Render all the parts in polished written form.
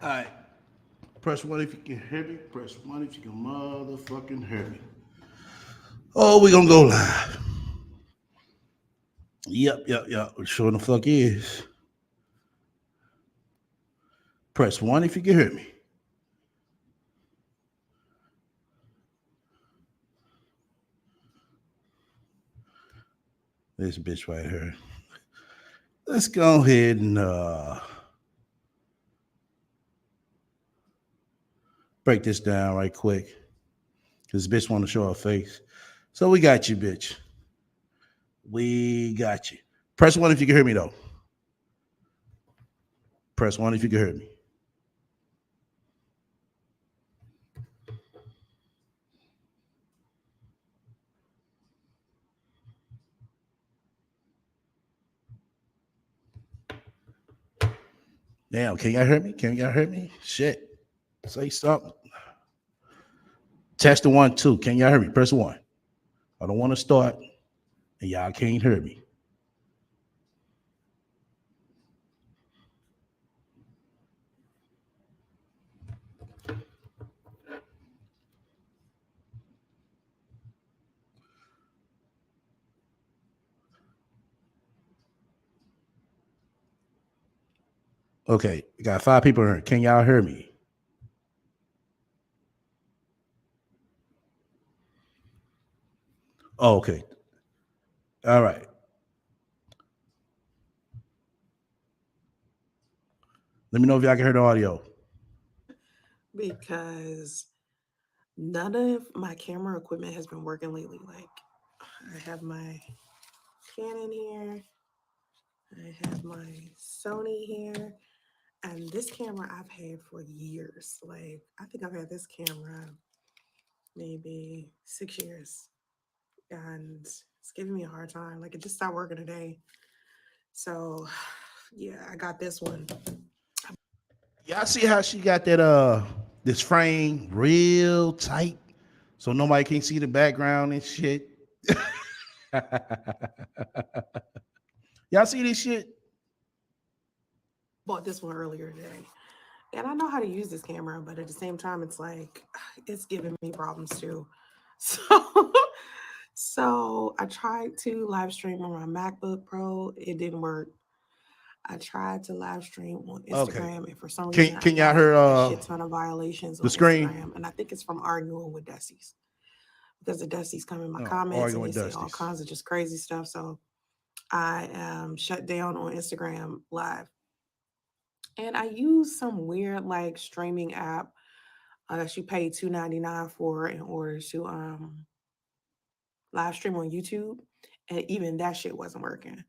All right. Press one if you can hear me. Press one if you can motherfucking hear me. Oh, we gonna go live. Yep. It sure the fuck is. Press one if you can hear me. This bitch right here. Let's go ahead and break this down right quick. Cause this bitch want to show her face. So we got you, bitch. We got you. Press one if you can hear me though. Press one if you can hear me. Damn, can y'all hear me? Can y'all hear me? Shit. Say something. Test the one, two. Can y'all hear me? Press one. I don't want to start and y'all can't hear me. Okay, we got five people here. Can y'all hear me? Oh, okay. All right. Let me know if y'all can hear the audio. because none of my camera equipment has been working lately. Like, I have my Canon here, I have my Sony here, and this camera I've had for years. Like, I think I've had this camera maybe 6 years, and it's giving me a hard time. Like, it just stopped working today. So, yeah, I got this one. Y'all see how she got that this frame real tight so nobody can see the background and shit. Y'all see this shit? Bought this one earlier today. And I know how to use this camera, but at the same time, it's like it's giving me problems too. So, so I tried to live stream on my MacBook Pro. It didn't work. I tried to live stream on Okay. Instagram, and for some reason, I Can y'all got hear a shit ton of violations the on screen? Instagram, and I think it's from arguing with Dusty's because the Dusty's come in my Oh, comments and arguing they with say all Dusty's. kinds of just crazy stuff. So I am shut down on Instagram Live, and I use some weird like streaming app that you pay $2.99 for in order to live stream on YouTube, and even that shit wasn't working.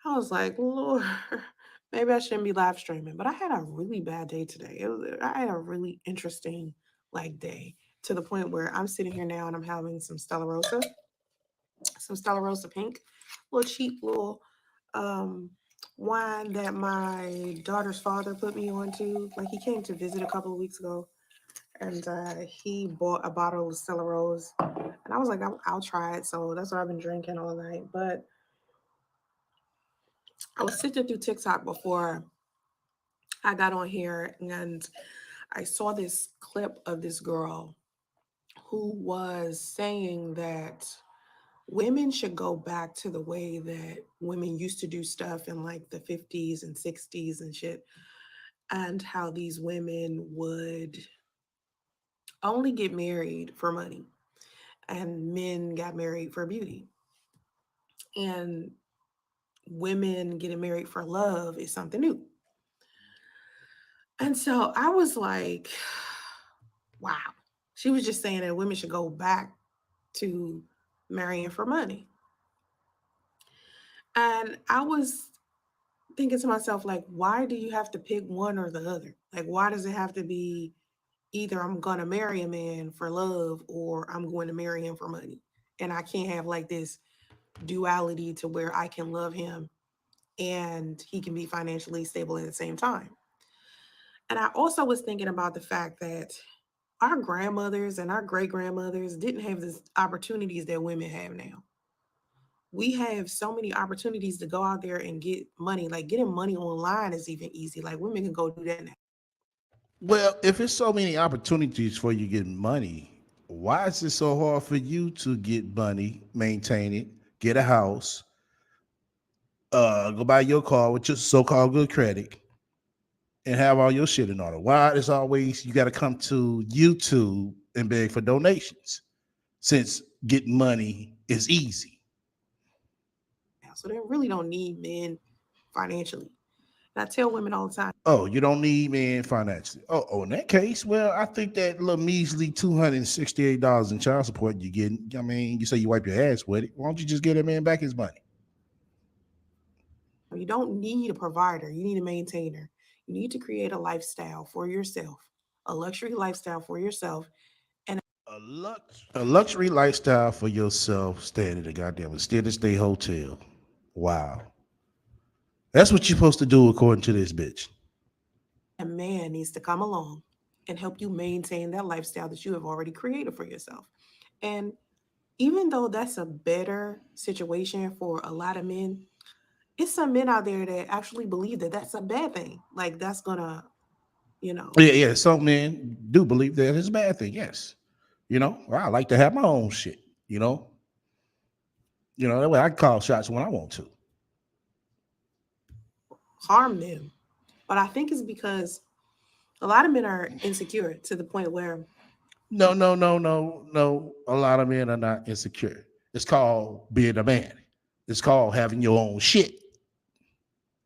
I was like, Lord, maybe I shouldn't be live streaming. But I had a really bad day today. I had a really interesting like day to the point where I'm sitting here now and I'm having some Stella Rosa pink, little cheap little um wine that my daughter's father put me on to. Like he came to visit a couple of weeks ago and he bought a bottle of Stella Rose, and I was like, I'll try it. So that's what I've been drinking all night. But I was sitting through TikTok before I got on here, and I saw this clip of this girl who was saying that women should go back to the way that women used to do stuff in like the 50s and 60s and shit, and how these women would only get married for money and men got married for beauty. And women getting married for love is something new. And so I was like, wow. She was just saying that women should go back to marrying for money. And I was thinking to myself, like, why do you have to pick one or the other? Like, why does it have to be either I'm going to marry a man for love or I'm going to marry him for money? And I can't have like this duality to where I can love him and he can be financially stable at the same time. And I also was thinking about the fact that our grandmothers and our great grandmothers didn't have the opportunities that women have now. We have so many opportunities to go out there and get money. Like getting money online is even easy. Like women can go do that now. Well, if it's so many opportunities for you getting money, why is it so hard for you to get money, maintain it, get a house, go buy your car with your so-called good credit, and have all your shit in order? Why is always you got to come to YouTube and beg for donations? Since getting money is easy. So they really don't need men financially. And I tell women all the time, Oh, you don't need men financially. Oh, in that case, well, I think that little measly $268 in child support you getting. I mean, you say you wipe your ass with it. Why don't you just get that man back his money? you don't need a provider, you need a maintainer. You need to create a lifestyle for yourself, a luxury lifestyle for yourself. And A luxury lifestyle for yourself, staying at a goddamn extended stay hotel. Wow. That's what you're supposed to do according to this bitch. a man needs to come along and help you maintain that lifestyle that you have already created for yourself. And even though that's a better situation for a lot of men, it's some men out there that actually believe that that's a bad thing. Like that's gonna, you know, Yeah. Some men do believe that it's a bad thing. Yes. I like to have my own shit. You know, that way I can call shots when I want to. harm them. But I think it's because a lot of men are insecure to the point where No, no, no, no, no. A lot of men are not insecure. It's called being a man. It's called having your own shit.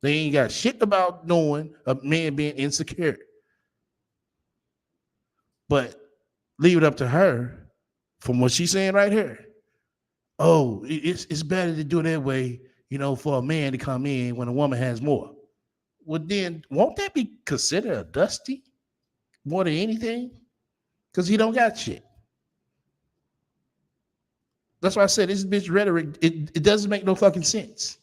They ain't got shit about knowing a man being insecure. But leave it up to her, from what she's saying right here. Oh, it's better to do it that way, for a man to come in when a woman has more. Well, then won't that be considered a dusty more than anything? Because he don't got shit. That's why I said this bitch rhetoric, it doesn't make no fucking sense.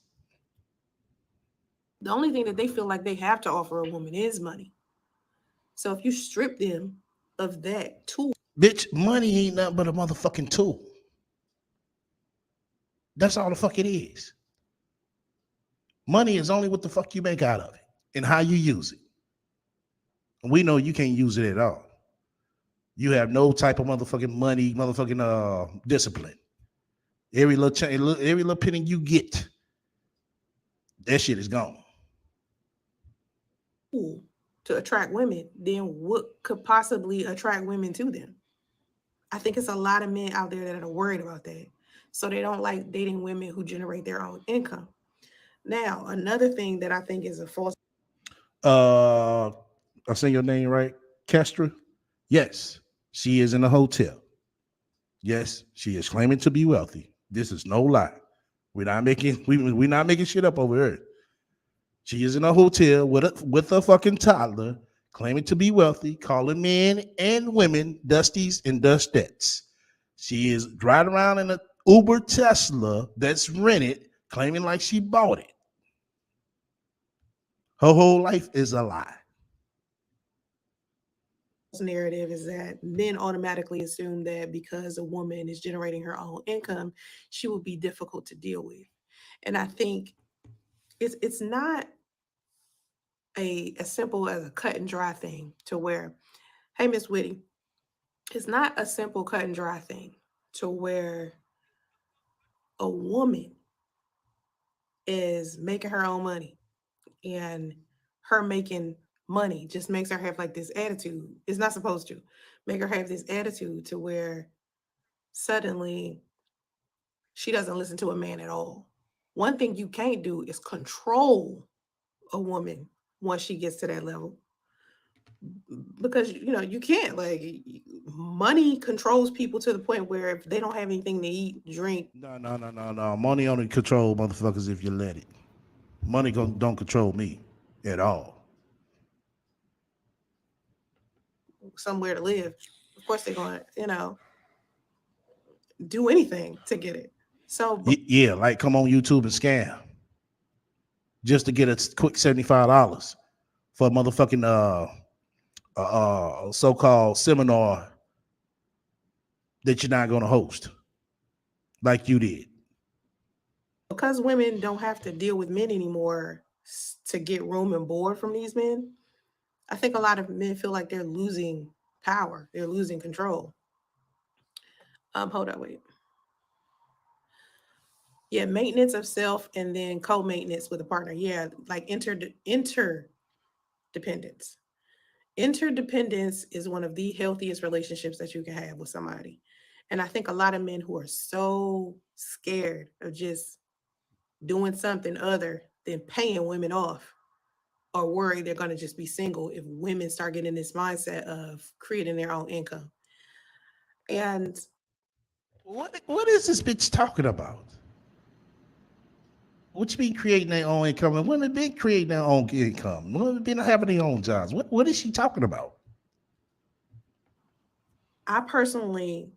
the only thing that they feel like they have to offer a woman is money. So if you strip them of that tool, Bitch, money ain't nothing but a motherfucking tool. That's all the fuck it is. Money is only what the fuck you make out of it and how you use it. And we know you can't use it at all. You have no type of motherfucking money, motherfucking discipline. Every little penny you get, that shit is gone. to attract women, then what could possibly attract women to them? I think it's a lot of men out there that are worried about that. So they don't like dating women who generate their own income. Now, another thing that I think is a false. Uh, I say your name right, Kestra. Yes, she is in a hotel. Yes, she is claiming to be wealthy. This is no lie. We're not making shit up over here. She is in a hotel with a fucking toddler, claiming to be wealthy, calling men and women dusties and dustettes. She is driving around in a Uber Tesla that's rented, claiming like she bought it. Her whole life is a lie. Narrative is that men automatically assume that because a woman is generating her own income, she will be difficult to deal with. And I think it's not as simple as a cut and dry thing to where, hey, Miss Whitty, it's not a simple cut and dry thing to where a woman is making her own money and her making money just makes her have like this attitude. It's not supposed to make her have this attitude to where suddenly she doesn't listen to a man at all. One thing you can't do is control a woman once she gets to that level because you can't money controls people to the point where if they don't have anything to eat, drink. No. Money only control motherfuckers if you let it. Money don't control me at all. Somewhere to live, of course they're going to do anything to get it. So Yeah, like come on YouTube and scam just to get a quick $75 for a motherfucking so-called seminar that you're not going to host like you did. because women don't have to deal with men anymore to get room and board from these men, I think a lot of men feel like they're losing power, they're losing control. Hold on, wait. Yeah, maintenance of self and then co-maintenance with a partner. Yeah, like interdependence. Interdependence is one of the healthiest relationships that you can have with somebody. And I think a lot of men who are so scared of just doing something other than paying women off are worried they're going to just be single if women start getting this mindset of creating their own income. And What is this bitch talking about? What you mean creating their own income? And women been creating their own income. Women been having their own jobs. What is she talking about? I personally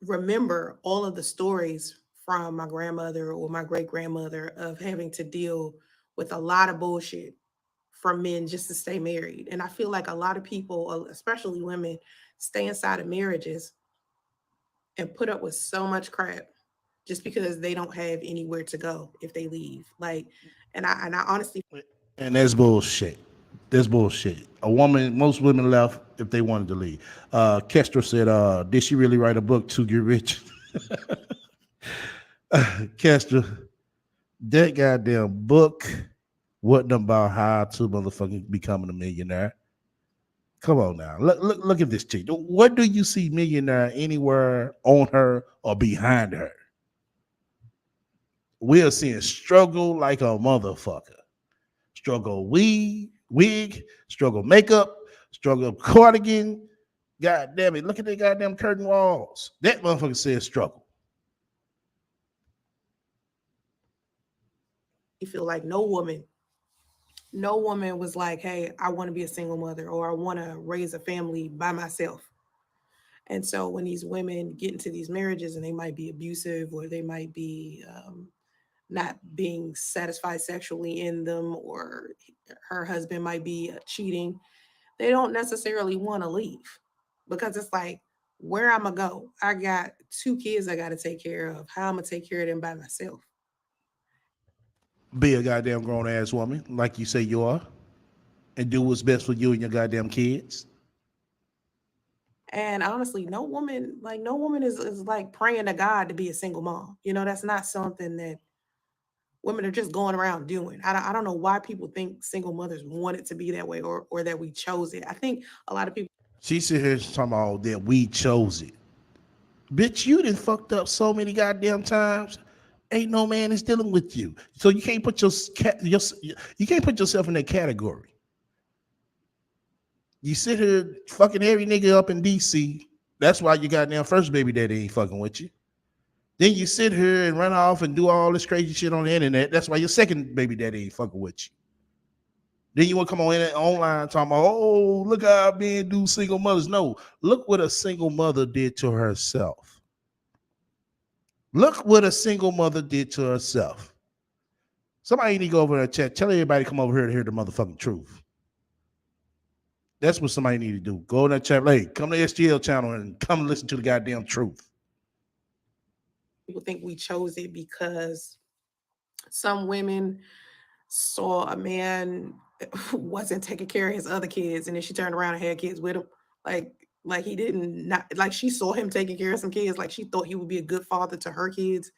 remember all of the stories from my grandmother or my great grandmother of having to deal with a lot of bullshit from men just to stay married. And I feel like a lot of people, especially women, stay inside of marriages and put up with so much crap just because they don't have anywhere to go if they leave. Like, and I honestly, And that's bullshit. That's bullshit. Most women left if they wanted to leave. Kestra said, did she really write a book to get rich? Kestra, that goddamn book wasn't about how to motherfucking becoming a millionaire. Come on now. Look at this chick. What do you see millionaire anywhere on her or behind her? We are seeing struggle like a motherfucker. Struggle wig, struggle makeup, struggle cardigan. God damn it. Look at the goddamn curtain walls. That motherfucker says struggle. feel like no woman was like, hey, I want to be a single mother or I want to raise a family by myself. And so when these women get into these marriages and they might be abusive or they might be not being satisfied sexually in them, or her husband might be cheating, they don't necessarily want to leave because it's like, where I'm gonna go? I got 2 kids I got to take care of. How I'm gonna take care of them by myself? Be a goddamn grown ass woman, like you say you are, and do what's best for you and your goddamn kids. And honestly, no woman is like praying to God to be a single mom. That's not something that women are just going around doing. I don't know why people think single mothers want it to be that way, or that we chose it. I think a lot of people She sit here talking about that we chose it. Bitch, you done fucked up so many goddamn times. Ain't no man is dealing with you, so you can't put you can't put yourself in that category. You sit here fucking every nigga up in DC. That's why your goddamn first baby daddy ain't fucking with you. Then you sit here and run off and do all this crazy shit on the internet. That's why your second baby daddy ain't fucking with you. Then you want to come on in online talking about, oh, look how men do single mothers. No, look what a single mother did to herself. Look what a single mother did to herself. Somebody need to go over there and chat. Tell everybody to come over here to hear the motherfucking truth. That's what somebody need to do. Go in that chat. Hey, come to the SGL channel and come and listen to the goddamn truth. think we chose it because some women saw a man who wasn't taking care of his other kids, and then she turned around and had kids with him. Like he didn't not like she saw him taking care of some kids, like she thought he would be a good father to her kids.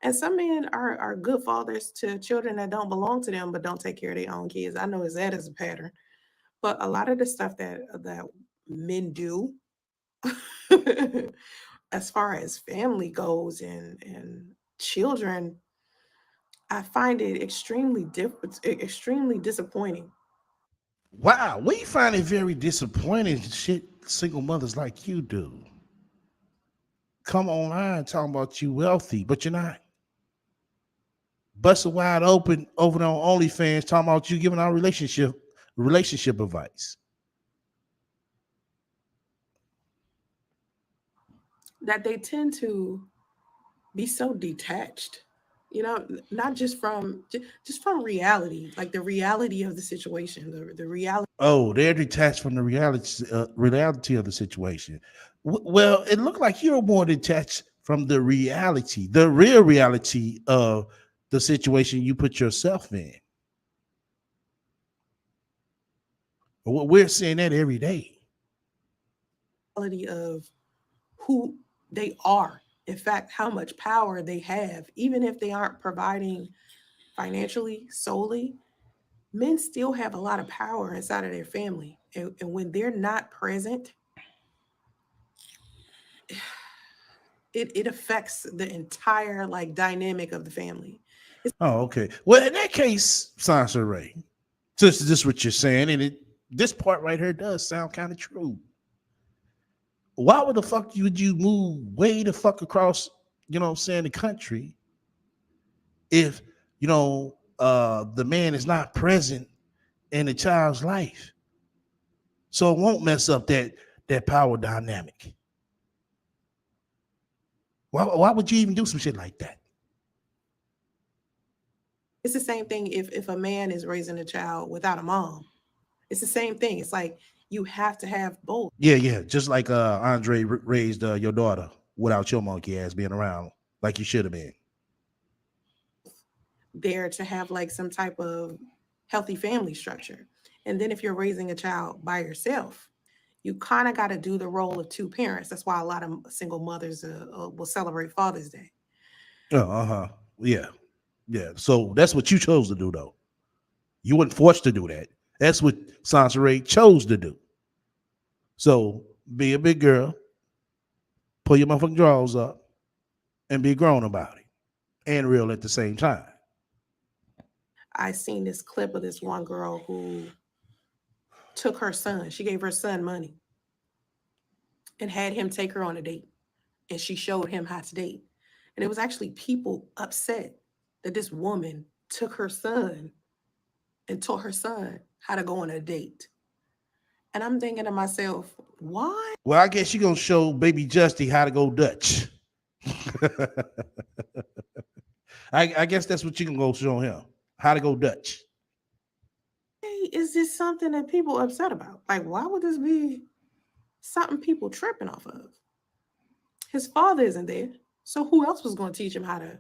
And some men are good fathers to children that don't belong to them, but don't take care of their own kids. I know that is a pattern. But a lot of the stuff that men do, as far as family goes and children, I find it extremely disappointing. Wow, we find it very disappointing shit single mothers like you do. Come online talking about you wealthy, but you're not. Busted wide open over there on OnlyFans talking about you giving our relationship advice. That they tend to be so detached, not just from just from reality, like the reality of the situation, the reality. Oh, they're detached from the reality of the situation. Well, it looked like you're more detached from the reality, the real reality of the situation you put yourself in. We're seeing that every day. Quality of who they are. In fact, how much power they have, even if they aren't providing financially solely, men still have a lot of power inside of their family. And when they're not present, it affects the entire like dynamic of the family. Oh, okay. Well, in that case, Sansa Ray, since this is what you're saying, and this part right here does sound kind of true. Why would the fuck would you move way the fuck across, what I'm saying, the country if the man is not present in the child's life? So it won't mess up that power dynamic. Why would you even do some shit like that? It's the same thing if a man is raising a child without a mom. It's the same thing. It's like you have to have both Yeah. Just like Andre raised your daughter without your monkey ass being around like you should have been. there to have like some type of healthy family structure. And then if you're raising a child by yourself, you kind of got to do the role of two parents. That's why a lot of single mothers will celebrate Father's Day. Oh, yeah. So that's what you chose to do, though. You weren't forced to do that. That's what Sansa Ray chose to do. So be a big girl, pull your motherfucking drawers up, and be grown about it, and real at the same time. I seen this clip of this one girl who took her son. She gave her son money and had him take her on a date. And she showed him how to date. And it was actually people upset that this woman took her son and taught her son how to go on a date. And I'm thinking to myself, why? Well, I guess you're gonna show baby Justy how to go Dutch. I guess that's what you can go show him. How to go Dutch. Is this something that people are upset about? Like, why would this be something people tripping off of? His father isn't there. So who else was going to teach him how to,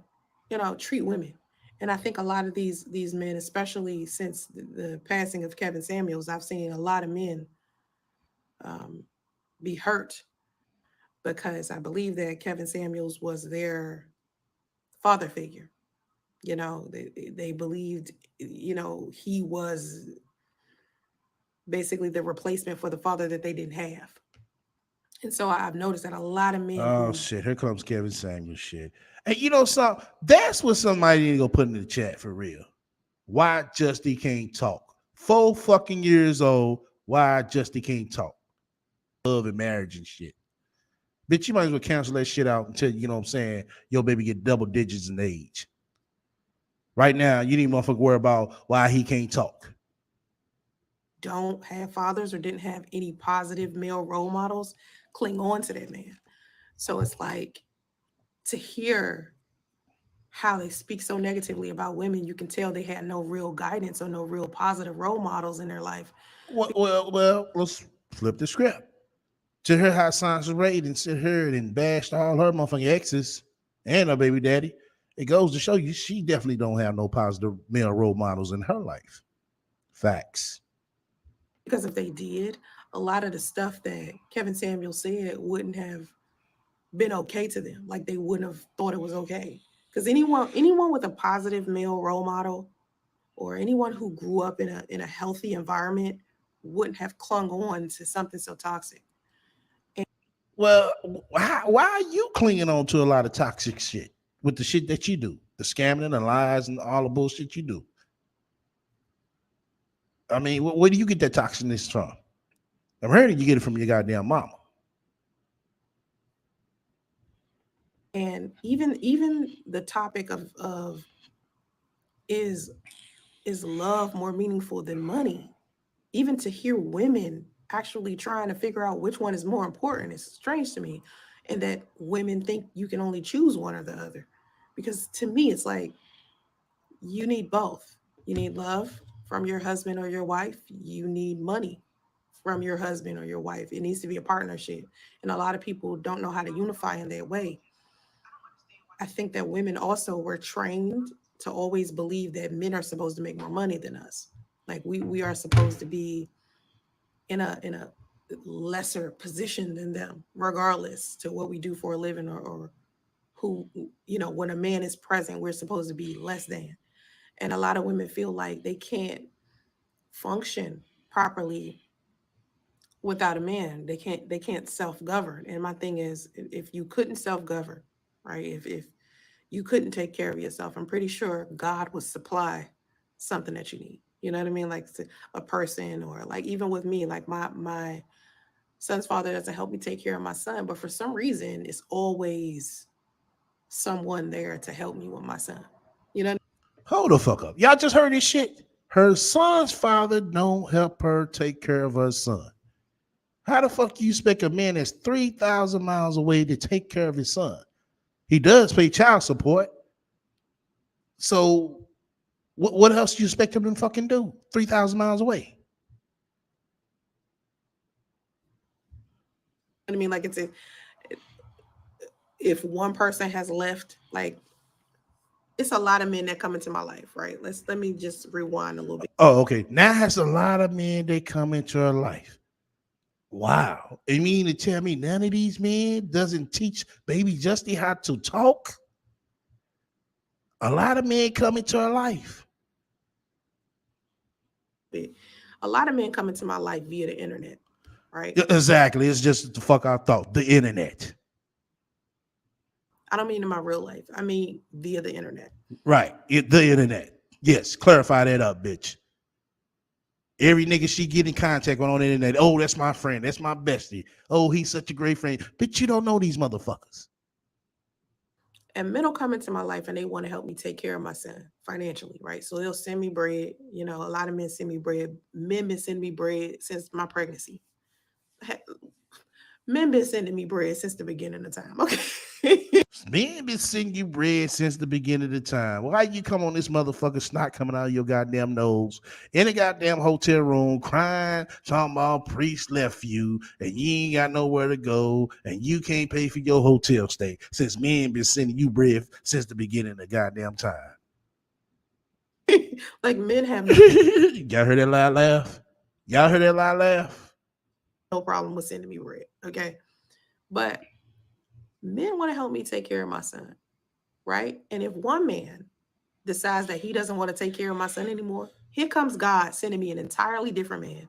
treat women? And I think a lot of these men, especially since the passing of Kevin Samuels, I've seen a lot of men be hurt because I believe that Kevin Samuels was their father figure. They believed, he was basically the replacement for the father that they didn't have. And so I've noticed that a lot of men Oh who shit! Here comes Kevin Samuels shit. And you know something? That's what somebody need to go put in the chat for real. Why Justy can't talk? 4 fucking years old. Why Justy can't talk? Love and marriage and shit. Bitch, you might as well cancel that shit out until you know what I'm saying. Your baby get double digits in age. Right now, you need motherfucker worry about why he can't talk. don't have fathers or didn't have any positive male role models cling on to that man. So it's like to hear how they speak so negatively about women, you can tell they had no real guidance or no real positive role models in their life. Well, let's flip the script. To her how Sansa Ray and sit her and bashed all her motherfucking exes and her baby daddy. It goes to show you she definitely don't have no positive male role models in her life. Facts. Because if they did, a lot of the stuff that Kevin Samuel said wouldn't have been okay to them. Like they wouldn't have thought it was okay. Because anyone with a positive male role model or anyone who grew up in a healthy environment wouldn't have clung on to something so toxic. Well, why are you clinging on to a lot of toxic shit with the shit that you do, the scamming and the lies and all the bullshit you do? I mean, where do you get that toxicness from? I'm hearing you get it from your goddamn mama. And even the topic of is love more meaningful than money? Even to hear women actually trying to figure out which one is more important is strange to me. And that women think you can only choose one or the other. Because to me, it's like you need both. You need love from your husband or your wife. You need money from your husband or your wife. It needs to be a partnership. And a lot of people don't know how to unify in that way. I think that women also were trained to always believe that men are supposed to make more money than us. Like we are supposed to be in a lesser position than them, regardless to what we do for a living, or who, when a man is present, we're supposed to be less than. And a lot of women feel like they can't function properly without a man. They can't self-govern. And my thing is, if you couldn't self-govern, right? If you couldn't take care of yourself, I'm pretty sure God would supply something that you need. You know what I mean? Like a person, or like even with me, like my son's father doesn't help me take care of my son, but for some reason it's always someone there to help me with my son. You know? Hold the fuck up. Y'all just heard this shit? Her son's father don't help her take care of her son. How the fuck do you expect a man that's 3,000 miles away to take care of his son? He does pay child support. So what else do you expect him to fucking do? 3,000 miles away. I mean, like if one person has left, like it's a lot of men that come into my life, right? Let me just rewind a little bit. Oh, okay. Now has a lot of men that come into her life. Wow. You mean to tell me none of these men doesn't teach baby Justy how to talk? A lot of men come into her life. A lot of men come into my life via the internet, right? Exactly. It's just the fuck I thought. The internet. I don't mean in my real life. I mean via the internet. Right. The internet. Yes. Clarify that up, bitch. Every nigga she get in contact with on the internet. Oh, that's my friend. That's my bestie. Oh, he's such a great friend. Bitch, you don't know these motherfuckers. And men will come into my life and they want to help me take care of my son financially, right? So they'll send me bread. A lot of men send me bread. Men been sending me bread since my pregnancy. Men been sending me bread since the beginning of time. Okay. Men been sending you bread since the beginning of the time. Why you come on this motherfucker snot coming out of your goddamn nose in a goddamn hotel room crying, talking about priest left you and you ain't got nowhere to go and you can't pay for your hotel stay since men been sending you bread since the beginning of the goddamn time. Like men have Y'all heard that loud laugh? Y'all heard that loud laugh? no problem with sending me bread. Okay. But men want to help me take care of my son, right? And if one man decides that he doesn't want to take care of my son anymore, here comes God sending me an entirely different man.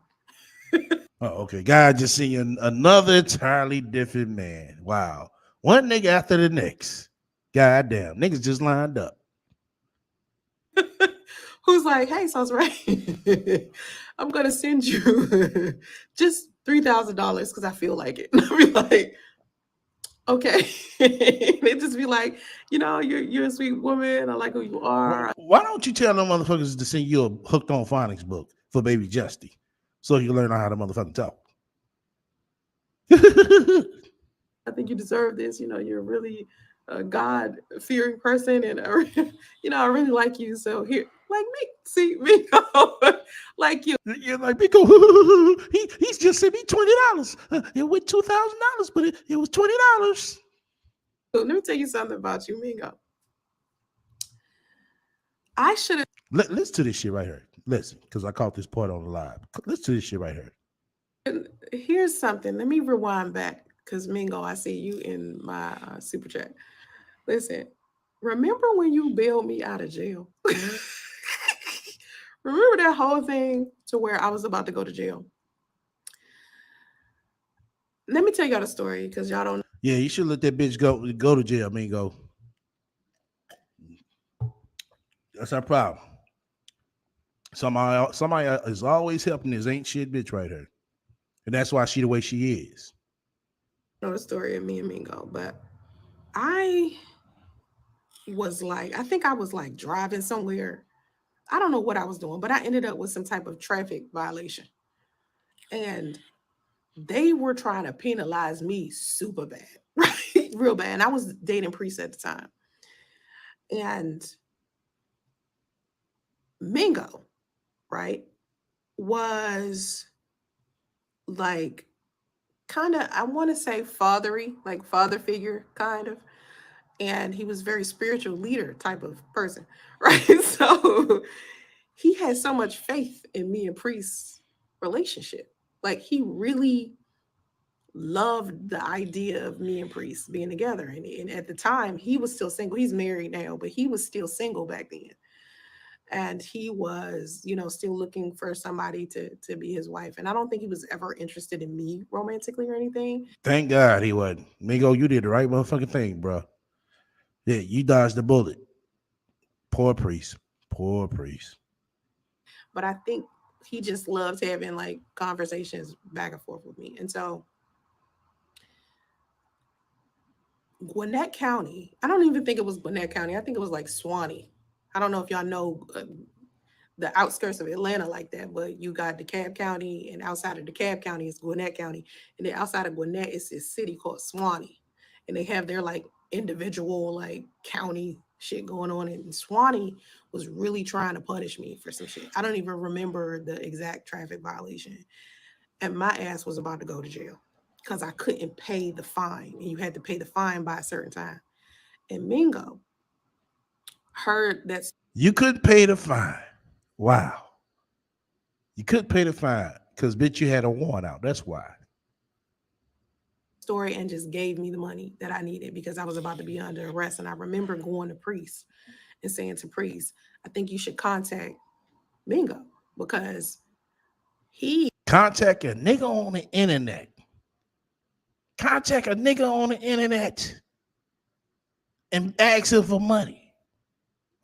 Oh, okay. God just seeing another entirely different man. Wow. One nigga after the next. God damn. Niggas just lined up. Who's like, hey, Sauce Ray, I'm going to send you just $3,000 because I feel like it. And I'll be like, okay. They just be like, you're a sweet woman. I like who you are. Why don't you tell them motherfuckers to send you a Hooked on Phonics book for baby Justy so you learn how to motherfucking talk? I think you deserve this. You're really a God-fearing person. And, I really like you. So here, like me, see me, like you. You're like, Miko, he's just sent me $20. It went $2,000, but it was $20. So let me tell you something about you, Mingo. I should have. Listen to this shit right here. Listen, because I caught this part on the live. Listen to this shit right here. Here's something. Let me rewind back because Mingo, I see you in my super chat. Listen, remember when you bailed me out of jail? Remember that whole thing to where I was about to go to jail? Let me tell y'all the story because y'all don't know. Yeah, you should let that bitch go to jail, Mingo. That's our problem. Somebody is always helping this ain't shit bitch right here. And that's why she the way she is. I know the story of me and Mingo, but I think I was like driving somewhere. I don't know what I was doing, but I ended up with some type of traffic violation. And they were trying to penalize me super bad, right? Real bad. And I was dating Priest at the time. And Mingo, right, was like kind of, I want to say fathery, like father figure kind of. And he was very spiritual leader type of person, right? So he had so much faith in me and Priest's relationship. Like he really loved the idea of me and Priest being together. And at the time, he was still single. He's married now, but he was still single back then. And he was, still looking for somebody to be his wife. And I don't think he was ever interested in me romantically or anything. Thank God he wasn't. Mingo, you did the right motherfucking thing, bro. Yeah, you dodged the bullet. Poor Priest. Poor Priest. But I think he just loved having like conversations back and forth with me. And so Gwinnett County, I don't even think it was Gwinnett County. I think it was like Swanee. I don't know if y'all know the outskirts of Atlanta like that, but you got DeKalb County, and outside of DeKalb County is Gwinnett County. And then outside of Gwinnett is this city called Swanee. And they have their like individual like county shit going on. And Swanee was really trying to punish me for some shit. I don't even remember the exact traffic violation. And my ass was about to go to jail because I couldn't pay the fine. And you had to pay the fine by a certain time. And Mingo heard that You couldn't pay the fine. Wow. You couldn't pay the fine because bitch, you had a warrant out. That's why. story and just gave me the money that I needed because I was about to be under arrest. And I remember going to Priest and saying to Priest, I think you should contact Mingo because he Contact a nigga on the internet. Contact a nigga on the internet and ask him for money.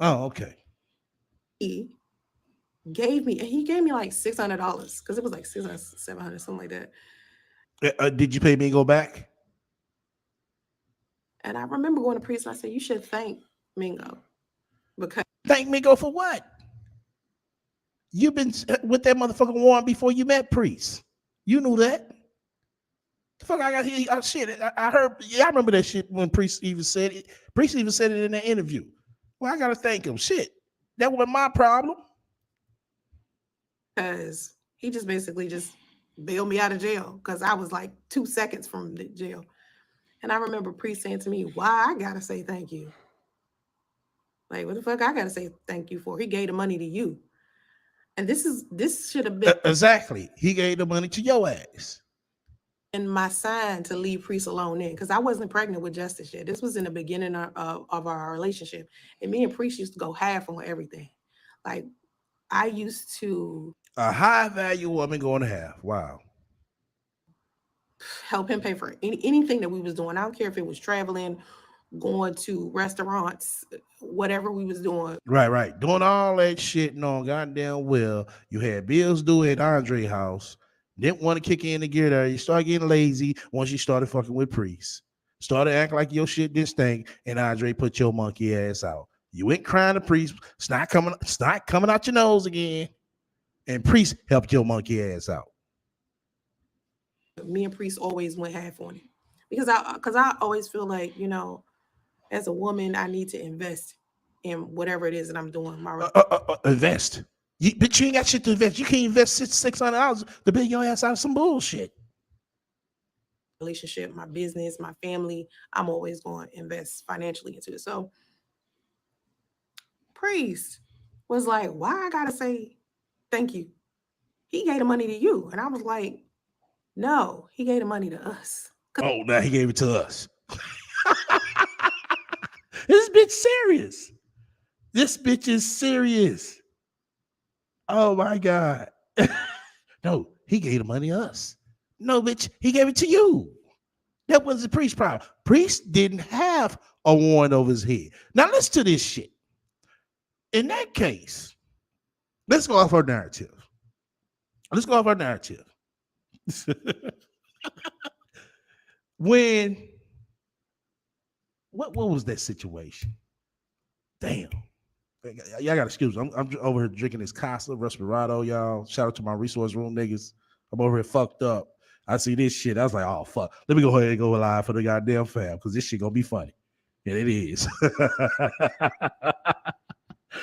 Oh, okay. he gave me like $600 because it was like $600, $700, something like that. Did you pay Mingo back? And I remember going to Priest and I said, you should thank Mingo because Thank Mingo for what? You've been with that motherfucking warrant before you met Priest. You knew that. The fuck I got here. Shit. I heard. Yeah, I remember that shit when Priest even said it. Priest even said it in the interview. Well, I gotta thank him. Shit. That wasn't my problem. because he just basically just bailed me out of jail because I was like 2 seconds from the jail. And I remember Priest saying to me, why I gotta say thank you? Like, what the fuck I gotta say thank you for? He gave the money to you. And this should have been Exactly. He gave the money to your ass. in my sign to leave Priest alone in because I wasn't pregnant with Justice yet. This was in the beginning of our relationship. And me and Priest used to go half on everything. Like I used to A high value woman going to half. Wow. help him pay for anything that we was doing. I don't care if it was traveling, going to restaurants, whatever we was doing. Right. Doing all that shit, no goddamn well. You had bills due at Andre house. Didn't want to kick in the gear there. You started getting lazy once you started fucking with Priest. Started acting like your shit didn't stink, and Andre put your monkey ass out. You went crying to Priest. Snot coming out your nose again. And Priest helped your monkey ass out. Me and Priest always went half on it because I always feel like, as a woman, I need to invest in whatever it is that I'm doing. Invest. But you ain't got shit to invest. You can't invest $600 to build your ass out of some bullshit. Relationship, my business, my family, I'm always going to invest financially into it. So Priest was like, why I gotta say thank you? He gave the money to you. And I was like, no, he gave the money to us. Oh, now he gave it to us. This bitch serious. This bitch is serious. Oh my God. No, he gave the money to us. No, bitch, he gave it to you. That was the Priest problem. Priest didn't have a warrant over his head. Now listen to this shit. In that case, let's go off our narrative. What was that situation? Damn. Y'all got to excuse me. I'm over here drinking this Casa Respirado, y'all. Shout out to my resource room niggas. I'm over here fucked up. I see this shit. I was like, oh, fuck. Let me go ahead and go live for the goddamn fam because this shit going to be funny. And it is.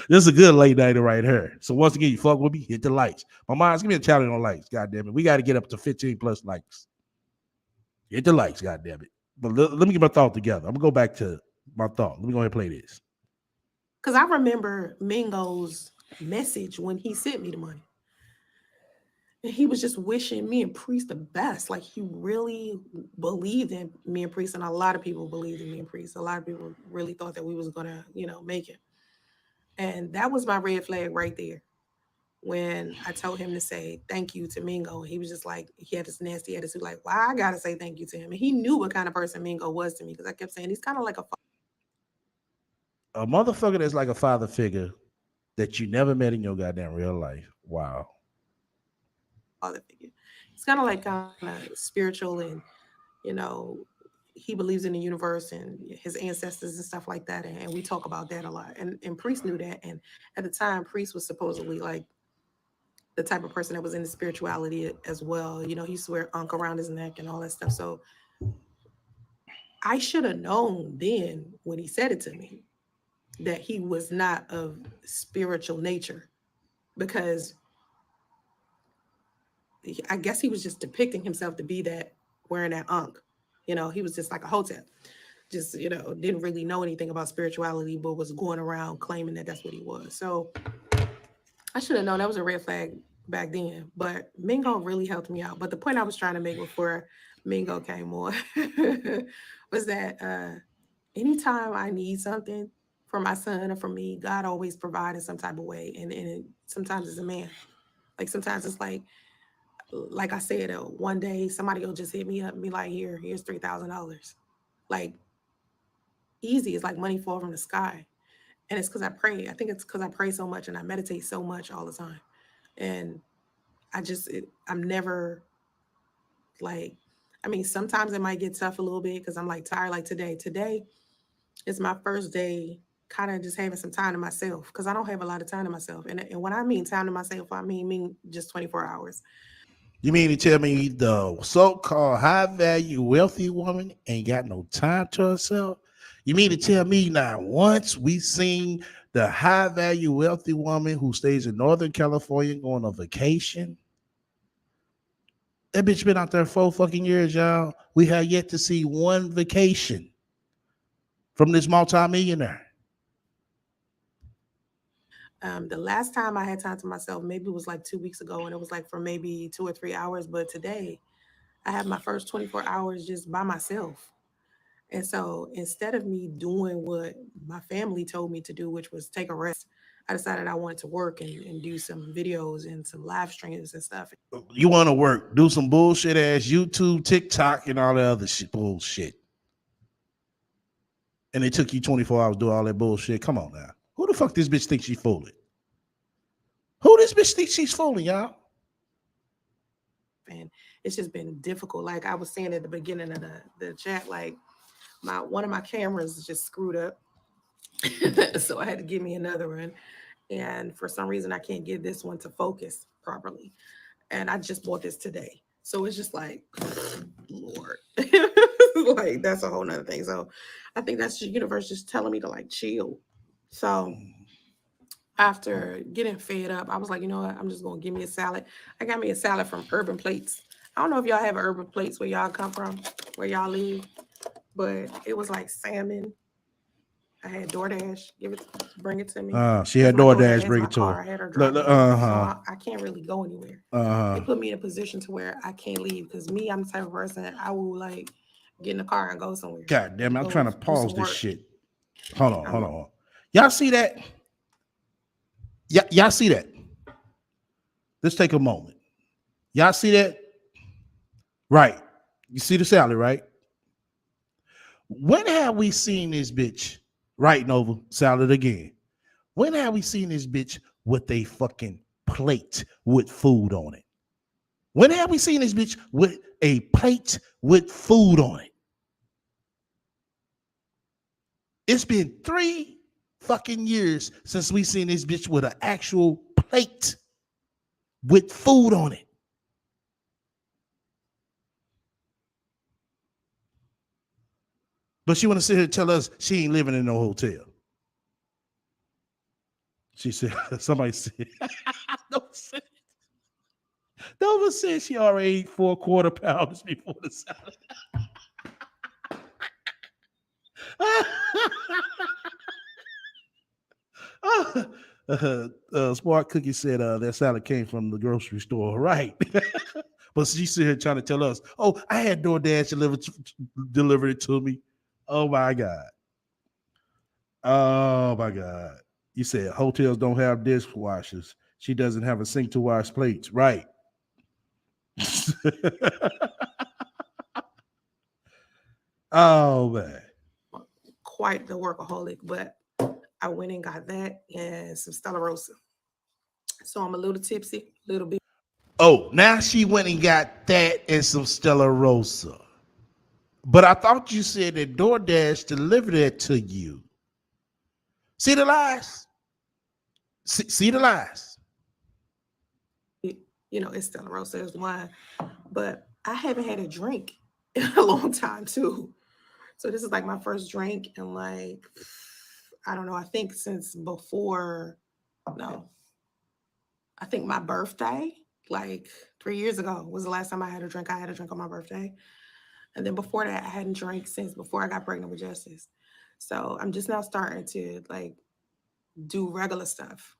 This is a good late night right here. So once again, you fuck with me, hit the likes. My mind's give me a challenge on likes. God damn it. We got to get up to 15 plus likes. Hit the likes, god damn it. But let me get my thought together. I'm going to go back to my thought. Let me go ahead and play this. Because I remember Mingo's message when he sent me the money. And he was just wishing me and Priest the best. Like he really believed in me and Priest, and a lot of people believed in me and Priest. A lot of people really thought that we was gonna, make it. And that was my red flag right there. When I told him to say thank you to Mingo, and he was just like, he had this nasty attitude, like, why I gotta say thank you to him? And he knew what kind of person Mingo was to me because I kept saying he's kind of like A motherfucker that's like a father figure that you never met in your goddamn real life. Wow. father figure. He's kind of spiritual, and you know, he believes in the universe and his ancestors and stuff like that. And we talk about that a lot. And Priest knew that. And at the time, Priest was supposedly like the type of person that was into spirituality as well. You know, he used to wear Ankh around his neck and all that stuff. So I should have known then when he said it to me that he was not of spiritual nature, because I guess he was just depicting himself to be that, wearing that Ankh. You know, he was just like a hotep. Just, didn't really know anything about spirituality, but was going around claiming that that's what he was. So I should have known that was a red flag back then. But Mingo really helped me out. But the point I was trying to make before Mingo came on was that anytime I need something for my son or for me, God always provides in some type of way. And sometimes it's a man. Like sometimes it's like I said, one day somebody will just hit me up and be like, here's $3,000. Like easy. It's like money fall from the sky. And it's because I pray. I think it's because I pray so much and I meditate so much all the time. And I'm never like, I mean, sometimes it might get tough a little bit because I'm like tired. Like today. Today is my first day kind of just having some time to myself because I don't have a lot of time to myself. And when I mean time to myself, I mean just 24 hours. You mean to tell me the so-called high-value wealthy woman ain't got no time to herself? You mean to tell me now once we seen the high-value wealthy woman who stays in Northern California going on vacation? That bitch been out there 4 fucking years, y'all. We have yet to see one vacation from this multimillionaire. The last time I had time to myself, maybe it was like 2 weeks ago, and it was like for maybe 2 or 3 hours. But today, I have my first 24 hours just by myself. And so instead of me doing what my family told me to do, which was take a rest, I decided I wanted to work and do some videos and some live streams and stuff. You want to work, do some bullshit ass YouTube, TikTok, and all that other shit, bullshit. And it took you 24 hours to do all that bullshit. Come on now. Who the fuck this bitch thinks she's fooling? Who this bitch thinks she's fooling, y'all? And it's just been difficult. Like I was saying at the beginning of the chat, like one of my cameras is just screwed up. So I had to give me another one. And for some reason, I can't get this one to focus properly. And I just bought this today. So it's just like, Lord, like that's a whole nother thing. So I think that's the universe just telling me to like chill. So after getting fed up, I was like, you know what? I'm just going to give me a salad. I got me a salad from Urban Plates. I don't know if y'all have Urban Plates where y'all come from, where y'all live, but it was like salmon. I had DoorDash bring it to me. She had DoorDash bring it to car. her. I had her drive it. So I can't really go anywhere. They put me in a position to where I can't leave because I'm the type of person I will like get in the car and go somewhere. God damn it, I'm trying to pause this shit. Hold on. Y'all see that? Y'all see that? Let's take a moment. Y'all see that? Right. You see the salad, right? When have we seen this bitch writing over salad again? When have we seen this bitch with a fucking plate with food on it? When have we seen this bitch with a plate with food on it? It's been 3 fucking years since we seen this bitch with an actual plate with food on it. But she want to sit here and tell us she ain't living in no hotel. She said, somebody said, Nova said she already ate 4 quarter pounds before the salad. Smart Cookie said that salad came from the grocery store, right? But she's sitting here trying to tell us, "Oh, I had DoorDash deliver it to me." Oh my god! Oh my god! You said hotels don't have dishwashers. She doesn't have a sink to wash plates, right? Oh man! Quite the workaholic, but I went and got that and some Stella Rosa. So I'm a little tipsy, a little bit. Oh, now she went and got that and some Stella Rosa. But I thought you said that DoorDash delivered it to you. See the lies? See the lies? You know, it's Stella Rosa, it's wine, but I haven't had a drink in a long time too. So this is like my first drink and like, I don't know, I think since before, no, I think my birthday, like 3 years ago was the last time I had a drink. I had a drink on my birthday. And then before that, I hadn't drank since before I got pregnant with Justice. So I'm just now starting to like do regular stuff.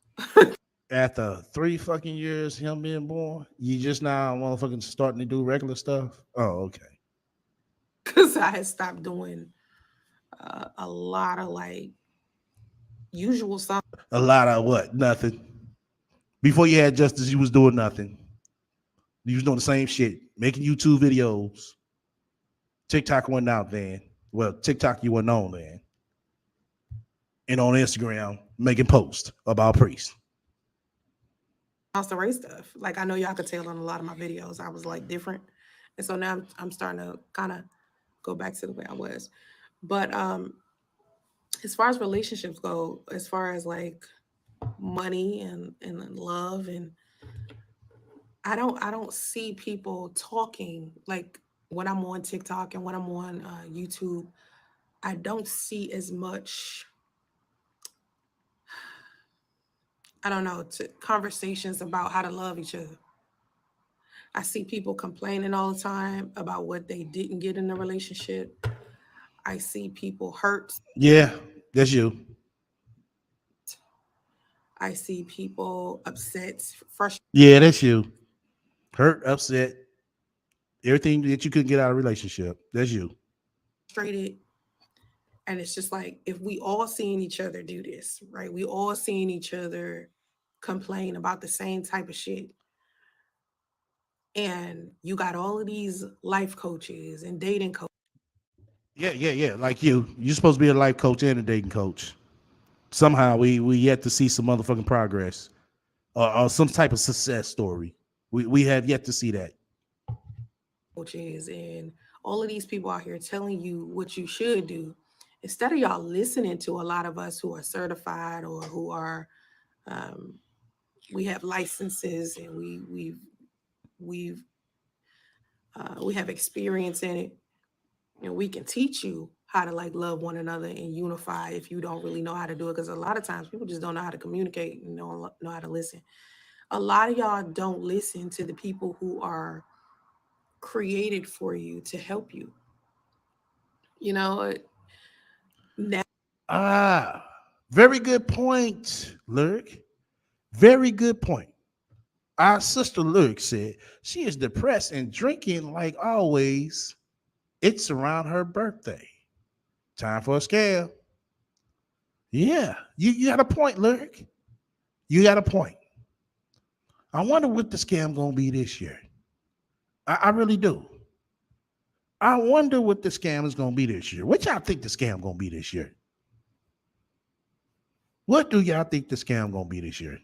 After 3 fucking years, him being born, you just now motherfucking starting to do regular stuff. Oh, okay. Because I had stopped doing a lot of like usual stuff. A lot of what? Nothing. Before you had Justice, you was doing nothing. You was doing the same shit, making YouTube videos. TikTok went out then. Well, TikTok you went on then. And on Instagram, making posts about priests. House the race stuff. Like I know y'all could tell on a lot of my videos, I was like different. And so now I'm starting to kind of go back to the way I was. But as far as relationships go, as far as like money and love and I don't see people talking like when I'm on TikTok and when I'm on YouTube. I don't see as much. I don't know conversations about how to love each other. I see people complaining all the time about what they didn't get in the relationship. I see people hurt. Yeah, that's you. I see people upset, frustrated. Yeah, that's you. Hurt, upset, everything that you couldn't get out of a relationship. That's you. And it's just like if we all seeing each other do this, right? We all seeing each other complain about the same type of shit. And you got all of these life coaches and dating coaches. Yeah. Like you. You're supposed to be a life coach and a dating coach. Somehow we yet to see some motherfucking progress or some type of success story. We have yet to see that. Coaches and all of these people out here telling you what you should do instead of y'all listening to a lot of us who are certified or who are um, we have licenses and we have experience in it and we can teach you how to like love one another and unify if you don't really know how to do it because a lot of times people just don't know how to communicate and don't know how to listen. A lot of y'all don't listen to the people who are created for you to help you. You know, Very good point, Lyric. Very good point. Our sister Lyric said she is depressed and drinking like always. It's around her birthday. Time for a scale. Yeah, you got a point, Lyric. You got a point. I wonder what the scam gonna be this year. I really do. I wonder what the scam is gonna be this year. What y'all think the scam gonna be this year? What do y'all think the scam gonna be this year?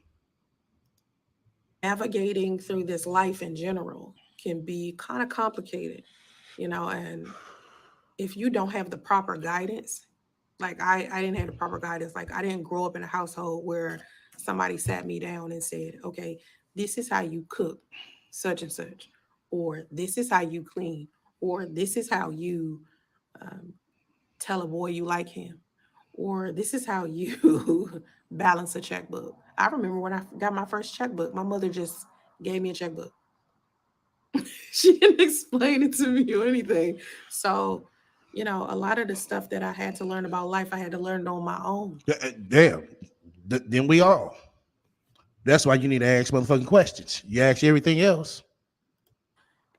navigating through this life in general can be kind of complicated, you know, and if you don't have the proper guidance, like I didn't have the proper guidance, like I didn't grow up in a household where somebody sat me down and said, okay, this is how you cook such and such, or this is how you clean, or this is how you um, tell a boy you like him, or this is how you balance a checkbook. I remember when I got my first checkbook, my mother just gave me a checkbook. She didn't explain it to me or anything. So, you know, a lot of the stuff that I had to learn about life, I had to learn on my own. Damn. Then we all. That's why you need to ask motherfucking questions. You ask everything else.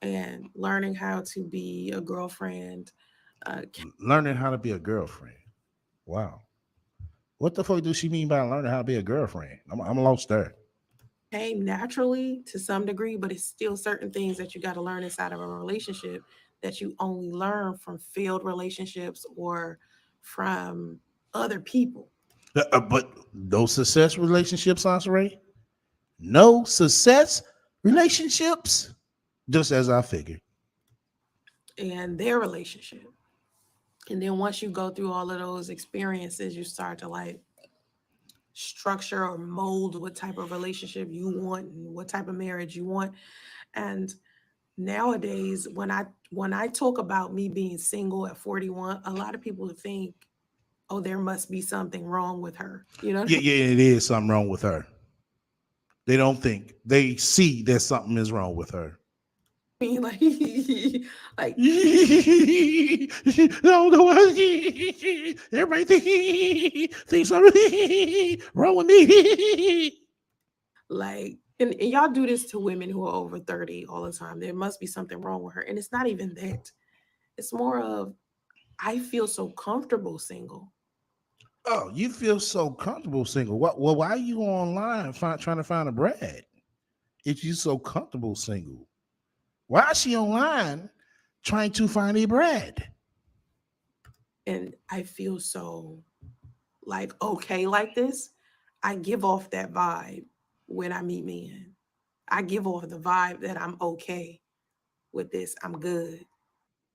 And learning how to be a girlfriend Learning how to be a girlfriend. Wow. What the fuck does she mean by learning how to be a girlfriend? I'm lost there. came naturally to some degree, but it's still certain things that you got to learn inside of a relationship that you only learn from failed relationships or from other people. But no success relationships, Ray. No success relationships. Just as I figured. And their relationship. And then once you go through all of those experiences, you start to like structure or mold what type of relationship you want and what type of marriage you want. And nowadays, when I talk about me being single at 41, a lot of people think, oh, there must be something wrong with her. You know what Yeah, yeah, it is something wrong with her. They don't think. They see that something is wrong with her. I mean? Like No, everybody thinks something wrong with me. and y'all do this to women who are over 30 all the time. There must be something wrong with her. And it's not even that. It's more of I feel so comfortable single. Oh, you feel so comfortable single. Well, why are you online trying to find a Brad? If you so comfortable single, why is she online trying to find a Brad? And I feel so like okay like this. I give off that vibe when I meet men. I give off the vibe that I'm okay with this. I'm good.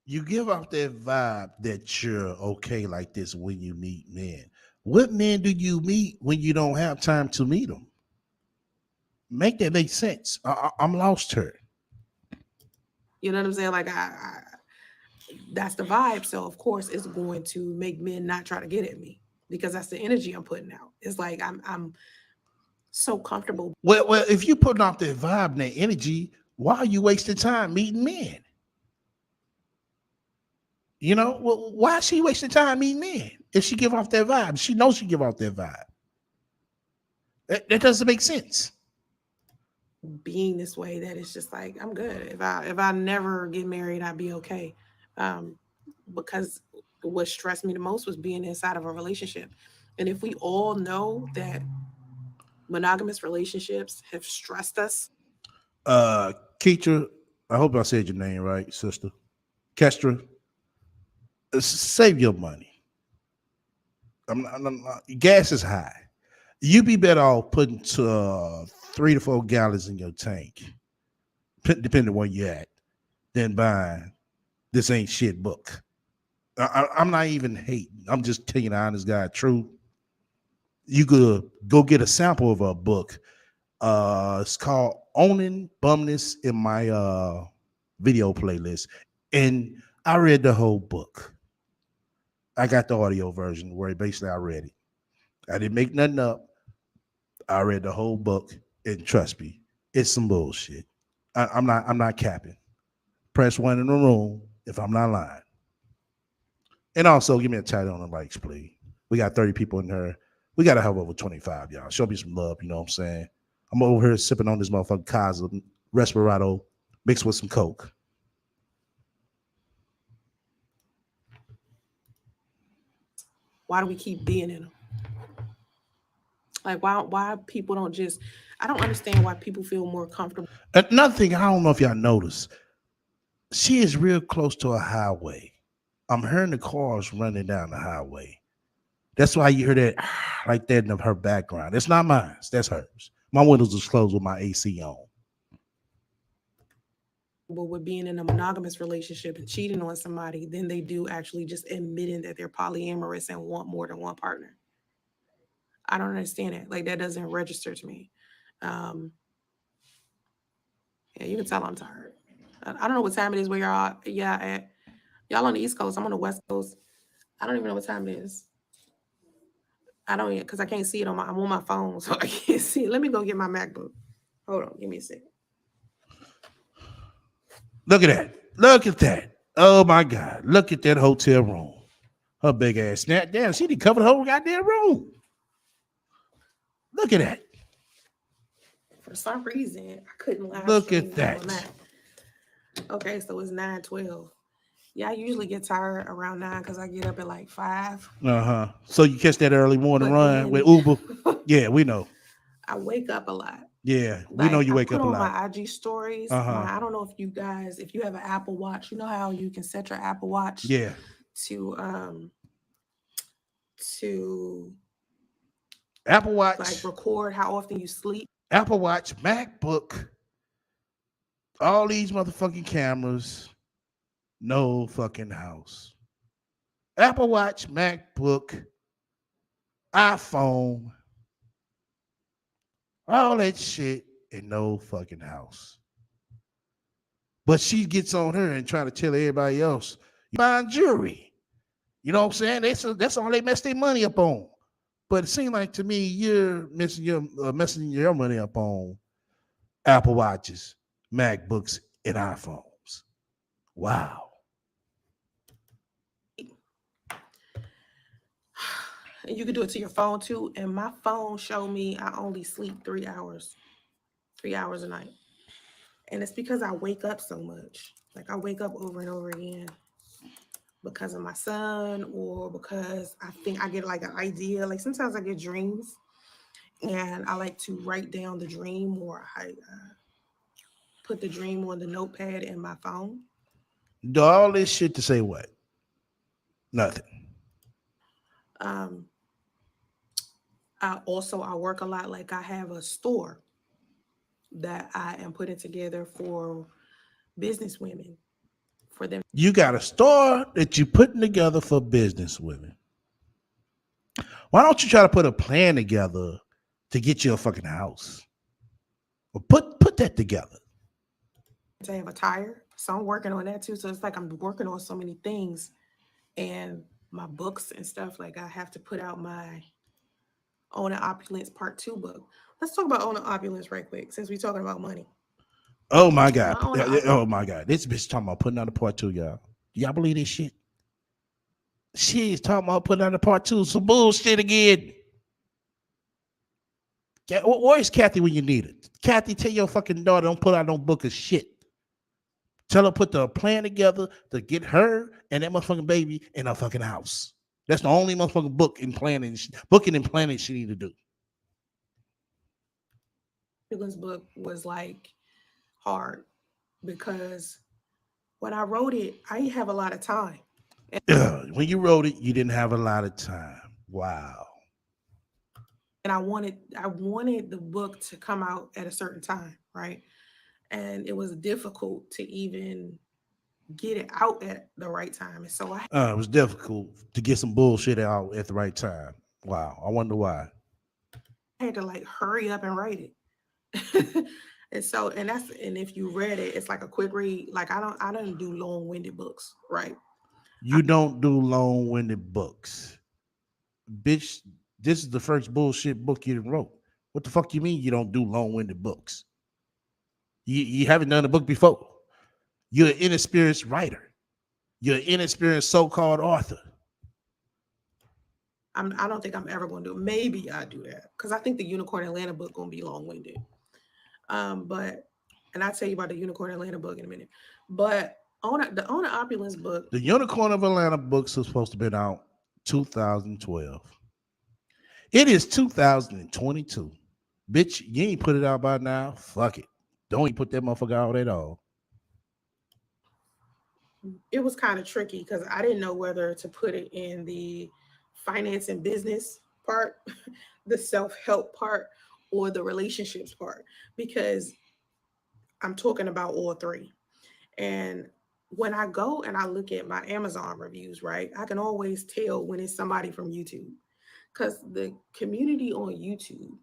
You give off that vibe that you're okay like this when you meet men. What men do you meet when you don't have time to meet them? Make that make sense. I'm lost here. You know what I'm saying? Like that's the vibe. So of course it's going to make men not try to get at me because that's the energy I'm putting out. It's like I'm so comfortable. Well, if you putting off that vibe and that energy, why are you wasting time meeting men? You know, well, why is she wasting time meeting men? If she give off that vibe, she knows she give off that vibe. That doesn't make sense. Being this way that it's just like I'm good. If I never get married, I'd be okay. Um, because what stressed me the most was being inside of a relationship. And if we all know that monogamous relationships have stressed us, Keitra, I hope I said your name right, sister. Kestra, save your money. Gas is high. You be better off putting 3 to 4 gallons in your tank, depending on where you're at, than buying this ain't shit book. I'm not even hating. I'm just telling you the honest guy truth. You could go get a sample of a book. It's called Owning Bumness in my video playlist. And I read the whole book. I got the audio version where basically I read it. I didn't make nothing up. I read the whole book, and trust me, it's some bullshit. I'm not capping. Press 1 in the room if I'm not lying. And also give me a title on the likes, please. We got 30 people in here. We gotta have over 25, y'all. Show me some love, you know what I'm saying? I'm over here sipping on this motherfucking Casa Respirado mixed with some Coke. why do we keep being in them? Like why people don't just I don't understand why people feel more comfortable. Another thing, I don't know if y'all noticed, she is real close to a highway. I'm hearing the cars running down the highway. That's why you hear that like that in her background. It's not mine. That's hers. My windows is closed with my AC on. With being in a monogamous relationship and cheating on somebody than they do actually just admitting that they're polyamorous and want more than one partner. I don't understand it. Like that doesn't register to me. Um, yeah, you can tell I'm tired. I don't know what time it is where y'all at. Y'all on the East Coast. I'm on the West Coast. I don't even know what time it is. I don't yet because I can't see it I'm on my phone, so I can't see it. Let me go get my MacBook. Hold on, give me a second. Look at that. Look at that. Oh my God. Look at that hotel room. Her big ass snap. Damn, she didn't cover the whole goddamn room. Look at that. For some reason, I couldn't live Look stream at that that. on that. Okay, so it's 9:12. Yeah, I usually get tired around 9 because I get up at like 5. So you catch that early morning But run with then Uber? Yeah, we know. I wake up a lot. Yeah, we know Like you I wake put up a on lot. my IG stories. I don't know if you guys, if you have an Apple Watch, you know how you can set your Apple Watch Yeah. to Apple like Watch, record how often you sleep. Apple Watch, MacBook, all these motherfucking cameras, no fucking house. Apple Watch, MacBook, iPhone, all that shit, and no fucking house. But she gets on her and trying to tell everybody else, you buying jewelry. You know what I'm saying? That's all they mess their money up on. But it seems like to me you're messing your money up on Apple Watches, MacBooks, and iPhones. Wow. And you can do it to your phone too. And my phone showed me I only sleep 3 hours a night. And it's because I wake up so much. Like I wake up over and over again because of my son or because I think I get like an idea. Like sometimes I get dreams and I like to write down the dream or I put the dream on the notepad in my phone. Do all this shit to say what? Nothing. Um, I work a lot. Like I have a store that I am putting together for business women for them. You got a store that you putting together for business women. Why don't you try to put a plan together to get you a fucking house? Or put that together. To have a tire. So I'm working on that too. So it's like I'm working on so many things and my books and stuff. Like I have to put out my Owning Opulence Part 2 book. Let's talk about Owning Opulence right quick since we're talking about money. Oh my God. My Owning Opulence. Oh my God. This bitch talking about putting out a part 2, y'all. Y'all believe this shit? She's talking about putting out a part 2. Some bullshit again. Where's Kathy when you need it? Kathy, tell your fucking daughter don't put out no book of shit. Tell her put the plan together to get her and that motherfucking baby in a fucking house. That's the only motherfucking booking and planning she need to do. Opulence book was like hard because when I wrote it, I didn't have a lot of time. When you wrote it, you didn't have a lot of time. Wow. And I wanted the book to come out at a certain time, right? And it was difficult to even get it out at the right time. And so It was difficult to get some bullshit out at the right time. Wow. I wonder why. I had to like hurry up and write it. and if you read it, it's like a quick read. Like I don't do long-winded books, right? You don't do long-winded books. Bitch, this is the first bullshit book you wrote. What the fuck you mean you don't do long-winded books? You haven't done a book before. You're an inexperienced writer. You're an inexperienced so-called author. I don't think I'm ever going to do it. Maybe I do that because I think the Unicorn Atlanta book going to be long-winded. And I'll tell you about the Unicorn Atlanta book in a minute. But the Owning Opulence book. The Unicorn of Atlanta books was supposed to be out 2012. It is 2022. Bitch, you ain't put it out by now. Fuck it. Don't even put that motherfucker out at all. It was kind of tricky because I didn't know whether to put it in the finance and business part, the self-help part, or the relationships part, because I'm talking about all three. And when I go and I look at my Amazon reviews, right, I can always tell when it's somebody from YouTube because the community on YouTube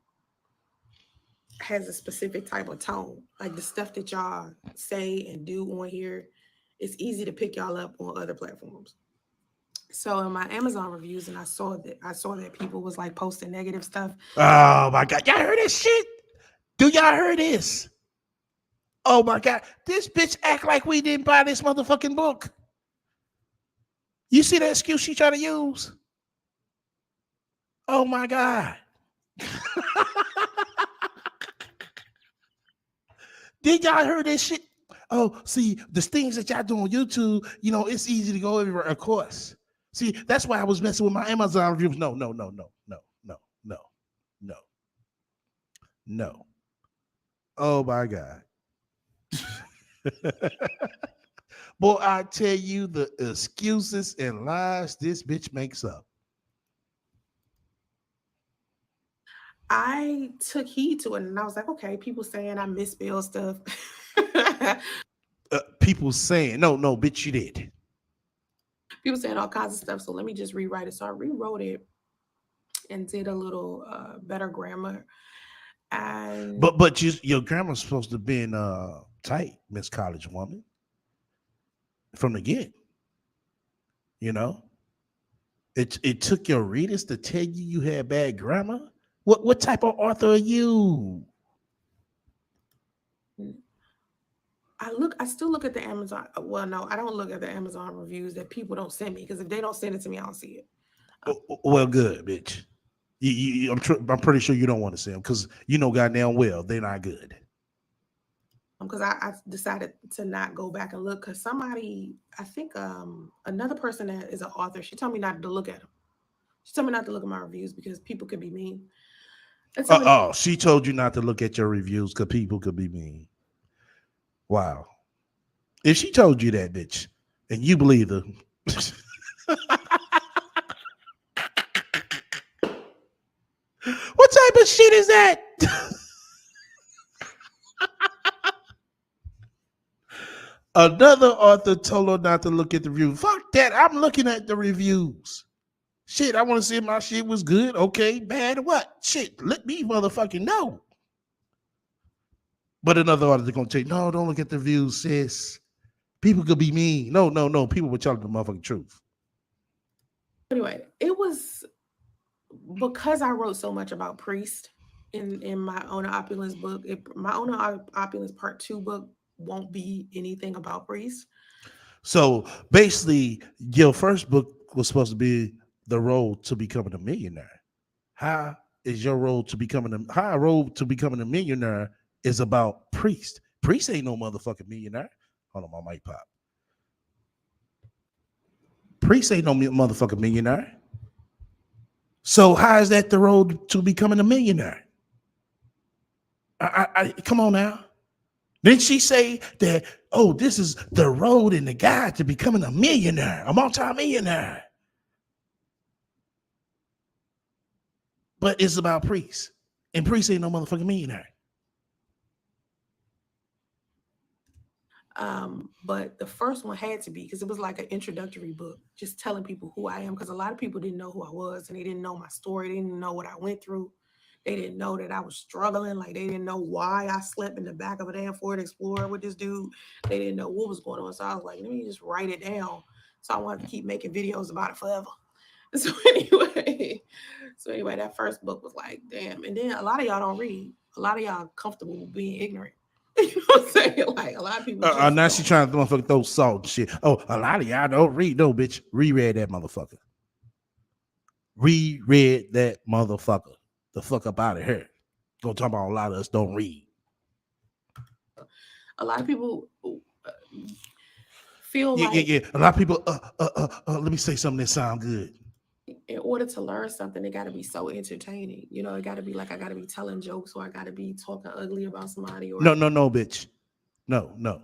has a specific type of tone. Like the stuff that y'all say and do on here, it's easy to pick y'all up on other platforms. So in my Amazon reviews, and I saw that people was like posting negative stuff. Oh my God. Y'all heard this shit? Do y'all hear this? Oh my God. This bitch act like we didn't buy this motherfucking book. You see that excuse she trying to use? Oh my God. Did y'all heard that shit? Oh, see, the things that y'all do on YouTube, it's easy to go everywhere, of course. See, that's why I was messing with my Amazon reviews. No, no, no, no, no, no, no, no, no. Oh my God. Boy, I tell you the excuses and lies this bitch makes up. I took heed to it and I was like, okay, people saying I misspell stuff. People saying, no, bitch, you did. People saying all kinds of stuff. So let me just rewrite it. So I rewrote it and did a little better grammar. And But your grammar's supposed to be tight, Miss College Woman. From the get. It took your readers to tell you had bad grammar. What type of author are you? I still look at the Amazon. Well, no, I don't look at the Amazon reviews that people don't send me, because if they don't send it to me, I don't see it. Well, good, bitch. I'm pretty sure you don't want to see them because goddamn well they're not good. Because I decided to not go back and look, because somebody, I think another person that is an author, she told me not to look at them. She told me not to look at my reviews because people could be mean. She told you not to look at your reviews because people could be mean. Wow. If she told you that, bitch, and you believe her. What type of shit is that? Another author told her not to look at the reviews. Fuck that. I'm looking at the reviews. Shit, I want to see if my shit was good, okay, bad, or what? Shit, let me motherfucking know. But another author gonna tell you, no, don't look at the reviews, sis. People could be mean. No. People will tell the motherfucking truth. Anyway, it was because I wrote so much about Priest in my Owner Opulence book. My Owner Opulence Part 2 book won't be anything about Priest. So basically, your first book was supposed to be the road to becoming a millionaire. How is your road to becoming a millionaire is about Priest? Priest ain't no motherfucking millionaire. Hold on, my mic pop. Priest ain't no motherfucking millionaire. So how is that the road to becoming a millionaire? I come on now. Didn't she say that, oh, this is the road and the guide to becoming a millionaire, a multi-millionaire? But it's about Priest. And Priest ain't no motherfucking millionaire. But the first one had to be, because it was like an introductory book, just telling people who I am, because a lot of people didn't know who I was, and they didn't know my story. They didn't know what I went through. They didn't know that I was struggling. Like, they didn't know why I slept in the back of a damn Ford Explorer with this dude. They didn't know what was going on. So I was like, let me just write it down, so I want to keep making videos about it forever. So anyway, that first book was like, damn. And then a lot of y'all don't read. A lot of y'all comfortable with being ignorant. You know what I'm saying? Like, a lot of people. Now she trying to motherfucker throw salt and shit. Oh, a lot of y'all don't read. No, bitch. Reread that motherfucker. Reread that motherfucker. The fuck up out of here. Gonna talk about a lot of us don't read. A lot of people feel like. Yeah. A lot of people, let me say something that sound good. In order to learn something, it got to be so entertaining. It got to be like, I got to be telling jokes, or I got to be talking ugly about somebody. Or no, bitch. No.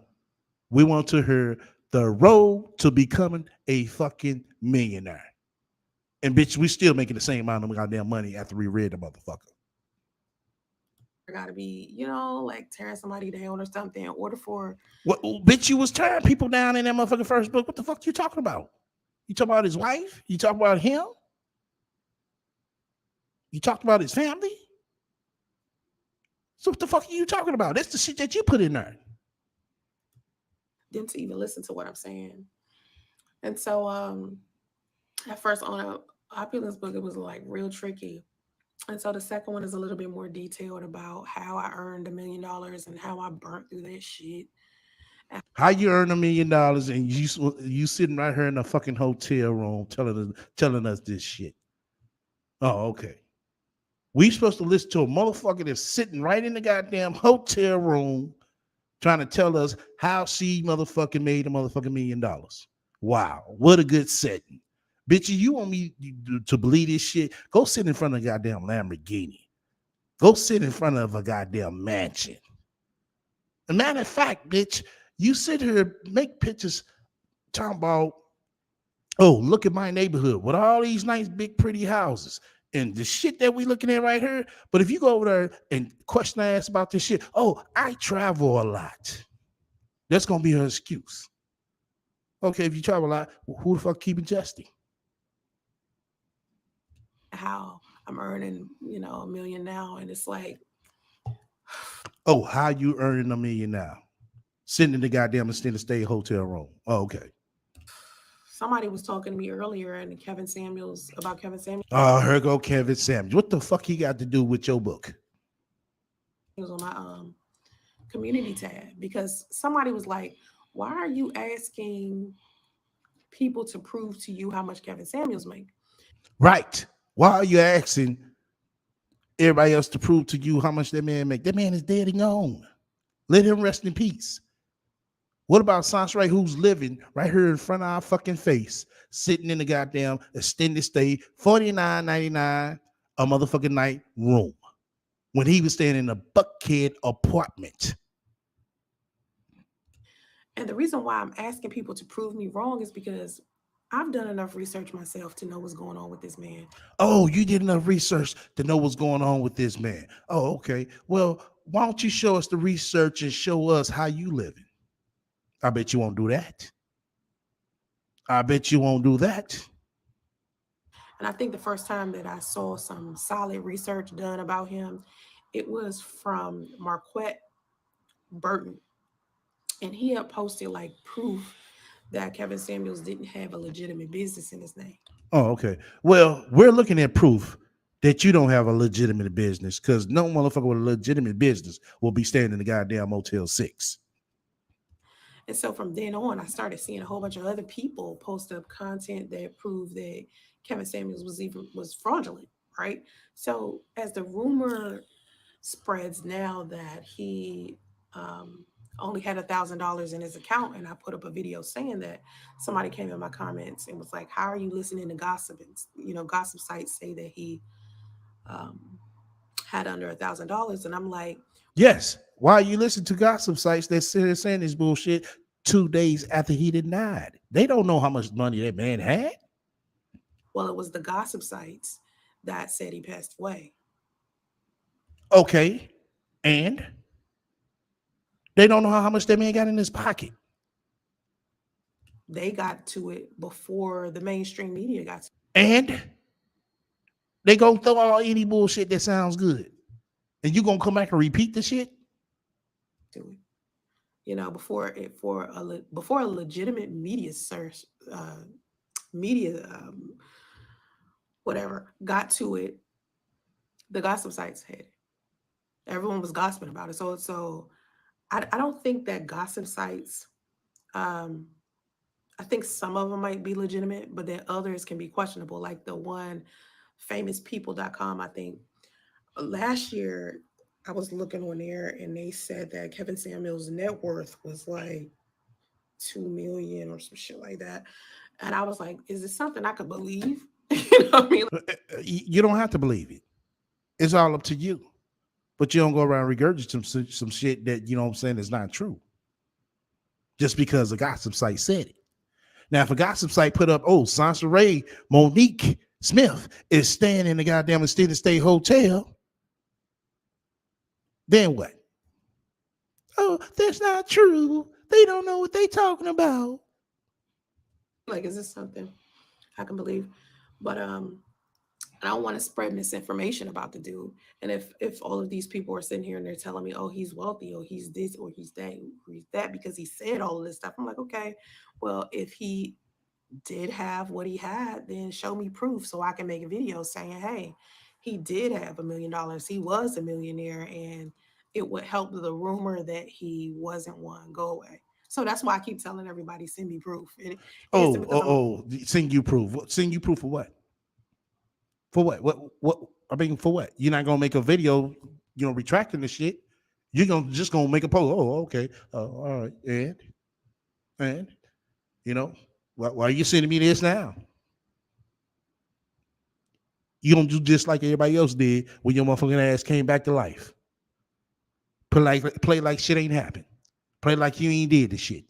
We want to hear the road to becoming a fucking millionaire. And bitch, we still making the same amount of goddamn money after we read the motherfucker. I got to be, like tearing somebody down or something in order for. What, bitch, you was tearing people down in that motherfucking first book. What the fuck you talking about? You talking about his wife? You talking about him? You talked about his family? So what the fuck are you talking about? That's the shit that you put in there. Them to even listen to what I'm saying. And so at first on Opulence book, it was like real tricky. And so the second one is a little bit more detailed about how I earned $1 million and how I burnt through that shit. How you earn $1 million and you sitting right here in a fucking hotel room telling us this shit? Oh, okay. We supposed to listen to a motherfucker that's sitting right in the goddamn hotel room trying to tell us how she motherfucking made a motherfucking $1 million. Wow, what a good setting. Bitch, you want me to believe this shit? Go sit in front of a goddamn Lamborghini. Go sit in front of a goddamn mansion. As a matter of fact, bitch, you sit here, make pictures talking about, oh, look at my neighborhood with all these nice, big, pretty houses and the shit that we looking at right here. But if you go over there and question ass about this shit, oh, I travel a lot. That's going to be her excuse. Okay, if you travel a lot, who the fuck keeping Justy? How I'm earning, $1 million now. And it's like, oh, how you earning $1 million now? Sitting in the goddamn extended stay hotel room. Oh, okay. Somebody was talking to me earlier and about Kevin Samuels. Oh, here go Kevin Samuels. What the fuck he got to do with your book? It was on my community tab because somebody was like, why are you asking people to prove to you how much Kevin Samuels make? Right. Why are you asking everybody else to prove to you how much that man make? That man is dead and gone. Let him rest in peace. What about Sansa, who's living right here in front of our fucking face, sitting in the goddamn extended stay, $49.99 a motherfucking night room, when he was staying in a Buckhead apartment? And the reason why I'm asking people to prove me wrong is because I've done enough research myself to know what's going on with this man. Oh, you did enough research to know what's going on with this man. Oh, okay. Well, why don't you show us the research and show us how you living? I bet you won't do that. I bet you won't do that. And I think the first time that I saw some solid research done about him, it was from Marquette Burton. And he had posted like proof that Kevin Samuels didn't have a legitimate business in his name. Oh, okay. Well, we're looking at proof that you don't have a legitimate business, because no motherfucker with a legitimate business will be staying in the goddamn Motel 6. And so from then on, I started seeing a whole bunch of other people post up content that proved that Kevin Samuels was fraudulent, right? So as the rumor spreads now that he only had $1,000 in his account, and I put up a video saying that, somebody came in my comments and was like, "How are you listening to gossip?" And gossip sites say that he had under $1,000, and I'm like, yes. Why are you listening to gossip sites that saying this bullshit 2 days after he denied? They don't know how much money that man had. Well, it was the gossip sites that said he passed away. Okay. And they don't know how much that man got in his pocket. They got to it before the mainstream media got to it. And they gonna throw out any bullshit that sounds good. And you gonna come back and repeat the shit? To it. Before a legitimate media source, whatever, got to it, the gossip sites had it. Everyone was gossiping about it. So I don't think that gossip sites, I think some of them might be legitimate, but then others can be questionable. Like the one famouspeople.com, I think last year I was looking on there and they said that Kevin Samuels' net worth was like 2 million or some shit like that. And I was like, is this something I could believe? You know what I mean? You don't have to believe it. It's all up to you. But you don't go around regurgitating some shit that, you know what I'm saying, is not true. Just because a gossip site said it. Now, if a gossip site put up, oh, Sansa Monique Smith is staying in the goddamn extended stay hotel, then what? Oh, that's not true. They don't know what they talking about. Like, is this something I can believe? But I don't want to spread misinformation about the dude. And if all of these people are sitting here and they're telling me, oh, he's wealthy, or he's this, or he's that, because he said all of this stuff, I'm like, okay, well, if he did have what he had, then show me proof so I can make a video saying, hey, he did have $1 million. He was a millionaire, and it would help the rumor that he wasn't one go away. So that's why I keep telling everybody, send me proof. Send you proof. Send you proof for what? For what? What? I mean, for what? You're not gonna make a video, retracting the shit. You're just gonna make a post. Oh, okay. All right. And you know, why are you sending me this now? You don't do just like everybody else did when your motherfucking ass came back to life. Play like shit ain't happened. Play like you ain't did the shit.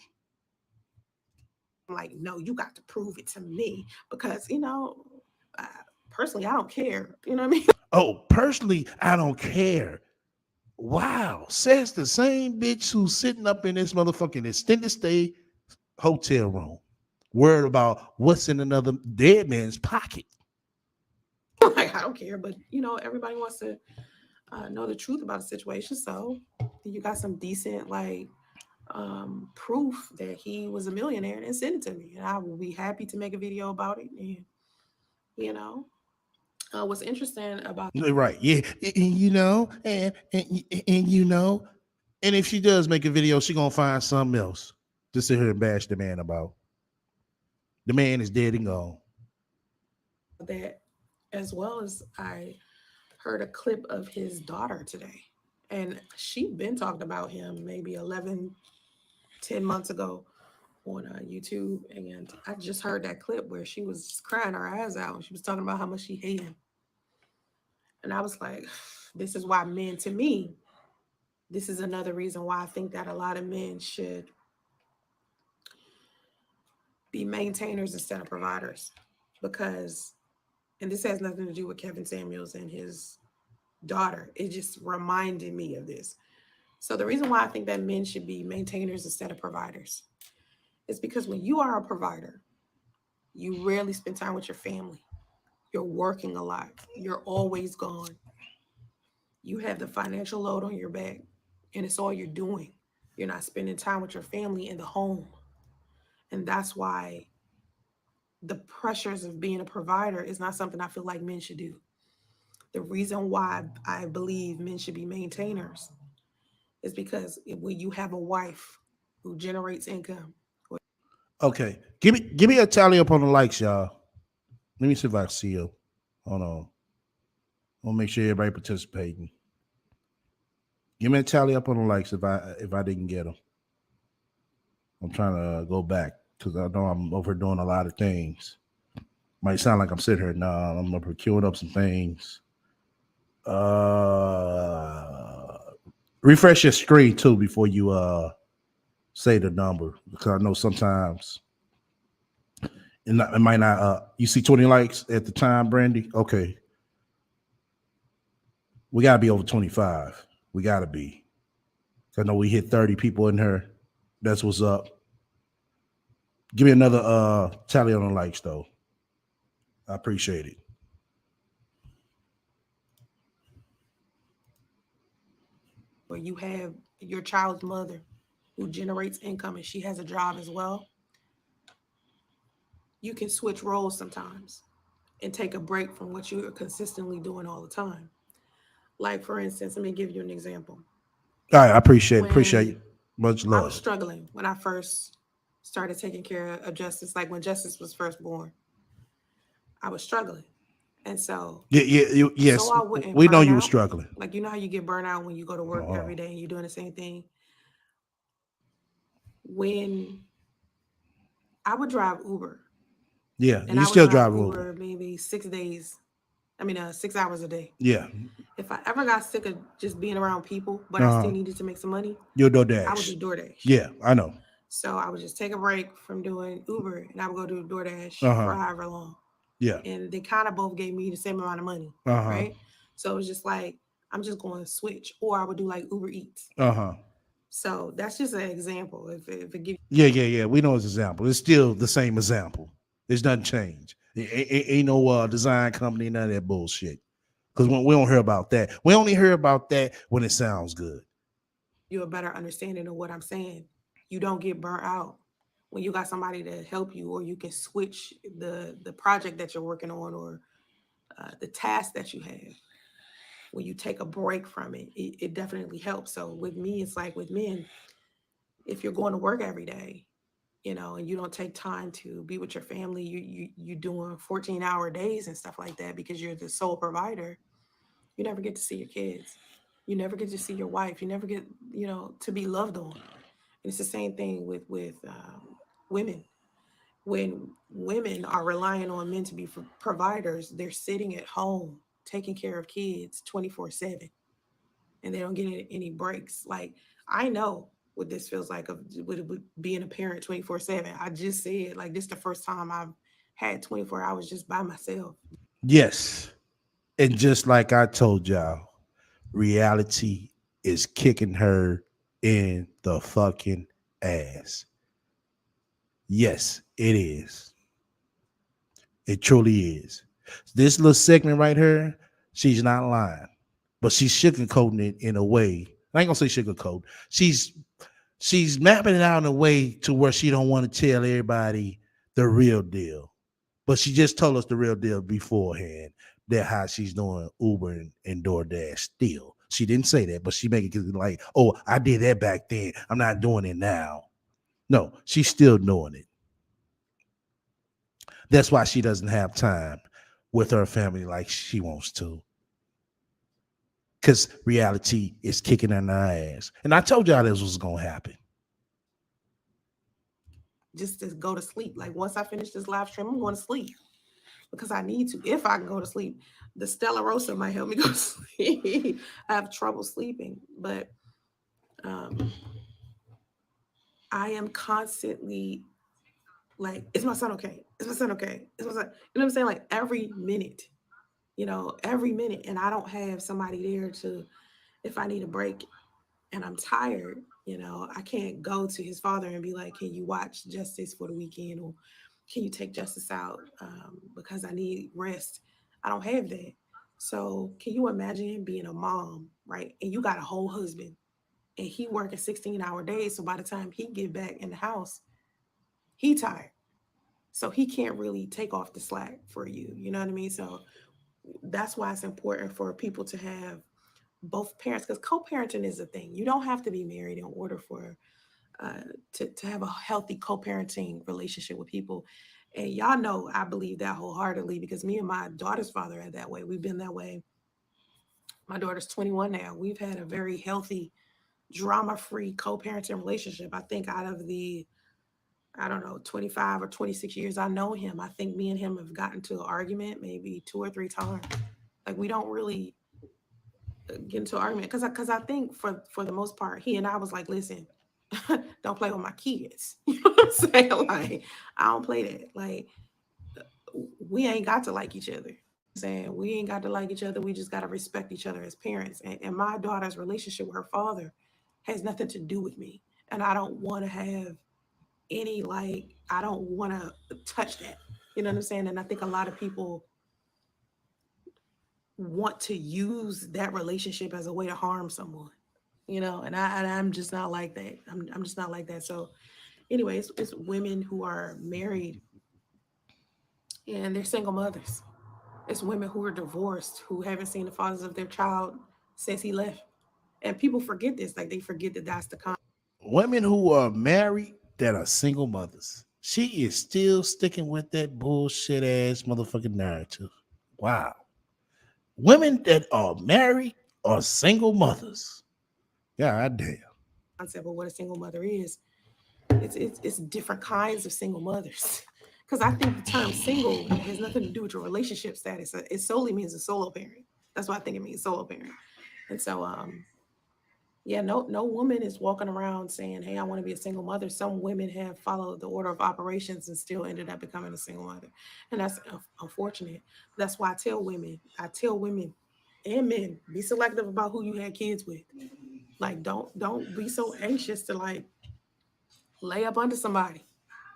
I'm like, no, you got to prove it to me because, uh, personally, I don't care. You know what I mean? Oh, personally, I don't care. Wow, says the same bitch who's sitting up in this motherfucking extended stay hotel room, worried about what's in another dead man's pocket. Like, I don't care. But, everybody wants to know the truth about the situation. So you got some decent, like, proof that he was a millionaire and send it to me. And I will be happy to make a video about it. And, you know, what's interesting about Right? Yeah, and and if she does make a video, she gonna find something else to sit here and bash the man about. The man is dead and gone. that, as well as I heard a clip of his daughter today. And she'd been talking about him maybe 11, 10 months ago on YouTube. And I just heard that clip where she was crying her eyes out. And she was talking about how much she hated him. And I was like, this is why men, to me, this is another reason why I think that a lot of men should be maintainers instead of providers. Because, and this has nothing to do with Kevin Samuels and his daughter, it just reminded me of this. So, the reason why I think that men should be maintainers instead of providers is because when you are a provider, you rarely spend time with your family. You're working a lot, you're always gone. You have the financial load on your back, and it's all you're doing. You're not spending time with your family in the home. And that's why the pressures of being a provider is not something I feel like men should do. The reason why I believe men should be maintainers is because when you have a wife who generates income, Okay, give me a tally up on the likes, y'all. Let me see if I see you. Hold on. I'll make sure everybody participating. Give me a tally up on the likes if I didn't get them. I'm trying to go back because I know I'm overdoing a lot of things. Might sound like I'm sitting here now. I'm over queuing up some things. Refresh your screen too before you say the number because I know sometimes it might not. You see 20 likes at the time, Brandy. Okay, we gotta be over 25. We gotta be. I know we hit 30 people in here. That's what's up. Give me another tally on the likes though. I appreciate it. where you have your child's mother who generates income and she has a job as well, you can switch roles sometimes and take a break from what you are consistently doing all the time. Like, for instance, let me give you an example. All right, I appreciate When you. Much I was love. struggling, when I first started taking care of Justice, like when Justice was first born, I was struggling. And so Yes. I wouldn't We know burn you were out. struggling. Like, how you get burnt out when you go to work Oh, every day and you're doing the same thing? When I would drive Uber, yeah. and You I would still drive drive Uber. Uber maybe 6 days, 6 hours a day. Yeah. If I ever got sick of just being around people, but I still Uh, needed to make some money, you'll I would DoorDash. do DoorDash. Yeah, I know. So I would just take a break from doing Uber and I would go do DoorDash Uh for huh. however long. Yeah. And they kind of both gave me the same amount of money, Uh huh. right? So it was just like, I'm just going to switch. Or I would do like Uber Eats. Uh huh. So that's just an example. If it gives Yeah. We know it's example. It's still the same example. There's nothing changed. Ain't no design company, none of that bullshit. Because we don't hear about that. We only hear about that when it sounds good. you a better understanding of what I'm saying, you don't get burnt out when you got somebody to help you, or you can switch the project that you're working on, or the task that you have. When you take a break from it, it definitely helps. So with me, it's like with men, if you're going to work every day, and you don't take time to be with your family, you doing 14-hour days and stuff like that because you're the sole provider, you never get to see your kids. You never get to see your wife. You never get, to be loved on. And it's the same thing with women. When women are relying on men to be providers, they're sitting at home taking care of kids 24/7, and they don't get any breaks. Like, I know what this feels like of with being a parent 24/7. I just said, like, this is the first time I've had 24 hours just by myself. Yes. And just like I told y'all, reality is kicking her in the fucking ass. Yes, it is. It truly is. This little segment right here, she's not lying, but she's sugarcoating it in a way. I ain't gonna say sugarcoat. She's mapping it out in a way to where she don't want to tell everybody the real deal. But she just told us the real deal beforehand. That how she's doing Uber and DoorDash still. She didn't say that, but she make it like, oh, I did that back then. I'm not doing it now. No, she's still doing it. That's why she doesn't have time with her family like she wants to. Because reality is kicking in her ass. And I told y'all this was going to happen. Just to go to sleep. Like, once I finish this live stream, I'm going to sleep because I need to. If I can go to sleep, the Stella Rosa might help me go to sleep. I have trouble sleeping, but I am constantly like, is my son okay? Is my son okay? Is my son? You know what I'm saying? Like, every minute, and I don't have somebody there to, if I need a break and I'm tired, I can't go to his father and be like, can you watch Justice for the weekend, or can you take Justice out because I need rest? I don't have that. So can you imagine being a mom, right? And you got a whole husband and he working 16-hour days. So by the time he get back in the house, he tired. So he can't really take off the slack for you. You know what I mean? So that's why it's important for people to have both parents, because co-parenting is a thing. You don't have to be married in order for uh, to have a healthy co-parenting relationship with people. And y'all know I believe that wholeheartedly because me and my daughter's father are that way. We've been that way. My daughter's 21 now. We've had a very healthy, drama-free co-parenting relationship. I think out of the, I don't know, 25 or 26 years I know him, I think me and him have gotten to an argument maybe 2 or 3 times. Like, we don't really get into an argument because I think for the most part, he and I was like, listen, don't play with my kids. You know what I'm saying? Like, I don't play that. Like, we ain't got to like each other. Saying we ain't got to like each other. We just got to respect each other as parents. And my daughter's relationship with her father has nothing to do with me. And I don't want to have any, like, I don't want to touch that. You know what I'm saying? And I think a lot of people want to use that relationship as a way to harm someone. And I'm just not like that. I'm just not like that. So anyway, it's women who are married and they're single mothers. It's women who are divorced who haven't seen the fathers of their child since he left. And people forget this. Like, they forget that that's the con. Women who are married that are single mothers. She is still sticking with that bullshit ass motherfucking narrative. Wow. Women that are married are single mothers. God damn. Concept of what a single mother is. It's different kinds of single mothers. Because I think the term single has nothing to do with your relationship status. It solely means a solo parent. That's what I think it means, solo parent. And so yeah, no woman is walking around saying, hey, I want to be a single mother. Some women have followed the order of operations and still ended up becoming a single mother. And that's unfortunate. That's why I tell women and men, be selective about who you had kids with. Like, don't be so anxious to, like, lay up under somebody.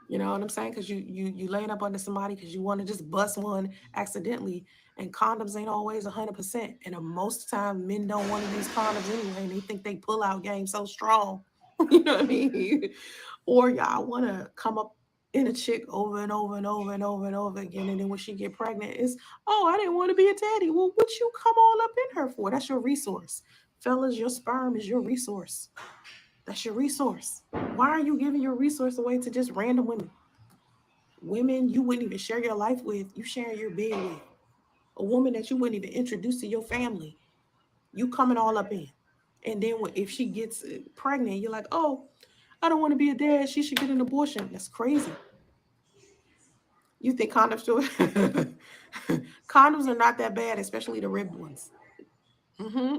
You know what I'm saying? Because you laying up under somebody because you want to just bust one accidentally, and condoms ain't always 100%. And most of the time, men don't want to use condoms anyway, and they think they pull out game so strong. You know what I mean? Or y'all want to come up in a chick over and over and over and over and over again, and then when she get pregnant, it's, oh, I didn't want to be a daddy. Well, what you come all up in her for? That's your resource, fellas. Your sperm is your resource. That's your resource. Why are you giving your resource away to just random women? Women you wouldn't even share your life with, you sharing your bed with. A woman that you wouldn't even introduce to your family, you coming all up in. And then if she gets pregnant, you're like, oh, I don't want to be a dad. She should get an abortion. That's crazy. You think condoms do it? Condoms are not that bad, especially the ribbed ones. hmm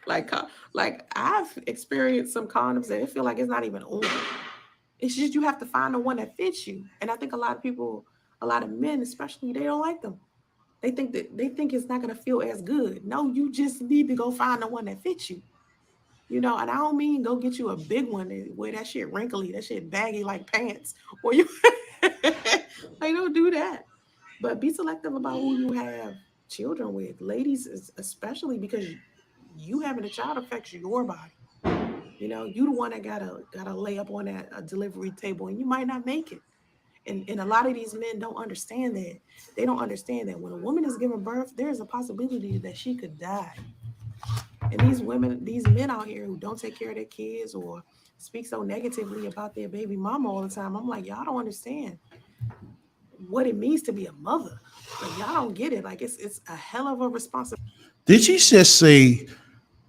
like, like I've experienced some condoms that it feel like it's not even on. It's just you have to find the one that fits you. And I think a lot of people, a lot of men, especially, they don't like them. They think it's not gonna feel as good. No, you just need to go find the one that fits you. And I don't mean go get you a big one and wear that shit wrinkly, that shit baggy like pants, or you like don't do that. But be selective about who you have children with, ladies, especially because you having a child affects your body. You the one that gotta lay up on that delivery table, and you might not make it. And a lot of these men don't understand that. They don't understand that when a woman is giving birth, there is a possibility that she could die. And these men out here who don't take care of their kids or speak so negatively about their baby mama all the time, I'm like, y'all don't understand what it means to be a mother. Like, y'all don't get it. Like it's a hell of a responsibility. Did she just say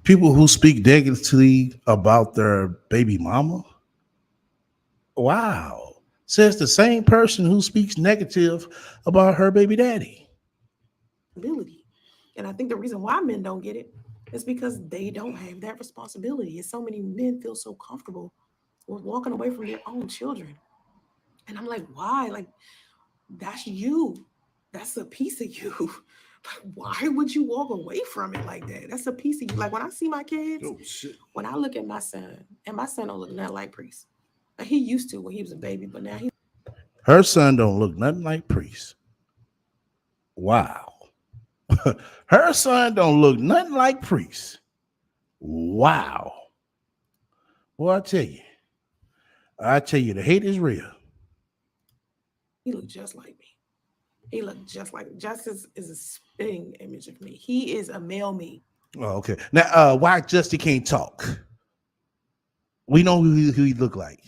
people who speak negatively about their baby mama? Wow. Says the same person who speaks negative about her baby daddy. And I think the reason why men don't get it is because they don't have that responsibility. And so many men feel so comfortable with walking away from their own children. And I'm like, why? Like, that's you. That's a piece of you. Like, why would you walk away from it like that? That's a piece of you. Like, when I see my kids, when I look at my son, and my son don't look nothing like Priest. Like, he used to when he was a baby, but now her son don't look nothing like Priest. Wow. Her son don't look nothing like Priest. Wow. Well, I tell you, the hate is real. He looked just like me. He looked just like Justice is a spitting image of me. He is a male me. Oh, okay. Now, why Justin can't talk? We know who he look like,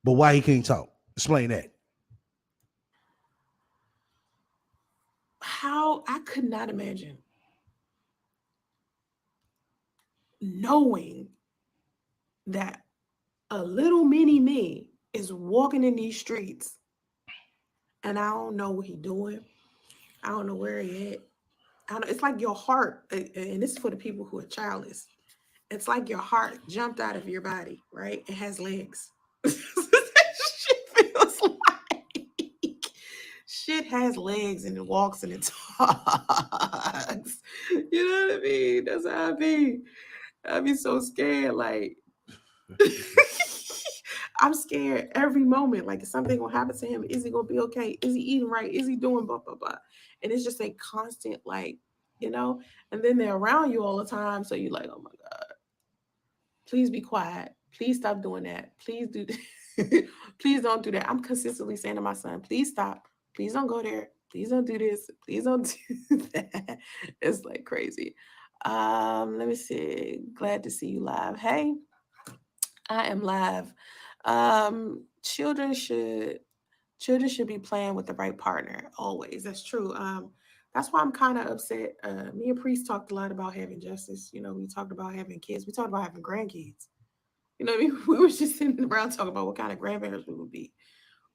but why he can't talk? Explain that. How I could not imagine knowing that a little mini me is walking in these streets and I don't know what he's doing. I don't know where he at. It's like your heart, and this is for the people who are childless. It's like your heart jumped out of your body, right? It has legs. Shit feels like shit has legs and it walks and it talks. You know what I mean? That's how I be. I be so scared. Like, I'm scared every moment. Like, is something gonna happen to him? Is he gonna be okay? Is he eating right? Is he doing blah blah blah? And it's just a constant, like, and then they're around you all the time. So you're like, oh my God, please be quiet. Please stop doing that. Please do please don't do that. I'm consistently saying to my son, please stop. Please don't go there. Please don't do this. Please don't do that. It's like crazy. Let me see. Glad to see you live. Hey, I am live. Children should be playing with the right partner always. That's true. That's why I'm kind of upset. Me and Priest talked a lot about having justice. We talked about having kids. We talked about having grandkids. You know what I mean? We were just sitting around talking about what kind of grandparents we would be.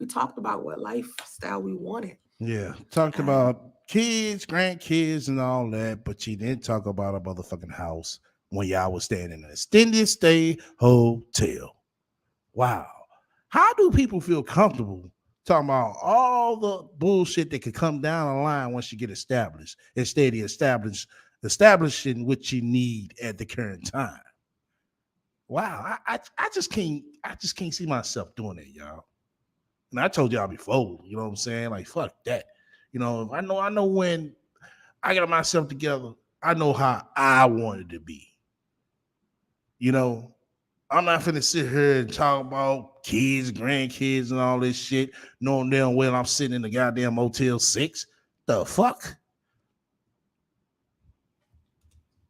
We talked about what lifestyle we wanted. Yeah, talked about kids, grandkids, and all that, but she didn't talk about a motherfucking house when y'all was staying in an extended stay hotel. Wow. How do people feel comfortable talking about all the bullshit that could come down the line once you get established, instead of establishing what you need at the current time? Wow, I just can't see myself doing that, y'all. And I told y'all before, you know what I'm saying? Like, fuck that. I know when I got myself together, I know how I wanted to be. I'm not finna sit here and talk about kids, grandkids, and all this shit, knowing damn well I'm sitting in the goddamn Motel 6. The fuck?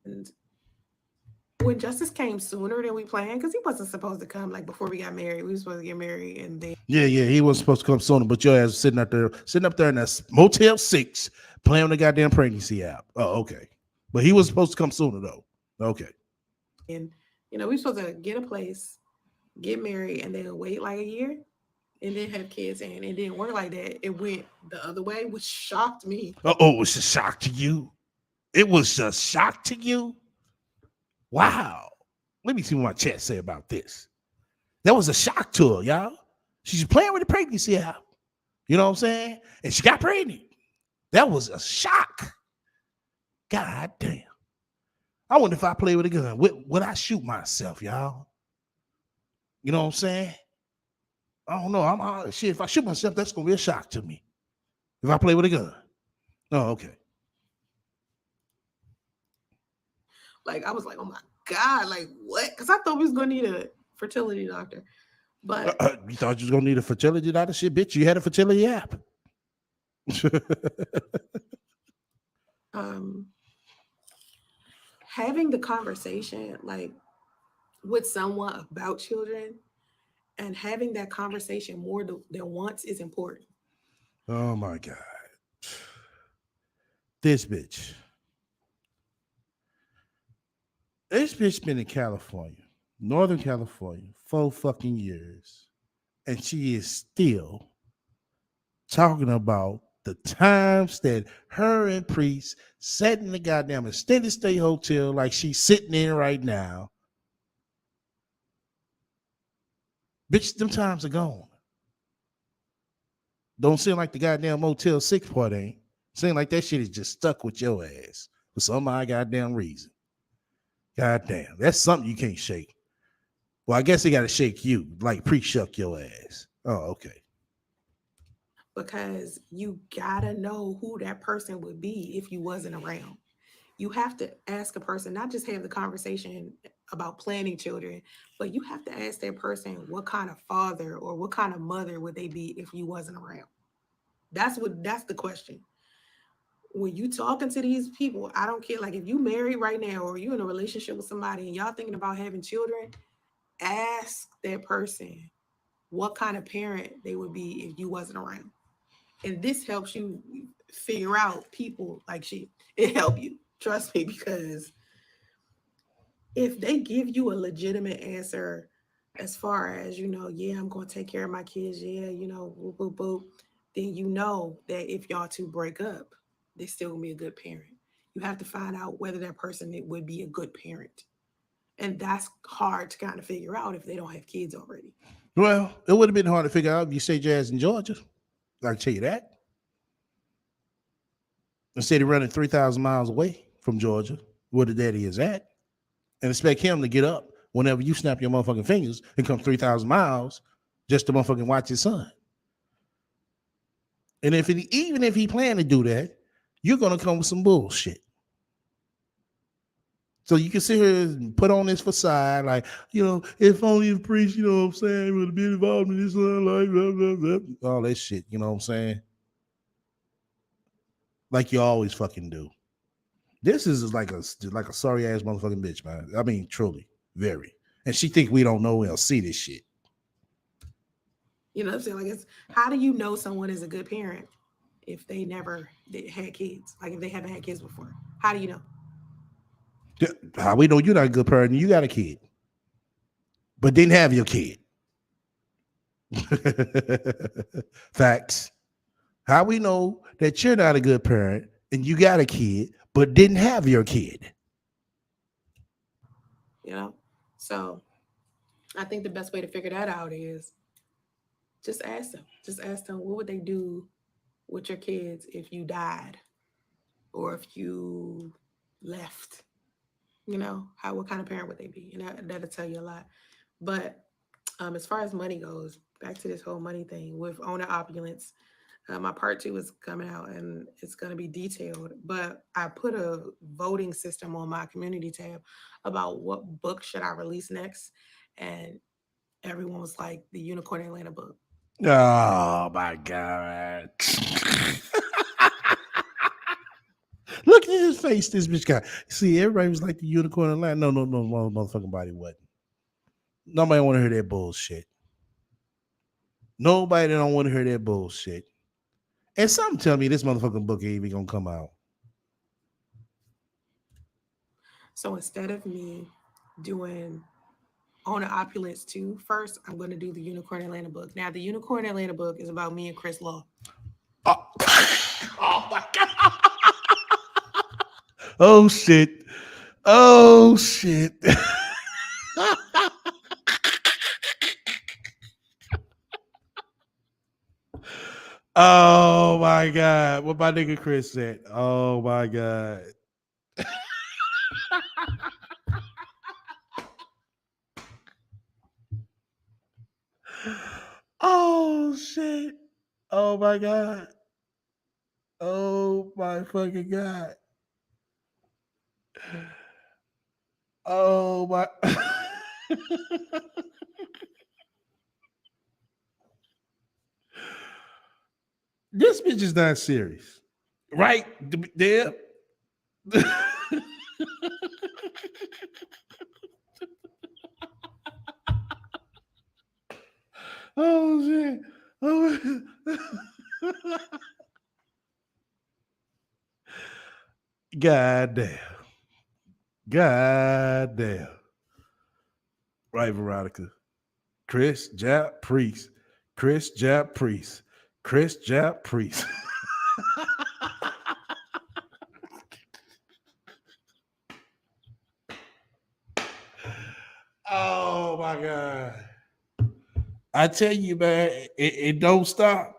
And when Justice came sooner than we planned, because he wasn't supposed to come like before we got married. We were supposed to get married, and then he wasn't supposed to come sooner, but your ass was sitting up there in that Motel 6 playing the goddamn pregnancy app. Oh, okay. But he was supposed to come sooner though. Okay. And we're supposed to get a place, get married, and then wait like a year and then have kids. And it didn't work like that. It went the other way, which shocked me. Oh, it was a shock to you. It was a shock to you. Wow. Let me see what my chat say about this. That was a shock to her, y'all. She's playing with the pregnancy app. You know what I'm saying? And she got pregnant. That was a shock. God damn. I wonder if I play with a gun, would I shoot myself, y'all? You know what I'm saying? I don't know. Shit, if I shoot myself, that's gonna be a shock to me. If I play with a gun. Oh, okay. Like, I was like, oh my God, like what? Because I thought we was gonna need a fertility doctor. But you thought you was gonna need a fertility doctor? Shit, bitch, you had a fertility app. Having the conversation like with someone about children and having that conversation more than once is important. Oh my God. This bitch. This bitch been in California, Northern California, 4 fucking years. And she is still talking about the times that her and Priest sat in the goddamn extended stay hotel like she's sitting in right now. Bitch, them times are gone. Don't seem like the goddamn Motel 6 part ain't. Seem like that shit is just stuck with your ass for some odd goddamn reason. Goddamn, that's something you can't shake. Well, I guess they got to shake you, like pre-shuck your ass. Oh, okay. Because you gotta know who that person would be if you wasn't around. You have to ask a person, not just have the conversation about planning children, but you have to ask that person what kind of father or what kind of mother would they be if you wasn't around. That's the question. When you talking to these people, I don't care. Like if you married right now or you in a relationship with somebody and y'all thinking about having children, ask that person what kind of parent they would be if you wasn't around. And this helps you figure out people like she. It help you. Trust me, because if they give you a legitimate answer as far as, yeah, I'm going to take care of my kids, yeah, boop, boop, boop, then you know that if y'all two break up, they still gonna be a good parent. You have to find out whether that person would be a good parent. And that's hard to kind of figure out if they don't have kids already. Well, it would have been hard to figure out if you say jazz in Georgia. I can tell you that. Instead of running 3,000 miles away from Georgia, where the daddy is at, and expect him to get up whenever you snap your motherfucking fingers and come 3,000 miles just to motherfucking watch his son. And even if he planned to do that, you're going to come with some bullshit. So you can sit here and put on this facade, like, if only the priest, what I'm saying, would have been involved in this life, blah, blah, blah, all that shit, you know what I'm saying? Like you always fucking do. This is like a sorry ass motherfucking bitch, man. I mean, truly, very. And she think we don't know we'll see this shit. You know what I'm saying? Like, how do you know someone is a good parent if they never had kids? Like, if they haven't had kids before, how do you know? How we know you're not a good parent? You got a kid, but didn't have your kid. Facts. How we know that you're not a good parent and you got a kid, but didn't have your kid? So I think the best way to figure that out is just ask them. Just ask them, what would they do with your kids if you died or if you left? What kind of parent would they be? And that'll tell you a lot. But as far as money goes, back to this whole money thing with Owner Opulence, my part 2 is coming out and it's going to be detailed. But I put a voting system on my community tab about what book should I release next. And everyone was like, the Unicorn Atlanta book. Oh my God. Look at his face, this bitch got. See, everybody was like the Unicorn Atlanta. No, motherfucking body wasn't. Nobody want to hear that bullshit. Nobody don't want to hear that bullshit. And something tell me this motherfucking book ain't even gonna come out. So instead of me doing Owner Opulence 2 first, I'm going to do the Unicorn Atlanta book. Now, the Unicorn Atlanta book is about me and Chris Law. Oh, oh my god. Oh shit. Oh shit. Oh my god. What my nigga Chris said. Oh my god. Oh shit. Oh my god. Oh my fucking god. Oh my. This bitch is not serious. Right? There. Oh shit. Oh. God damn. God damn. Right, Veronica. Chris Jap Priest. Chris Jap Priest. Chris Jap Priest. Oh my God. I tell you, man, it don't stop.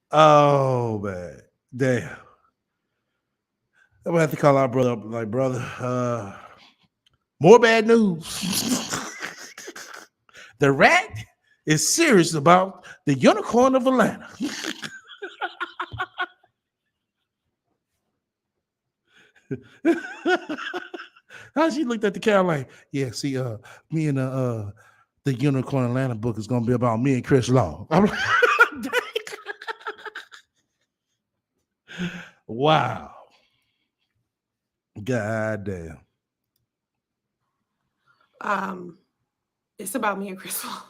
Oh man. Damn. I'm gonna have to call our brother up like, brother, more bad news. The rat is serious about the unicorn of Atlanta. How she looked at the cow like, yeah, see, me and the Unicorn Atlanta book is gonna be about me and Chris Law. I'm like, wow. God damn. It's about me and Chris Law.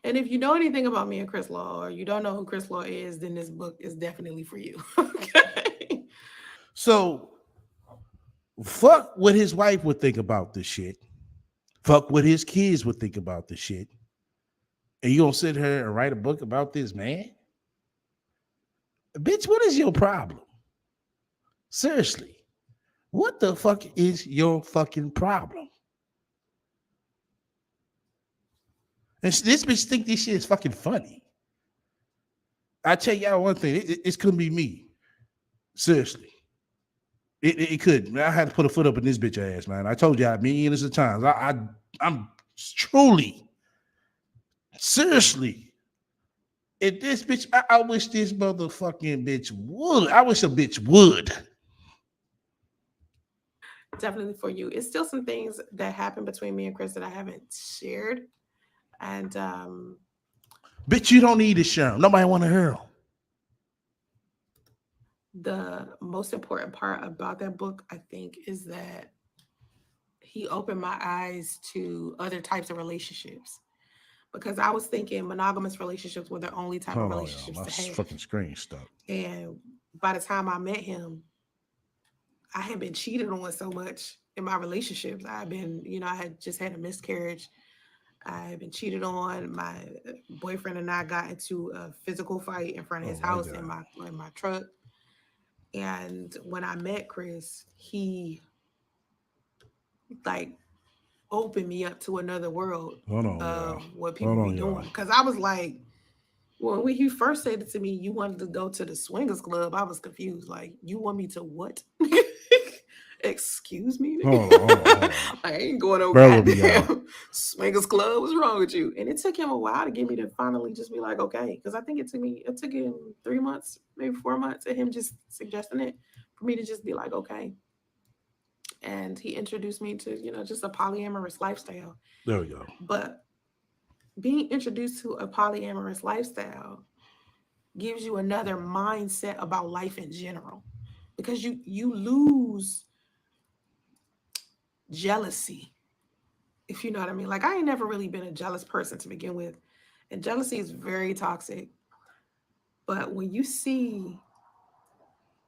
And if you know anything about me and Chris Law, or you don't know who Chris Law is, then this book is definitely for you. Okay. So fuck what his wife would think about this shit. Fuck what his kids would think about this shit. And you gonna sit here and write a book about this man? Bitch, what is your problem? Seriously. What the fuck is your fucking problem? And this bitch think this shit is fucking funny. I tell y'all one thing, it couldn't be me. Seriously. It could. I had to put a foot up in this bitch ass, man. I told y'all millions of times. I'm truly, seriously. If this bitch, I wish this motherfucking bitch would. I wish a bitch would. Definitely for you. It's still some things that happen between me and Chris that I haven't shared. And Bitch, you don't need to share them. Nobody want to hear them. the most important part about that book, I think, is that he opened my eyes to other types of relationships. Because I was thinking monogamous relationships were the only type of Hold on, y'all. relationships My to have. fucking screen stuck. And by the time I met him, I had been cheated on so much in my relationships. I had been, I had just had a miscarriage. I had been cheated on. My boyfriend and I got into a physical fight in front of Oh his my house God. in my truck. And when I met Chris, he like opened me up to another world Hold on, y'all. of what people Hold be on, y'all. doing. Because I was like, when he first said it to me, you wanted to go to the swingers club. I was confused. Like, you want me to what? Excuse me? Hold on, hold on, hold on. I ain't going no Bear with me, y'all. goddamn swingers club. What's wrong with you? And it took him a while to get me to finally just be like, okay. Because I think it took him 3 months, maybe 4 months, of him just suggesting it for me to just be like, okay. And he introduced me to, just a polyamorous lifestyle. There we go. But being introduced to a polyamorous lifestyle gives you another mindset about life in general, because you lose jealousy, if you know what I mean. Like, I ain't never really been a jealous person to begin with, and jealousy is very toxic. But when you see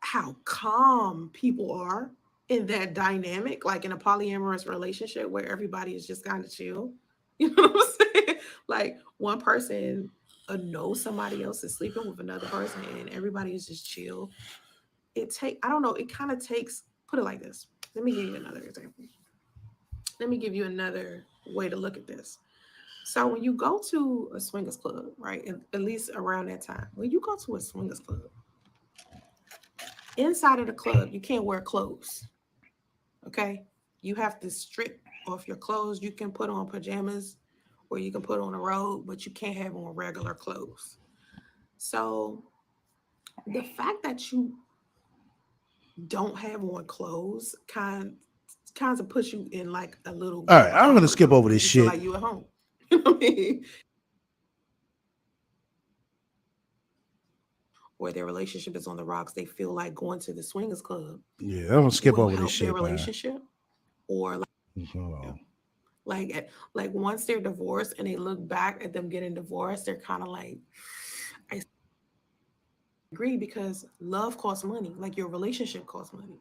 how calm people are in that dynamic, like in a polyamorous relationship where everybody is just kind of chill, you know what I'm saying? Like one person knows somebody else is sleeping with another person and everybody is just chill. I don't know, it kind of takes, put it like this. Let me give you another example. Let me give you another way to look at this. So when you go to a swingers club, right, at least around that time, when you go to a swingers club, inside of the club, you can't wear clothes. Okay. You have to strip off your clothes. You can put on pajamas or you can put on a robe, but you can't have on regular clothes. So the fact that you don't have on clothes kinds of puts you in like a little All bit right, of a I'm gonna comfort skip zone over this because you feel shit. like you at home. You know what I mean? Where their relationship is on the rocks, they feel like going to the swingers club Yeah, I'm gonna skip will over this help their shit, man. relationship, or Hold on. like once they're divorced and they look back at them getting divorced, they're kind of like, I agree, because love costs money, like your relationship costs money,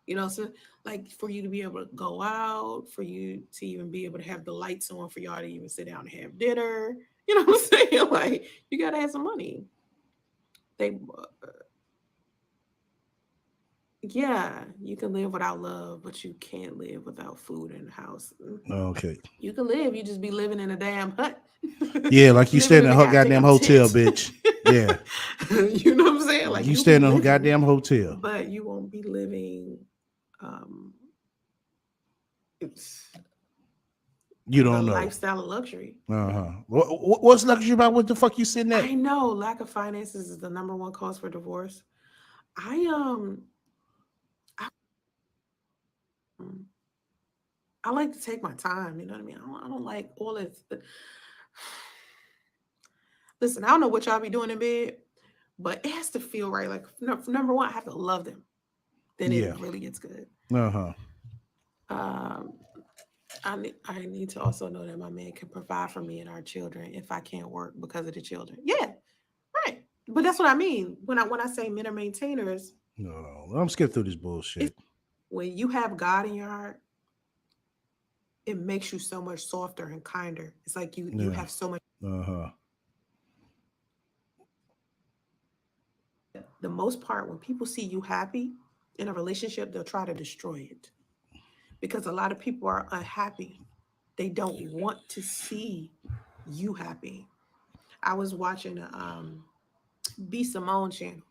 you know. So like for you to be able to go out, for you to even be able to have the lights on, for y'all to even sit down and have dinner, you know what I'm saying? Like you gotta have some money. They Yeah, you can live without love, but you can't live without food in the house. Okay. You can live, you just be living in a damn hut. Yeah, like you Living staying in in a a goddamn goddamn hotel, tent. bitch. Yeah, You know what I'm saying? Like you you'll be staying in a living, goddamn hotel. but you won't be living um it's You the don't know. lifestyle of luxury. What's luxury about? What the fuck you sitting at? I know lack of finances is the number one cause for divorce. I I, I like to take my time, you know what I mean? I don't like all this. Listen, I don't know what y'all be doing in bed, but it has to feel right. Like number one, I have to love them. Then it Yeah. really gets good. Uh-huh. Um, I need to also know that my man can provide for me and our children if I can't work because of the children. Yeah, right. But that's what I mean when I say men are maintainers. No, I'm skipping through this It's bullshit. when you have God in your heart, it makes you so much softer and kinder. It's like you Yeah. have so much. Uh-huh. The most part, when people see you happy in a relationship, they'll try to destroy it because a lot of people are unhappy. They don't want to see you happy. I was watching a B Simone channel.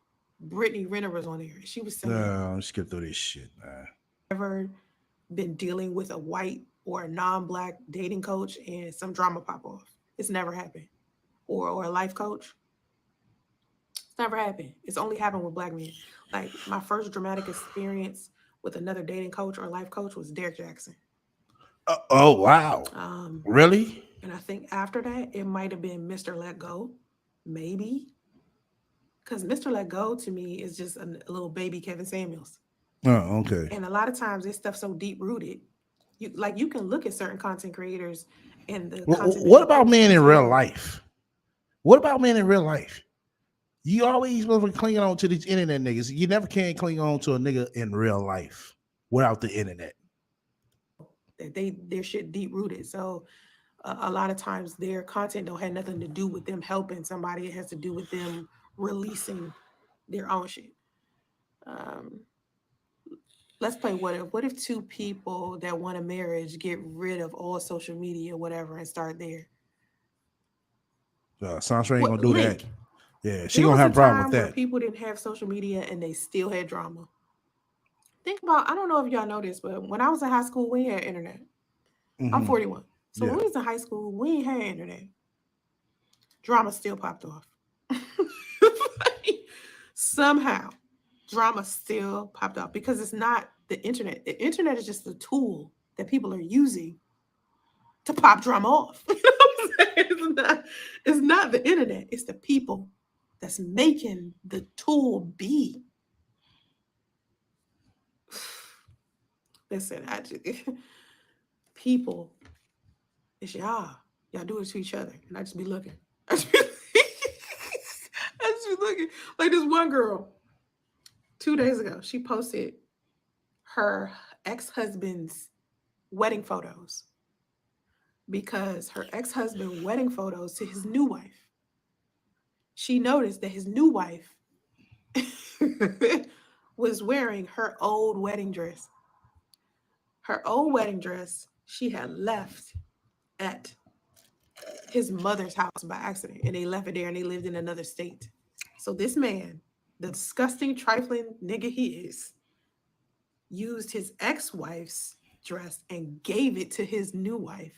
Brittany Renner was on there. She was No, saying, I'm skipping through this shit, man. ever been dealing with a white or a non-black dating coach and some drama pop off? It's never happened. Or a life coach? It's never happened. It's only happened with black men. Like my first dramatic experience with another dating coach or life coach was Derek Jackson. Oh wow. Um, Really? and I think after that, it might have been Mr. Let Go, maybe. Because Mr. Let Go to me is just a little baby Kevin Samuels. Oh, okay. And a lot of times this stuff's so deep rooted. You can look at certain content creators and the content that What they about post, men and in it's real real. life? What about men in real life? You always motherfucking clinging on to these internet niggas. You never can cling on to a nigga in real life without the internet. That their shit deep rooted. So a lot of times their content don't have nothing to do with them helping somebody. It has to do with them releasing their own shit. Um, let's play what if. What if two people that want a marriage get rid of all social media, whatever, and start there? Sansa ain't gonna What do that. link? Yeah, she There gonna was a have a problem with time where that. people didn't have social media and they still had drama. Think about, I don't know if y'all know this, but when I was in high school, we had internet. I'm Hmm. 41. So when Yeah. we was in high school, we ain't had internet. Drama still popped off. Somehow, drama still popped off because it's not the internet. The internet is just the tool that people are using to pop drama off. You know what I'm saying? It's not the internet, it's the people that's making the tool be. Listen, people, it's y'all. Y'all do it to each other. And I just be looking. I just be looking like this one girl 2 days ago. She posted her ex-husband's wedding photos because her ex-husband wedding photos to his new wife. She noticed that his new wife was wearing her old wedding dress. Her old wedding dress she had left at his mother's house by accident, and they left it there and they lived in another state. So this man, the disgusting, trifling nigga he is, used his ex-wife's dress and gave it to his new wife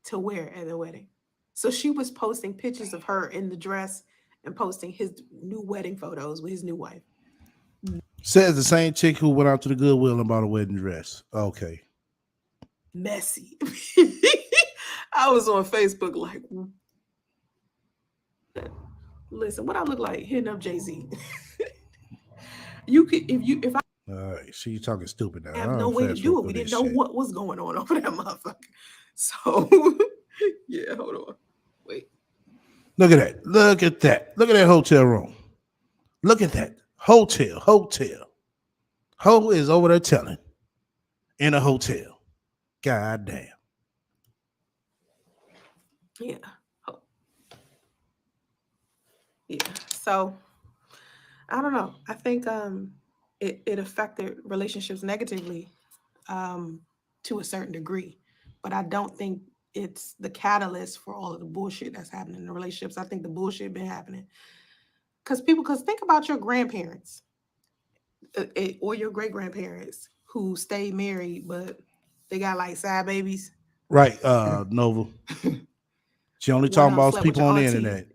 to wear at the wedding. So she was posting pictures of her in the dress and posting his new wedding photos with his new wife. Says the same chick who went out to the Goodwill and bought a wedding dress. Okay. Messy. I was on Facebook like, listen, what I look like hitting up Jay-Z. You could if I All right. So you talking stupid now. have no way to do it. We didn't know what was going on over that motherfucker. So yeah, hold on. Wait. Look at that. Look at that. Look at that hotel room. Look at that. Hotel. Ho is over there telling in a hotel. God damn. Yeah. Yeah. So I don't know. I think it affected relationships negatively to a certain degree. But I don't think it's the catalyst for all of the bullshit that's happening in relationships. I think the bullshit been happening. Because think about your grandparents or your great grandparents who stayed married, but they got like side babies. Right, Nova. She only talking about slept with people your on the auntie. internet.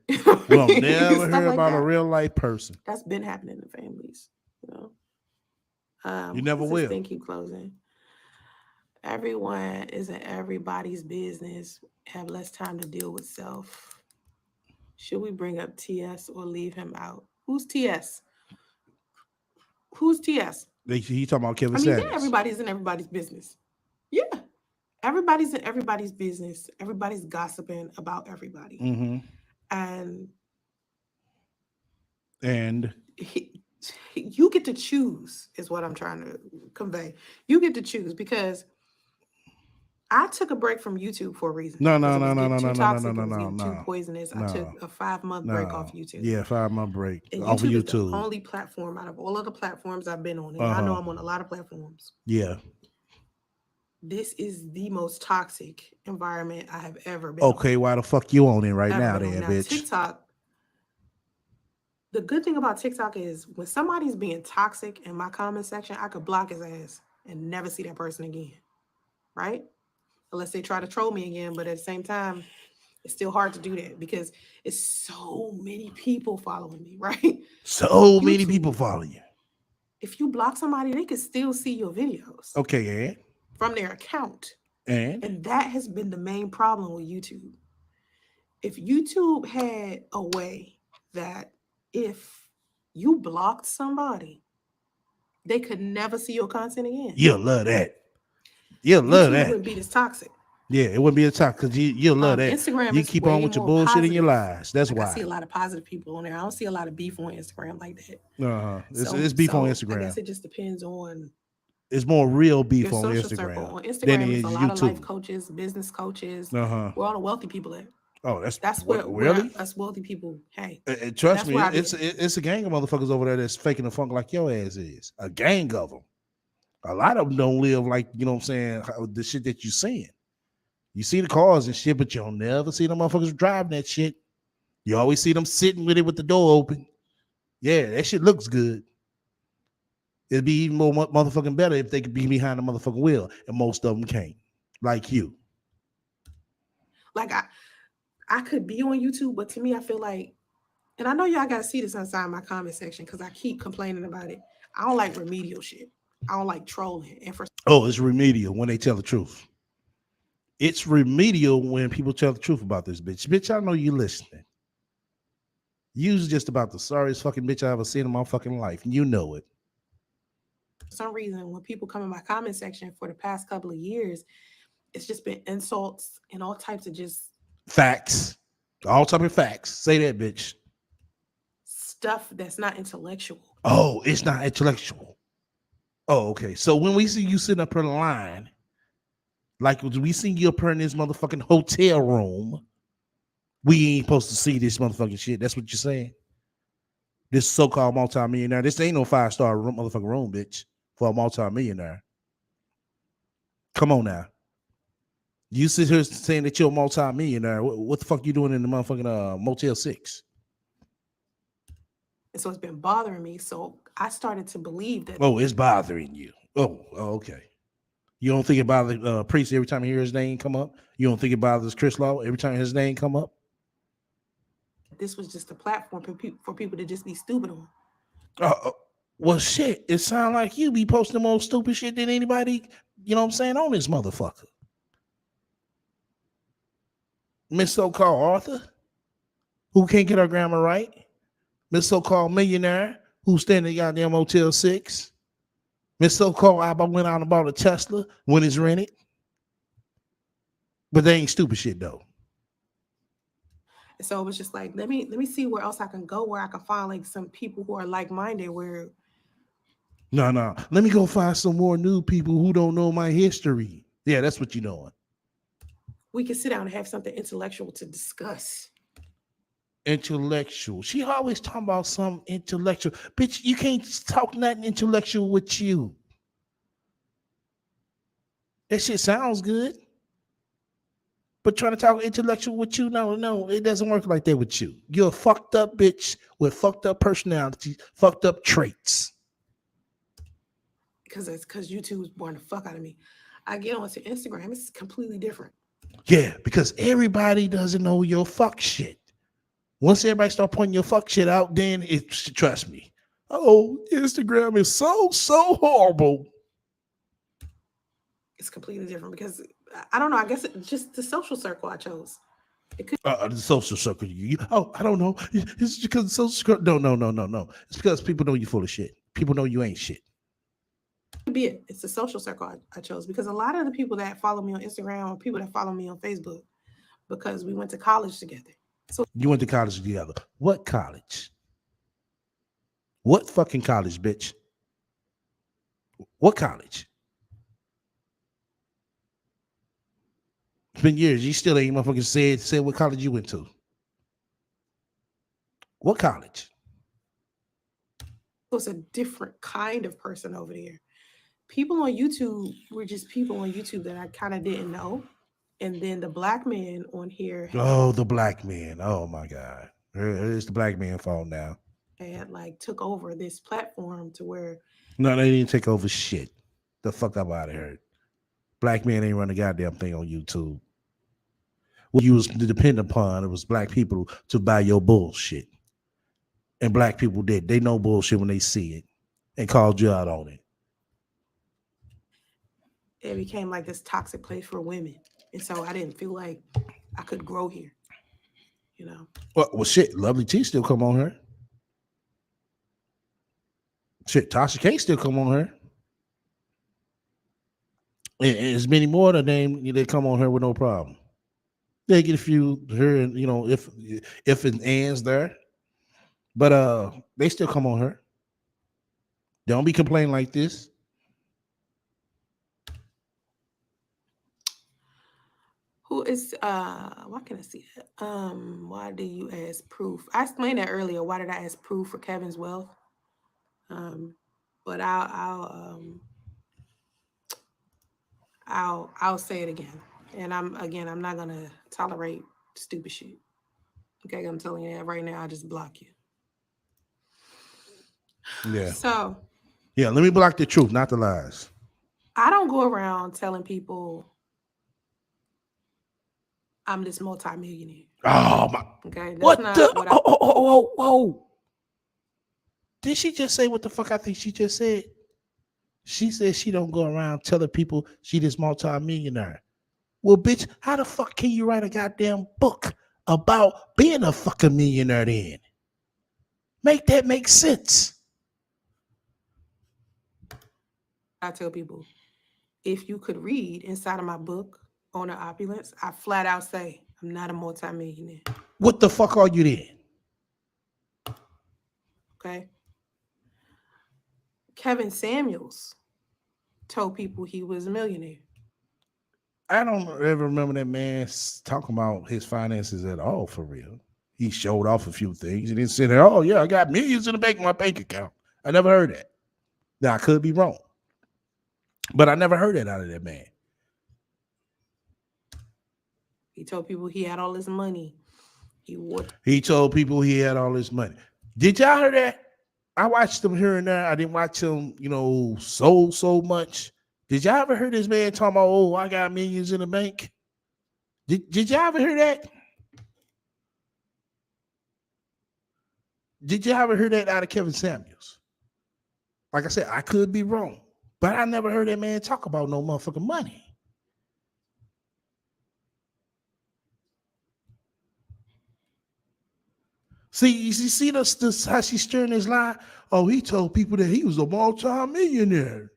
We don't never Stuff hear like about that. a real life person. That's been happening in families, you know. You never this will. Thing keep closing. Everyone is in everybody's business. Have less time to deal with self. Should we bring up TS or leave him out? Who's TS? Who's TS? He talking about Kevin I mean, Samuels. yeah, everybody's in everybody's business. Yeah. Everybody's in everybody's business. Everybody's gossiping about everybody. Mm-hmm. And you get to choose, is what I'm trying to convey. You get to choose because I took a break from YouTube for a reason. No. Too poisonous. I took a 5-month break off YouTube. Yeah, 5-month break and off of YouTube is YouTube. the only platform out of all of the platforms I've been on. And I know I'm on a lot of platforms. Yeah. This is the most toxic environment I have ever been. Okay, why the fuck you on it right now, then, bitch? TikTok. The good thing about TikTok is when somebody's being toxic in my comment section, I could block his ass and never see that person again. Right? Unless they try to troll me again. But at the same time, it's still hard to do that because it's so many people following me, right? So many people follow you. If you block somebody, they can still see your videos. Okay, and? From their account. And that has been the main problem with YouTube. If YouTube had a way that if you blocked somebody, they could never see your content again. You'll love that. You'll love that. It wouldn't be this toxic. Yeah, it wouldn't be a toxic because you'll love that. Instagram you keep on with your bullshit in your lives. That's why. I see a lot of positive people on there. I don't see a lot of beef on Instagram like that. It's beef on Instagram. I guess it just depends on. It's more real beef your on social Instagram. Circle. On Instagram, there's a lot of life coaches, business coaches. Where all the wealthy people at. Oh, that's where really us wealthy people. Hey, trust me, it's a gang of motherfuckers over there that's faking the funk like your ass is. A gang of them. A lot of them don't live like, you know what I'm saying, the shit that you seeing. You see the cars and shit, but you'll never see them motherfuckers driving that shit. You always see them sitting with it with the door open. Yeah, that shit looks good. It'd be even more motherfucking better if they could be behind the motherfucking wheel, and most of them can't. Like you. Like I could be on YouTube, but to me, I feel like, and I know y'all gotta see this inside my comment section because I keep complaining about it. I don't like remedial shit. I don't like trolling. And it's remedial when they tell the truth. It's remedial when people tell the truth about this bitch. Bitch, I know you listening. You's just about the sorriest fucking bitch I ever seen in my fucking life. And you know it. For some reason, when people come in my comment section for the past couple of years, it's just been insults and all types of just facts. All type of facts. Say that, bitch. stuff that's not intellectual. Oh, it's not intellectual. Oh, okay. So when we see you sitting up in the line, like we see you up here in this motherfucking hotel room, we ain't supposed to see this motherfucking shit. That's what you're saying? This so-called multimillionaire. This ain't no 5-star motherfucking room, bitch, for a multimillionaire. Come on now. You sit here saying that you're a multimillionaire. What the fuck you doing in the motherfucking Motel 6? And so it's been bothering me. So I started to believe that Oh, it's bothering you. Oh, okay. You don't think about the priest every time you hear his name come up? You don't think about this Chris Law every time his name come up? this was just a platform for people to just be stupid on. Well, shit, it sound like you be posting more stupid shit than anybody, you know what I'm saying, on this motherfucker. Miss so-called Arthur, who can't get her grammar right. Miss so-called millionaire, who's staying in goddamn Motel 6. Miss so-called I went out and bought a Tesla when it's rented. But they ain't stupid shit, though. So it was just like, let me see where else I can go, where I can find like some people who are like-minded, where No. Let me go find some more new people who don't know my history. Yeah, that's what you're doing. we can sit down and have something intellectual to discuss. Intellectual. She always talking about some intellectual. Bitch, you can't talk nothing intellectual with you. That shit sounds good. But trying to talk intellectual with you, no, it doesn't work like that with you. You're a fucked up bitch with fucked up personality, fucked up traits. Because YouTube was boring the fuck out of me. I get onto Instagram, it's completely different. Yeah, because everybody doesn't know your fuck shit. Once everybody start pointing your fuck shit out, then trust me. Oh, Instagram is so horrible. It's completely different because I don't know. I guess it's just the social circle I chose. It could The social circle. I don't know. It's because social circle. No. It's because people know you full of shit. People know you ain't shit. be it. It's the social circle I chose because a lot of the people that follow me on Instagram are people that follow me on Facebook because we went to college together. So You went to college together. What college? What fucking college, bitch? What college? It's been years. You still ain't motherfucking said what college you went to. What college? it's a different kind of person over there. People on YouTube were just people on YouTube that I kind of didn't know. And then the black man on here Oh, the black man. Oh my God. It's the black man fault now. had like took over this platform to where No, they didn't take over shit. The fuck up out of here. Black man ain't run a goddamn thing on YouTube. What you was dependent upon, it was black people to buy your bullshit. And black people did. They know bullshit when they see it and called you out on it. it became like this toxic place for women. And so I didn't feel like I could grow here, you know. Well, shit, Lovely T still come on her. Shit, Tasha K still come on her. And as many more of the name, they come on her with no problem. They get a few here, and if an and's there, but they still come on her. Don't be complaining like this. Who is why can I see that? Why do you ask proof? I explained that earlier. Why did I ask proof for Kevin's wealth? But I'll say it again. And I'm not gonna tolerate stupid shit. Okay, I'm telling you that right now, I'll just block you. Yeah. So Yeah, let me block the truth, not the lies. I don't go around telling people I'm this multimillionaire. Oh my! Okay, that's What not the? what I. Oh! Did she just say what the fuck I think she just said? She said she don't go around telling people she this multimillionaire. Well, bitch, how the fuck can you write a goddamn book about being a fucking millionaire then? Make that make sense. I tell people, if you could read inside of my book, Owner Opulence, I flat out say I'm not a multimillionaire. What the fuck are you then? Okay. Kevin Samuels told people he was a millionaire. I don't ever remember that man talking about his finances at all for real. He showed off a few things and then said, "Oh yeah, I got millions in the bank in my bank account." I never heard that. Now I could be wrong, but I never heard that out of that man. He told people he had all this money. He told people he had all this money. Did y'all hear that? I watched him here and there. I didn't watch him, so much. Did y'all ever hear this man talking about, "Oh, I got millions in the bank"? Did y'all ever hear that? Did you ever hear that out of Kevin Samuels? Like I said, I could be wrong, but I never heard that man talk about no motherfucking money. See, you see this how she's stirring his lie? Oh, he told people that he was a multi-millionaire.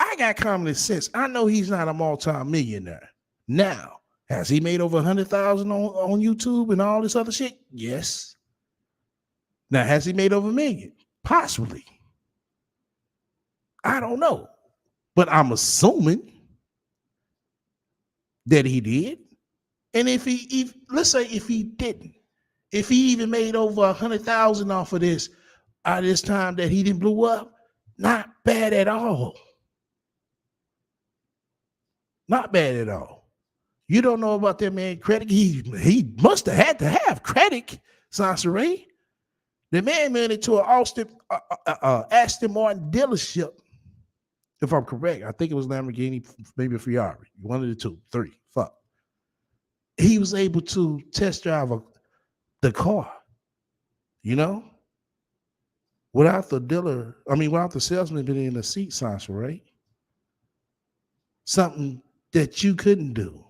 I got common sense. I know he's not a multi-millionaire. Now, has he made over 100,000 on YouTube and all this other shit? Yes. Now, has he made over a million? Possibly. I don't know. But I'm assuming that he did. And if let's say if he didn't, if he even made over 100,000 off of this time that he didn't blow up, not bad at all. Not bad at all. You don't know about that man credit. He must have had to have credit, Sansa Ray. The man went into an Aston Martin dealership. If I'm correct, I think it was Lamborghini, maybe a Ferrari. One of the two, three. Fuck. He was able to test drive the car, without without the salesman being in the seat, Sansa, right? Something that you couldn't do.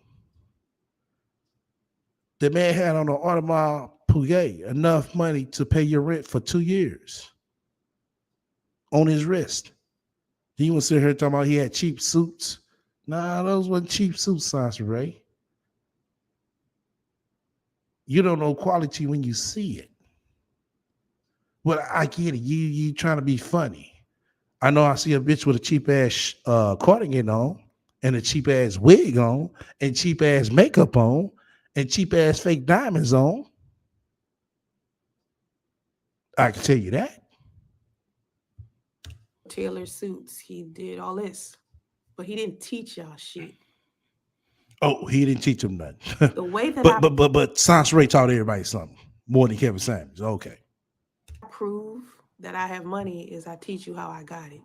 The man had on an Audemars Piguet enough money to pay your rent for 2 years on his wrist. He was sitting here talking about he had cheap suits. Nah, those weren't cheap suits, Sansa Ray. You don't know quality when you see it. But I get it. You trying to be funny. I know I see a bitch with a cheap ass cardigan on and a cheap ass wig on and cheap ass makeup on and cheap ass fake diamonds on. I can tell you that. Tailor suits. He did all this, but he didn't teach y'all shit. Oh, he didn't teach him nothing. The way that but Sansa Ray taught everybody something more than Kevin Samuels. Okay. Prove that I have money is I teach you how I got it.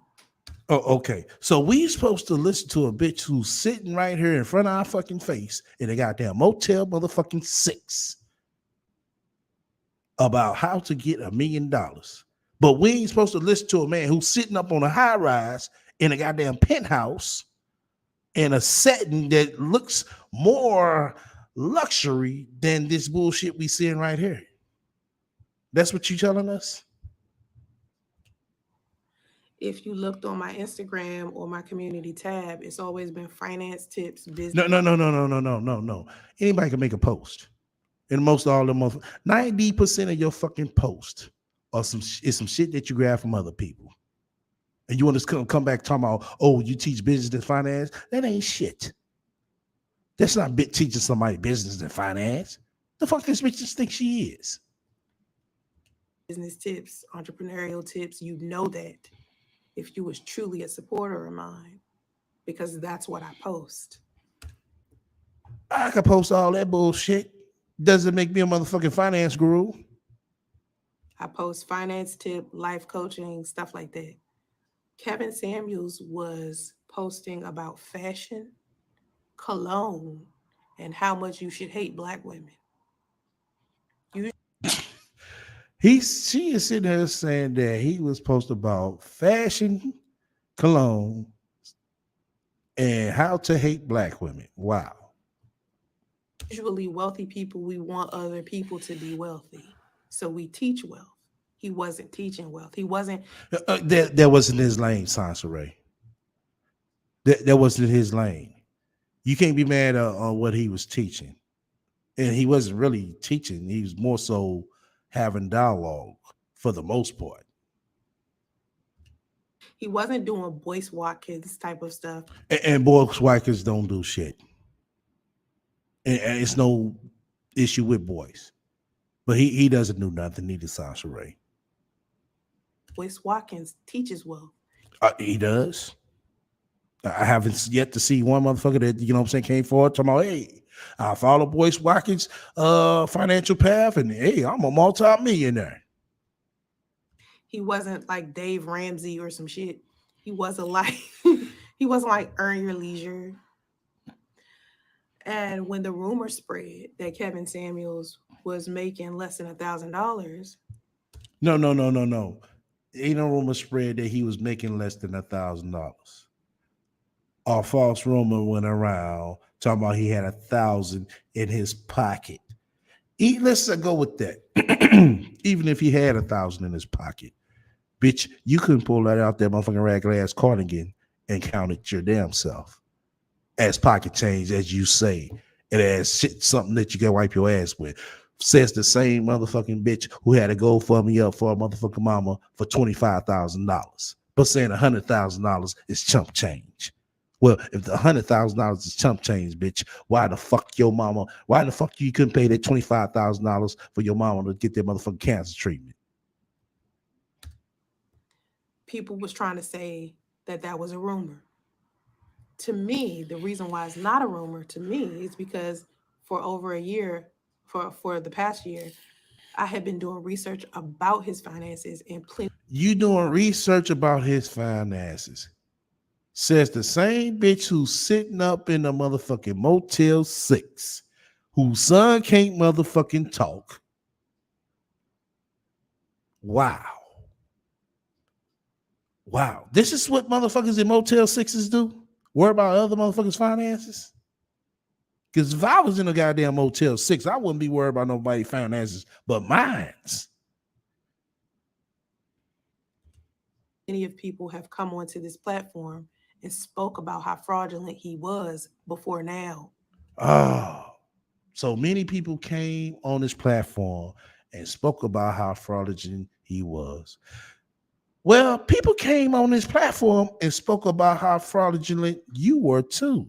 Oh, okay. So we supposed to listen to a bitch who's sitting right here in front of our fucking face in a goddamn Motel motherfucking 6 about how to get $1 million. But we ain't supposed to listen to a man who's sitting up on a high rise in a goddamn penthouse in a setting that looks more luxury than this bullshit we seeing right here. That's what you telling us? If you looked on my Instagram or my community tab, it's always been finance tips, business. No. Anybody can make a post. And most all them 90% of your fucking post is some shit that you grab from other people. And you want to come back talking about, oh, you teach business and finance? That ain't shit. That's not teaching somebody business and finance. The fuck this bitch just thinks she is. Business tips, entrepreneurial tips, you know that if you was truly a supporter of mine, because that's what I post. I could post all that bullshit. Doesn't make me a motherfucking finance guru. I post finance tip, life coaching, stuff like that. Kevin Samuels was posting about fashion, cologne, and how much you should hate Black women. She is sitting there saying that he was posting about fashion, cologne, and how to hate Black women. Wow. Usually wealthy people, we want other people to be wealthy. So we teach wealth. He wasn't teaching wealth. He wasn't. That wasn't his lane, Sansa Ray. That wasn't his lane. You can't be mad on what he was teaching. And he wasn't really teaching. He was more so having dialogue for the most part. He wasn't doing Boyce Watkins type of stuff. And Boyce Watkins don't do shit. And it's no issue with Boyce. But he doesn't do nothing, neither Sasha Ray. Boyce Watkins teaches well. He does. I haven't yet to see one motherfucker that, you know what I'm saying, came forward talking about, hey, I follow Boyce Watkins' financial path, and hey, I'm a multi-millionaire. He wasn't like Dave Ramsey or some shit. He wasn't like Earn Your Leisure. And when the rumor spread that Kevin Samuels was making less than $1,000. No. Ain't no rumor spread that he was making less than $1,000. A false rumor went around talking about he had 1,000 in his pocket. Let's go with that. Even if he had 1,000 in his pocket, bitch, you couldn't pull that out that motherfucking ragged ass cardigan and count it your damn self as pocket change, as you say, and as shit, something that you can wipe your ass with. Says the same motherfucking bitch who had to go for me up for a motherfucking mama for $25,000, but saying $100,000 is chump change. Well, if the $100,000 is chump change, bitch, why the fuck your mama? Why the fuck you couldn't pay that $25,000 for your mama to get that motherfucking cancer treatment? People was trying to say that was a rumor. To me, the reason why it's not a rumor to me is because for over a year, for the past year, I had been doing research about his finances and you doing research about his finances. Says the same bitch who's sitting up in the motherfucking Motel 6, whose son can't motherfucking talk. Wow. This is what motherfuckers in Motel 6s do? Worry about other motherfuckers' finances? Because if I was in a goddamn Motel 6, I wouldn't be worried about nobody's finances but mine's. Many of people have come onto this platform and spoke about how fraudulent he was before now. Oh, so many people came on this platform and spoke about how fraudulent he was. Well, people came on this platform and spoke about how fraudulent you were too.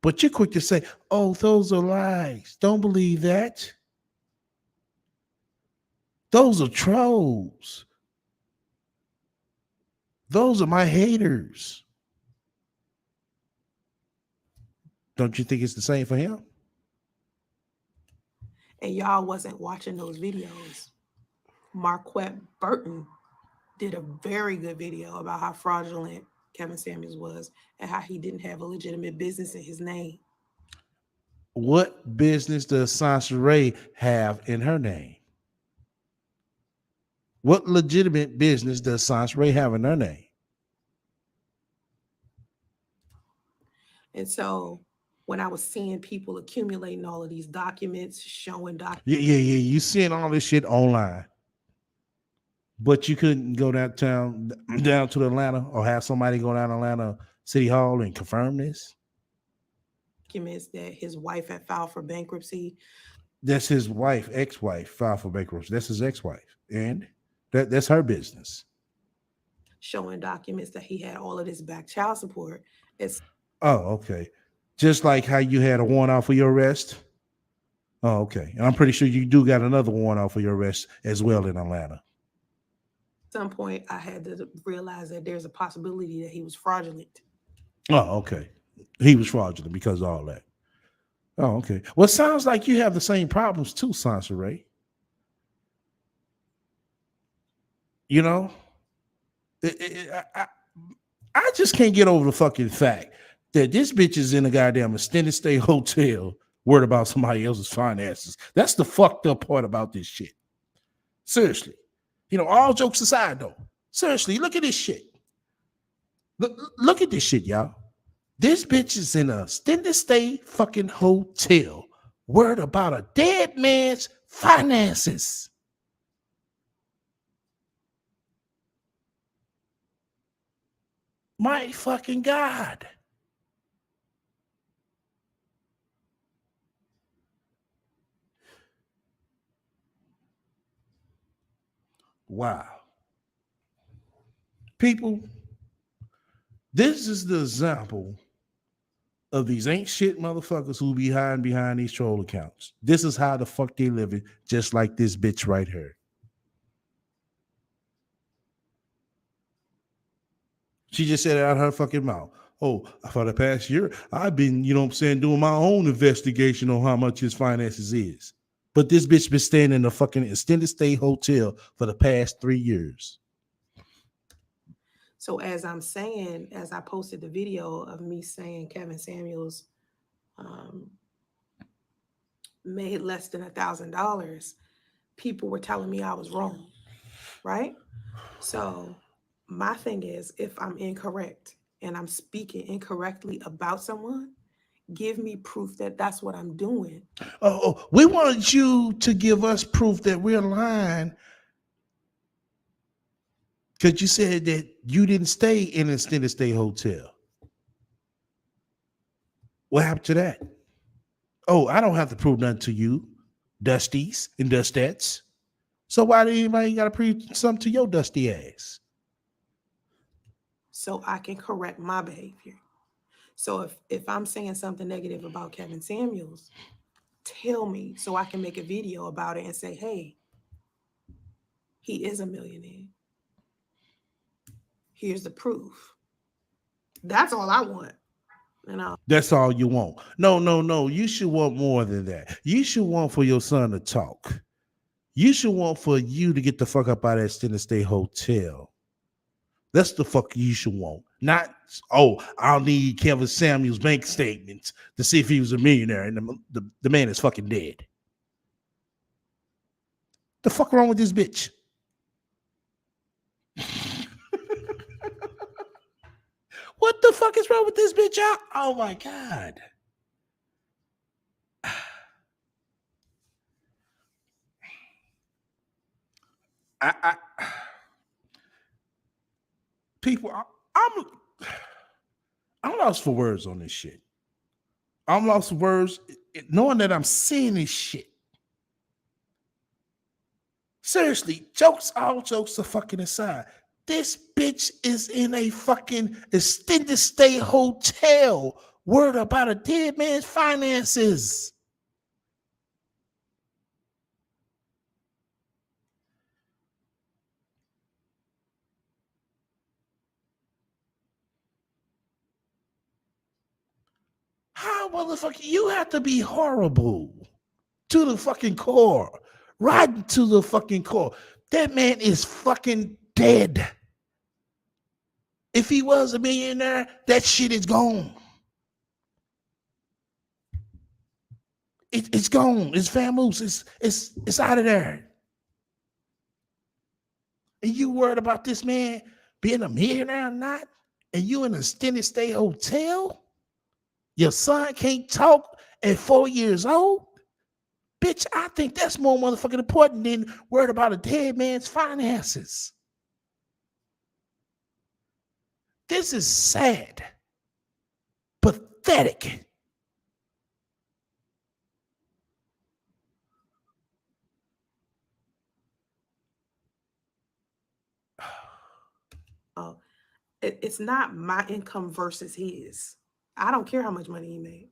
But you're quick to say, oh, those are lies. Don't believe that. Those are trolls. Those are my haters. Don't you think it's the same for him? And y'all wasn't watching those videos. Marquette Burton did a very good video about how fraudulent Kevin Samuels was and how he didn't have a legitimate business in his name. What business does Sasha Ray have in her name? What legitimate business does Sasha Ray have in her name? And so when I was seeing people accumulating all of these documents, showing Yeah. You seeing all this shit online. But you couldn't go down to Atlanta or have somebody go down to Atlanta City Hall and confirm this? Documents that his wife had filed for bankruptcy. That's his wife, ex-wife, filed for bankruptcy. That's his ex-wife. And that's her business. Showing documents that he had all of this back child support. Oh, okay. Just like how you had a warrant out for your arrest. Oh, okay. And I'm pretty sure you do got another warrant out for your arrest as well in Atlanta. At some point, I had to realize that there's a possibility that he was fraudulent. Oh, okay. He was fraudulent because of all that. Oh, okay. Well, it sounds like you have the same problems too, Sasha Ray. You know, I just can't get over the fucking fact that this bitch is in a goddamn extended stay hotel worried about somebody else's finances. That's the fucked up part about this shit. Seriously. You know, all jokes aside though. Seriously, look at this shit. Look at this shit, y'all. This bitch is in a extended stay fucking hotel worried about a dead man's finances. My fucking God. Wow. People, this is the example of these ain't shit motherfuckers who be hiding behind these troll accounts. This is how the fuck they living, just like this bitch right here. She just said it out of her fucking mouth. Oh, for the past year, I've been, you know what I'm saying, doing my own investigation on how much his finances is. But this bitch been staying in a fucking extended stay hotel for the past 3 years. So as I'm saying, as I posted the video of me saying Kevin Samuels made less than $1,000, people were telling me I was wrong, right? So my thing is, if I'm incorrect and I'm speaking incorrectly about someone, give me proof that that's what I'm doing. Oh, we wanted you to give us proof that we're lying because you said that you didn't stay in an extended stay hotel. What happened to that? Oh, I don't have to prove nothing to you, Dusties and Dustettes. So why did anybody got to prove something to your dusty ass? So I can correct my behavior. So if I'm saying something negative about Kevin Samuels, tell me so I can make a video about it and say, hey, he is a millionaire. Here's the proof. That's all I want. You know, That's all you want. No. You should want more than that. You should want for your son to talk. You should want for you to get the fuck up out of that extended stay hotel. That's the fuck you should want. Not, oh, I'll need Kevin Samuels' bank statements to see if he was a millionaire, and the man is fucking dead. The fuck wrong with this bitch? What the fuck is wrong with this bitch, y'all? Oh my God. I people, I'm lost for words on this shit. I'm lost for words knowing that I'm seeing this shit. Seriously, all jokes are fucking aside. This bitch is in a fucking extended stay hotel worried about a dead man's finances. How motherfucker, you have to be horrible to the fucking core. Right to the fucking core. That man is fucking dead. If he was a millionaire, that shit is gone. It's gone. It's famous. It's out of there. And you worried about this man being a millionaire or not? And you in a extended stay hotel? Your son can't talk at 4 years old? Bitch, I think that's more motherfucking important than worried about a dead man's finances. This is sad. Pathetic. it's not my income versus his. I don't care how much money he made.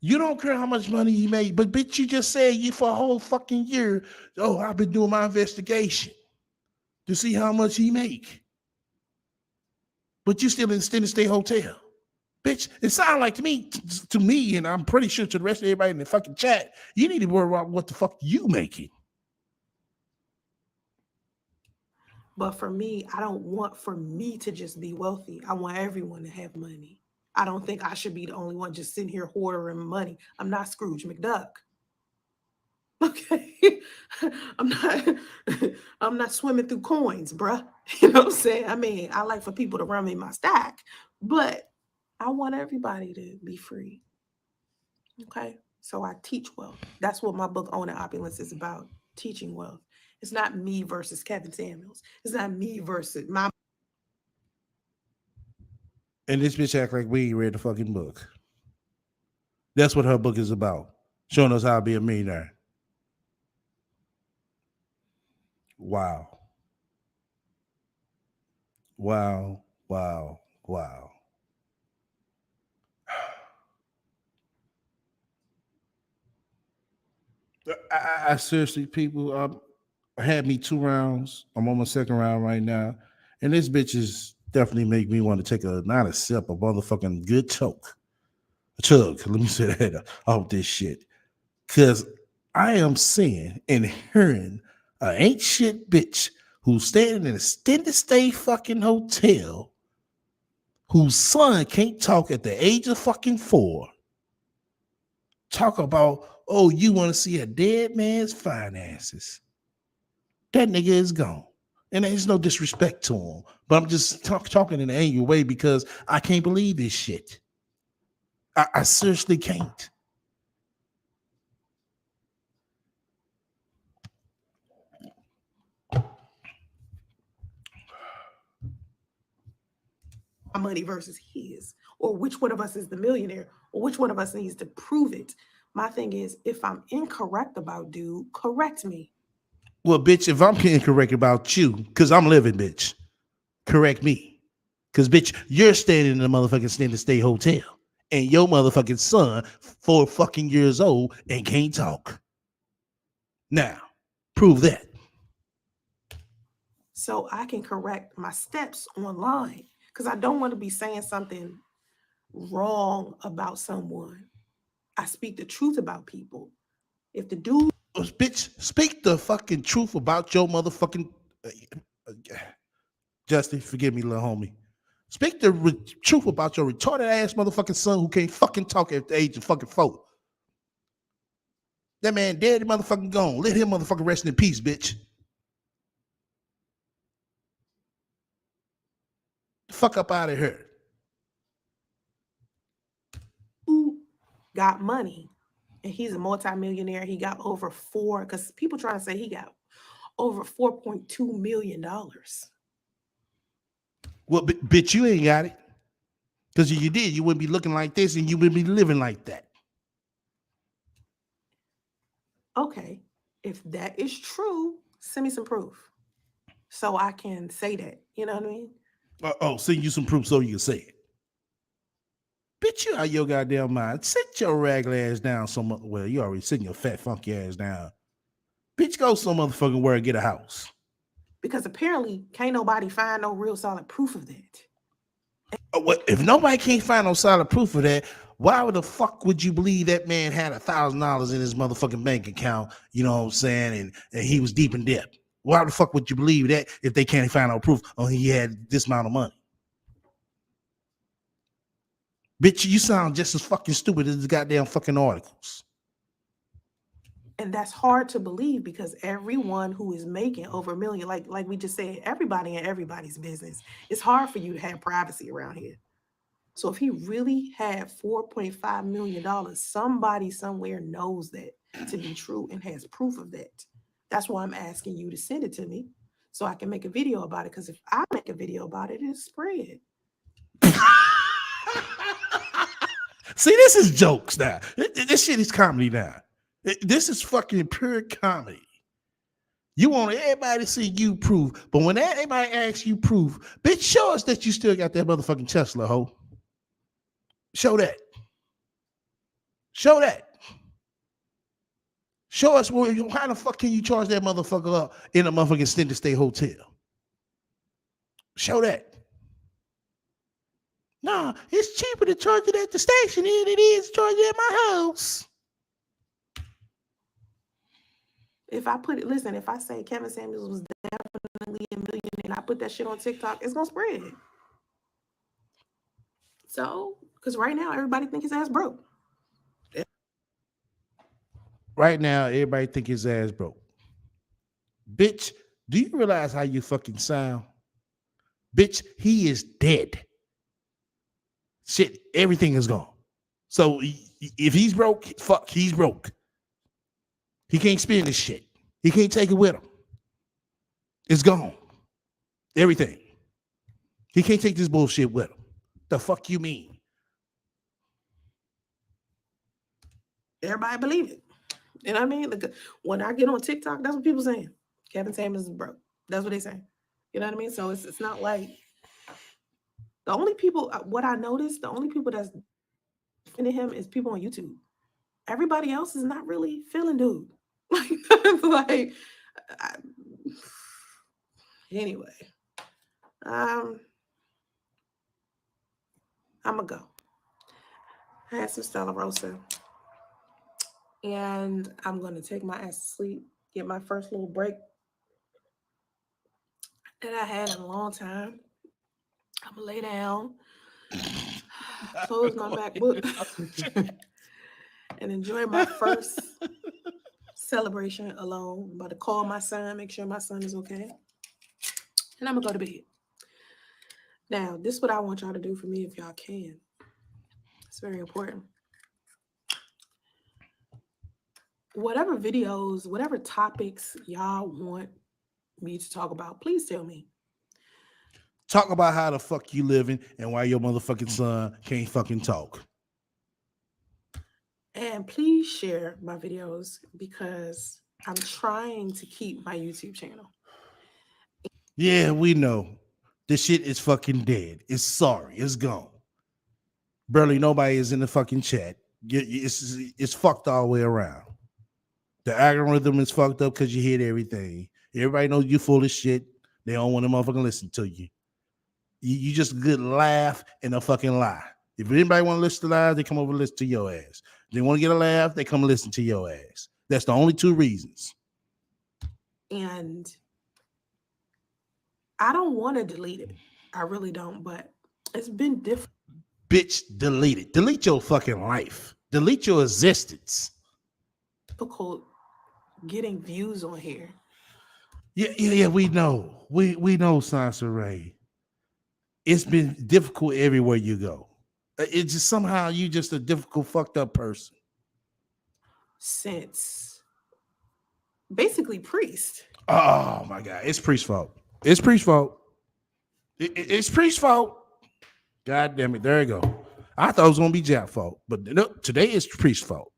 You don't care how much money he made, but bitch, you just said you for a whole fucking year. Oh, I've been doing my investigation to see how much he make. But you still in extended stay hotel. Bitch, it sounds like to me, and I'm pretty sure to the rest of everybody in the fucking chat, you need to worry about what the fuck you making. But for me, I don't want for me to just be wealthy. I want everyone to have money. I don't think I should be the only one just sitting here hoarding money. I'm not Scrooge McDuck. Okay. I'm not swimming through coins, bruh. You know what I'm saying? I mean, I like for people to run me my stack, but I want everybody to be free. Okay. So I teach wealth. That's what my book Owning Opulence is about, teaching wealth. It's not me versus Kevin Samuels. It's not me versus my. And this bitch act like we ain't read the fucking book. That's what her book is about. Showing us how to be a millionaire. Wow. Wow. I seriously, people, had me 2 rounds. I'm on my second round right now, and this bitch is definitely make me want to take not a sip, a motherfucking good chug. Let me say that off this shit, cause I am seeing and hearing a ain't shit bitch who's staying in an extended stay fucking hotel, whose son can't talk at the age of fucking 4. Talk about, oh, you want to see a dead man's finances. That nigga is gone. And there's no disrespect to him. But I'm just talking in an angry way because I can't believe this shit. I seriously can't. My money versus his, or which one of us is the millionaire, or which one of us needs to prove it. My thing is, if I'm incorrect about dude, correct me. Well, bitch, if I'm incorrect about you, because I'm living, bitch, correct me. Because, bitch, you're staying in the motherfucking extended stay hotel. And your motherfucking son, 4 fucking years old, and can't talk. Now, prove that. So I can correct my steps online, because I don't want to be saying something wrong about someone. I speak the truth about people. If the dude, Bitch, speak the fucking truth about your motherfucking. Justin, forgive me, little homie. Speak the truth about your retarded ass motherfucking son who can't fucking talk at the age of fucking 4. That man dead, motherfucking gone. Let him motherfucking rest in peace, bitch. Fuck up out of here. who got money and he's a multimillionaire, he got over because people trying to say he got over $4.2 million. Well, bitch, you ain't got it. Because if you did, you wouldn't be looking like this and you wouldn't be living like that. Okay, if that is true, send me some proof so I can say that. You know what I mean? Send you some proof so you can say it. Bitch, you out your goddamn mind. Sit your ragged ass down well, you already sitting your fat, funky ass down. Bitch, go some motherfucking where and get a house. Because apparently can't nobody find no real solid proof of that. What if nobody can't find no solid proof of that? Why the fuck would you believe that man had $1,000 in his motherfucking bank account? You know what I'm saying? And he was deep in debt. Why the fuck would you believe that if they can't find no proof on he had this amount of money? Bitch, you sound just as fucking stupid as the goddamn fucking articles. And that's hard to believe because everyone who is making over a million, like we just said, everybody in everybody's business. It's hard for you to have privacy around here. So if he really had $4.5 million, somebody somewhere knows that to be true and has proof of that. That's why I'm asking you to send it to me so I can make a video about it. Because if I make a video about it, it'll spread. See, this is jokes now. This shit is comedy now. This is fucking pure comedy. You want everybody to see you proof, but when anybody asks you proof, bitch, show us that you still got that motherfucking Tesla, ho. Show that. Show that. Show us how the fuck can you charge that motherfucker up in a motherfucking extended stay hotel? Show that. Nah, it's cheaper to charge it at the station than it is to charge it at my house. If I put it, listen, if I say Kevin Samuels was definitely a millionaire and I put that shit on TikTok, it's gonna spread. So, because right now everybody think his ass broke. Right now, everybody think his ass broke. Bitch, do you realize how you fucking sound? Bitch, he is dead. Shit, everything is gone. So if he's broke, fuck, he's broke. He can't spend this shit. He can't take it with him. It's gone. Everything. He can't take this bullshit with him. The fuck you mean? Everybody believe it. You know what I mean? Like, when I get on TikTok, that's what people saying. Kevin Samuels is broke. That's what they say. You know what I mean? So it's not like The only people, what I noticed, the only people that's defending him is people on YouTube. Everybody else is not really feeling dude. Like, I, anyway, um, I'm gonna go. I had some Stella Rosa, and I'm gonna take my ass to sleep, get my first little break that I had in a long time. I'm gonna lay down, close my MacBook, and enjoy my first celebration alone. I'm about to call my son, make sure my son is okay, and I'm gonna go to bed. Now, this is what I want y'all to do for me if y'all can. It's very important. Whatever videos, whatever topics y'all want me to talk about, please tell me. Talk about how the fuck you living and why your motherfucking son can't fucking talk. And please share my videos because I'm trying to keep my YouTube channel. Yeah, we know. This shit is fucking dead. It's sorry. It's gone. Barely nobody is in the fucking chat. It's fucked all the way around. The algorithm is fucked up because you hit everything. Everybody knows you full of shit. They don't want to motherfucking listen to you. You just a good laugh and a fucking lie. If anybody want to listen to lies, they come over and listen to your ass. If they want to get a laugh, they come and listen to your ass. That's the only two reasons. And I don't want to delete it. I really don't, but it's been difficult. Bitch, delete it. Delete your fucking life. Delete your existence. Difficult getting views on here. Yeah, we know. We know, Sansa Ray. It's been difficult everywhere you go. It's just somehow you just a difficult, fucked up person. Since basically Priest. Oh my God. It's Priest's fault. It's Priest's fault. It's Priest's fault. God damn it. There you go. I thought it was gonna be Jack's fault, but no, today is Priest's fault.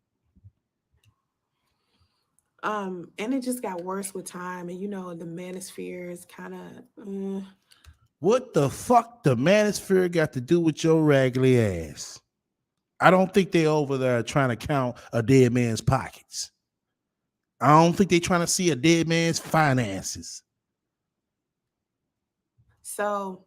And it just got worse with time, and you know the manosphere is kind of. What the fuck the manosphere got to do with your raggedy ass? I don't think they over there trying to count a dead man's pockets. I don't think they trying to see a dead man's finances. So,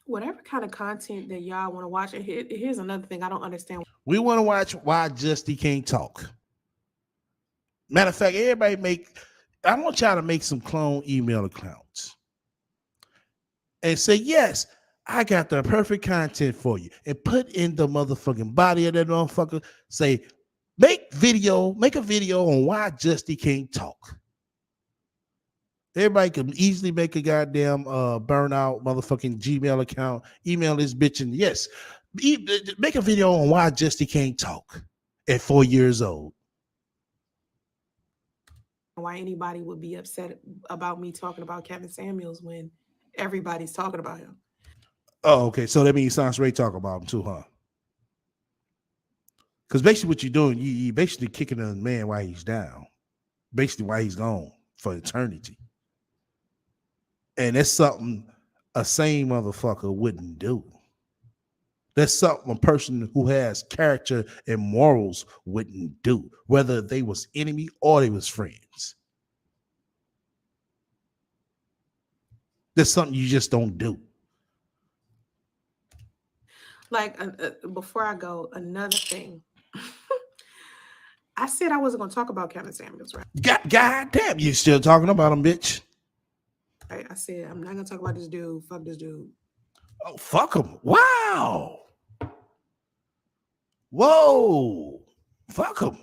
whatever kind of content that y'all want to watch, and here's another thing I don't understand. We want to watch Why Justy Can't Talk. Matter of fact, I want y'all to make some clone email accounts and say, yes, I got the perfect content for you, and put in the motherfucking body of that motherfucker. Say, make a video on why Justy can't talk. Everybody can easily make a goddamn burnout motherfucking Gmail account, email this bitch, and yes, make a video on why Justy can't talk at 4 years old. Why anybody would be upset about me talking about Kevin Samuels when everybody's talking about him. Oh, okay. So that means Sansa Ray talk about him too, huh? Because basically what you're doing, you basically kicking a man while he's down. Basically while he's gone for eternity. And that's something a sane motherfucker wouldn't do. That's something a person who has character and morals wouldn't do, whether they was enemy or they was friends. That's something you just don't do. Like, before I go, another thing. I said I wasn't going to talk about Kevin Samuels, right? God damn, you still talking about him, bitch. Right? I said, I'm not going to talk about this dude. Fuck this dude. Oh, fuck him. Wow. Whoa. Fuck him.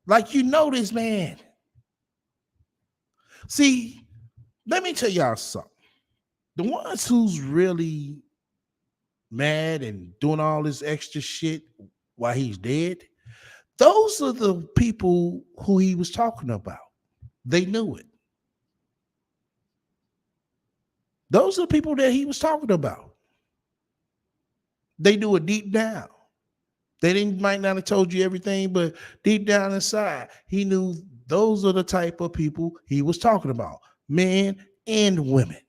Like, you know this man. See, let me tell y'all something. The ones who's really mad and doing all this extra shit while he's dead, those are the people who he was talking about. They knew it. Those are the people that he was talking about. They knew it deep down. They might not have told you everything, but deep down inside, he knew those are the type of people he was talking about, men and women.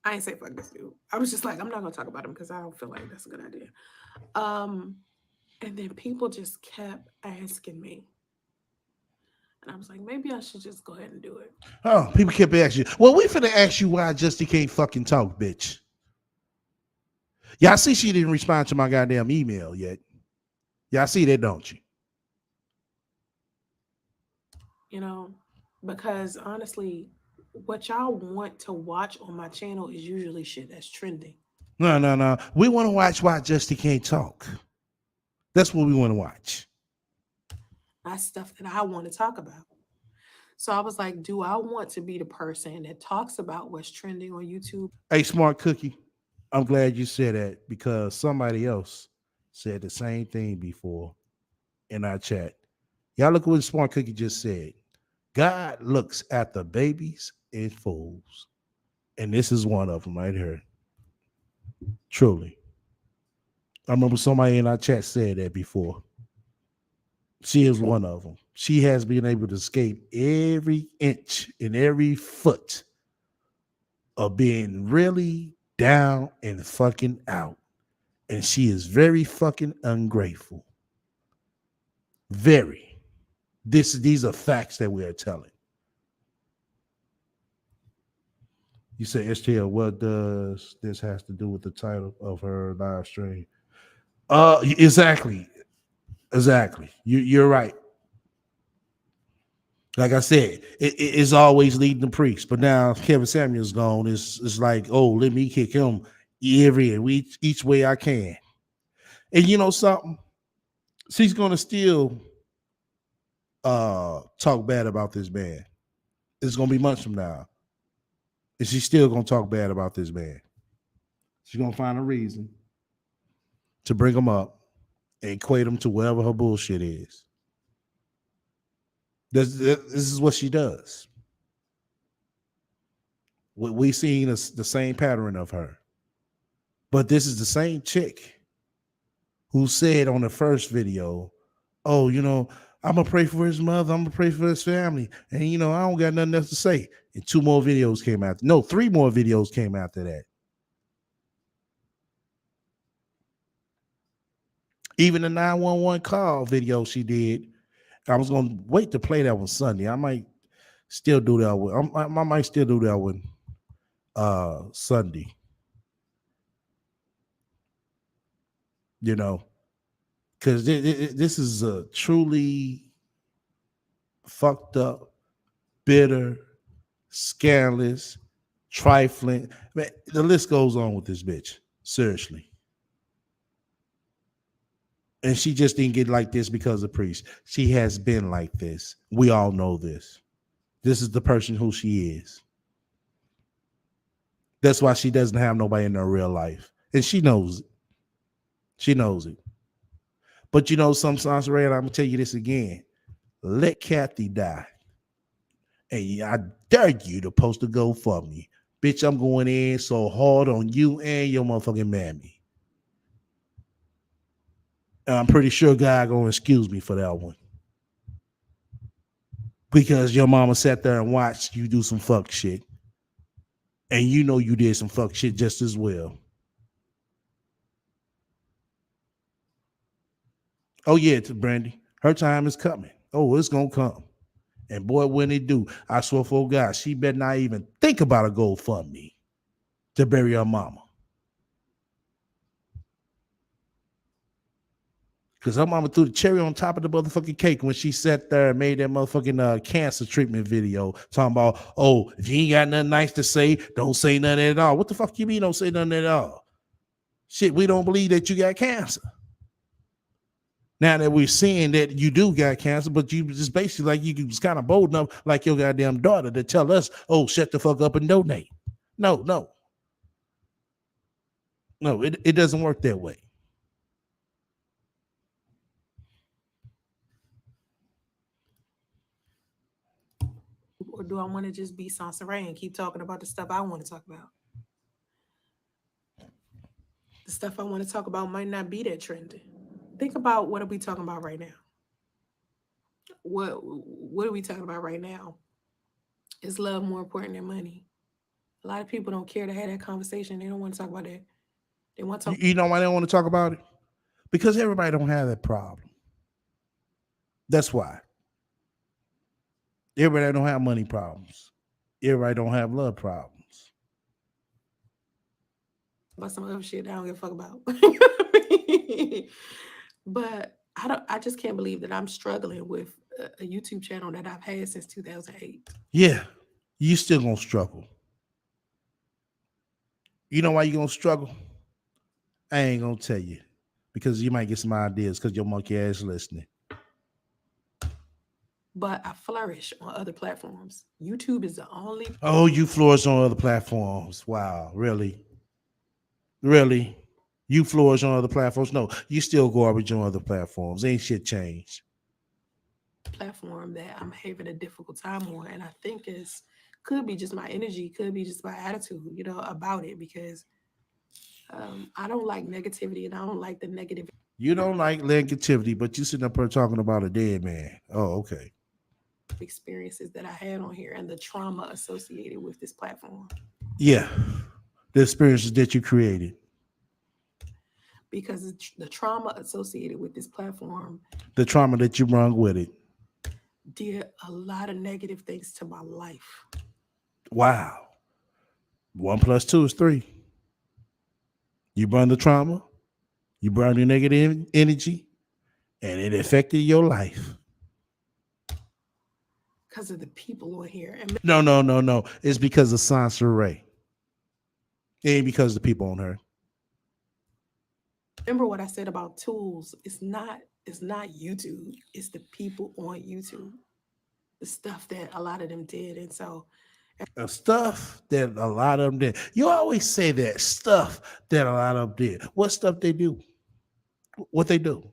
I ain't say fuck this dude. I was just like, I'm not gonna talk about him because I don't feel like that's a good idea. Um, and then people just kept asking me, and I was like, maybe I should just go ahead and do it. Oh, people kept asking you. Well, we finna ask you why Justy can't fucking talk, bitch. Y'all see she didn't respond to my goddamn email yet. Y'all see that, don't you? You know, because honestly, what y'all want to watch on my channel is usually shit that's trending. No, no, no. We want to watch why Justy can't talk. That's what we want to watch. That's stuff that I want to talk about. So I was like, do I want to be the person that talks about what's trending on YouTube? Hey, Smart Cookie, I'm glad you said that because somebody else said the same thing before in our chat. Y'all look at what Smart Cookie just said. God looks at the babies and fools. And this is one of them right here. Truly. I remember somebody in our chat said that before. She is one of them. She has been able to escape every inch and every foot of being really down and fucking out. And she is very fucking ungrateful. Very. These are facts that we are telling. You say, STL, what does this has to do with the title of her live stream? Exactly. Exactly. You're right. Like I said, it's always leading the priest. But now Kevin Samuel's gone. It's like, oh, let me kick him every and each way I can. And you know something? She's gonna still talk bad about this man. It's gonna be months from now. And she's still gonna talk bad about this man. She's gonna find a reason to bring him up and equate him to whatever her bullshit is. This is what she does. We seen the same pattern of her. But this is the same chick who said on the first video, oh, I'm gonna pray for his mother, I'm gonna pray for his family, and I don't got nothing else to say. And 2 more videos came out. No, 3 more videos came after that. Even the 911 call video she did, I was gonna wait to play that one Sunday. I might still do that one. I might still do that one Sunday. Because this is a truly fucked up, bitter, scandalous, trifling. Man, the list goes on with this bitch. Seriously. And she just didn't get like this because of priest. She has been like this. We all know this. This is the person who she is. That's why she doesn't have nobody in her real life. And she knows it. She knows it. But sometimes, Red, I'm going to tell you this again. Let Kathy die. And I dare you to post a GoFundMe. Bitch, I'm going in so hard on you and your motherfucking mammy. And I'm pretty sure God going to excuse me for that one. Because your mama sat there and watched you do some fuck shit. And you did some fuck shit just as well. Oh, yeah, it's Brandy. Her time is coming. Oh, it's going to come. And boy, when it do, I swear for God, she better not even think about a GoFundMe to bury her mama. Because her mama threw the cherry on top of the motherfucking cake when she sat there and made that motherfucking cancer treatment video talking about, oh, if you ain't got nothing nice to say, don't say nothing at all. What the fuck you mean don't say nothing at all? Shit, we don't believe that you got cancer. Now that we're seeing that you do got cancer, but you just basically like you was kind of bold enough, like your goddamn daughter, to tell us, oh, shut the fuck up and donate. No, it doesn't work that way. Or do I want to just be Sansaray and keep talking about the stuff I want to talk about? The stuff I want to talk about might not be that trending. Think about what are we talking about right now? What are we talking about right now? Is love more important than money? A lot of people don't care to have that conversation. They don't want to talk about that. They want to talk. You know why they don't want to talk about it? Because everybody don't have that problem. That's why. Everybody don't have money problems. Everybody don't have love problems. About some other shit I don't give a fuck about. But I just can't believe that I'm struggling with a YouTube channel that I've had since 2008. Yeah, you still gonna struggle. You know why you gonna struggle? I ain't gonna tell you. Because you might get some ideas because your monkey ass listening. But I flourish on other platforms. YouTube is the only. Oh, you flourish on other platforms. Wow, really? Really? You flourish on other platforms? No, you still garbage on other platforms. Ain't shit changed. Platform that I'm having a difficult time on, and I think it's could be just my energy, could be just my attitude, about it because I don't like negativity and I don't like the negative You don't like negativity, but you sitting up here talking about a dead man. Oh, okay. experiences that I had on here and the trauma associated with this platform. Yeah, the experiences that you created, Because the trauma associated with this platform the trauma that you brought with it. did a lot of negative things to my life. Wow. 1 + 2 is 3. You brought the trauma, you brought the negative energy, and it affected your life. Because of the people on here. And No. It's because of Sansa Ray. It ain't because of the people on her. remember what I said about tools. It's not YouTube. It's the people on YouTube. The stuff that a lot of them did. And so Stuff that a lot of them did. You always say that stuff that a lot of them did. What stuff they do? What they do?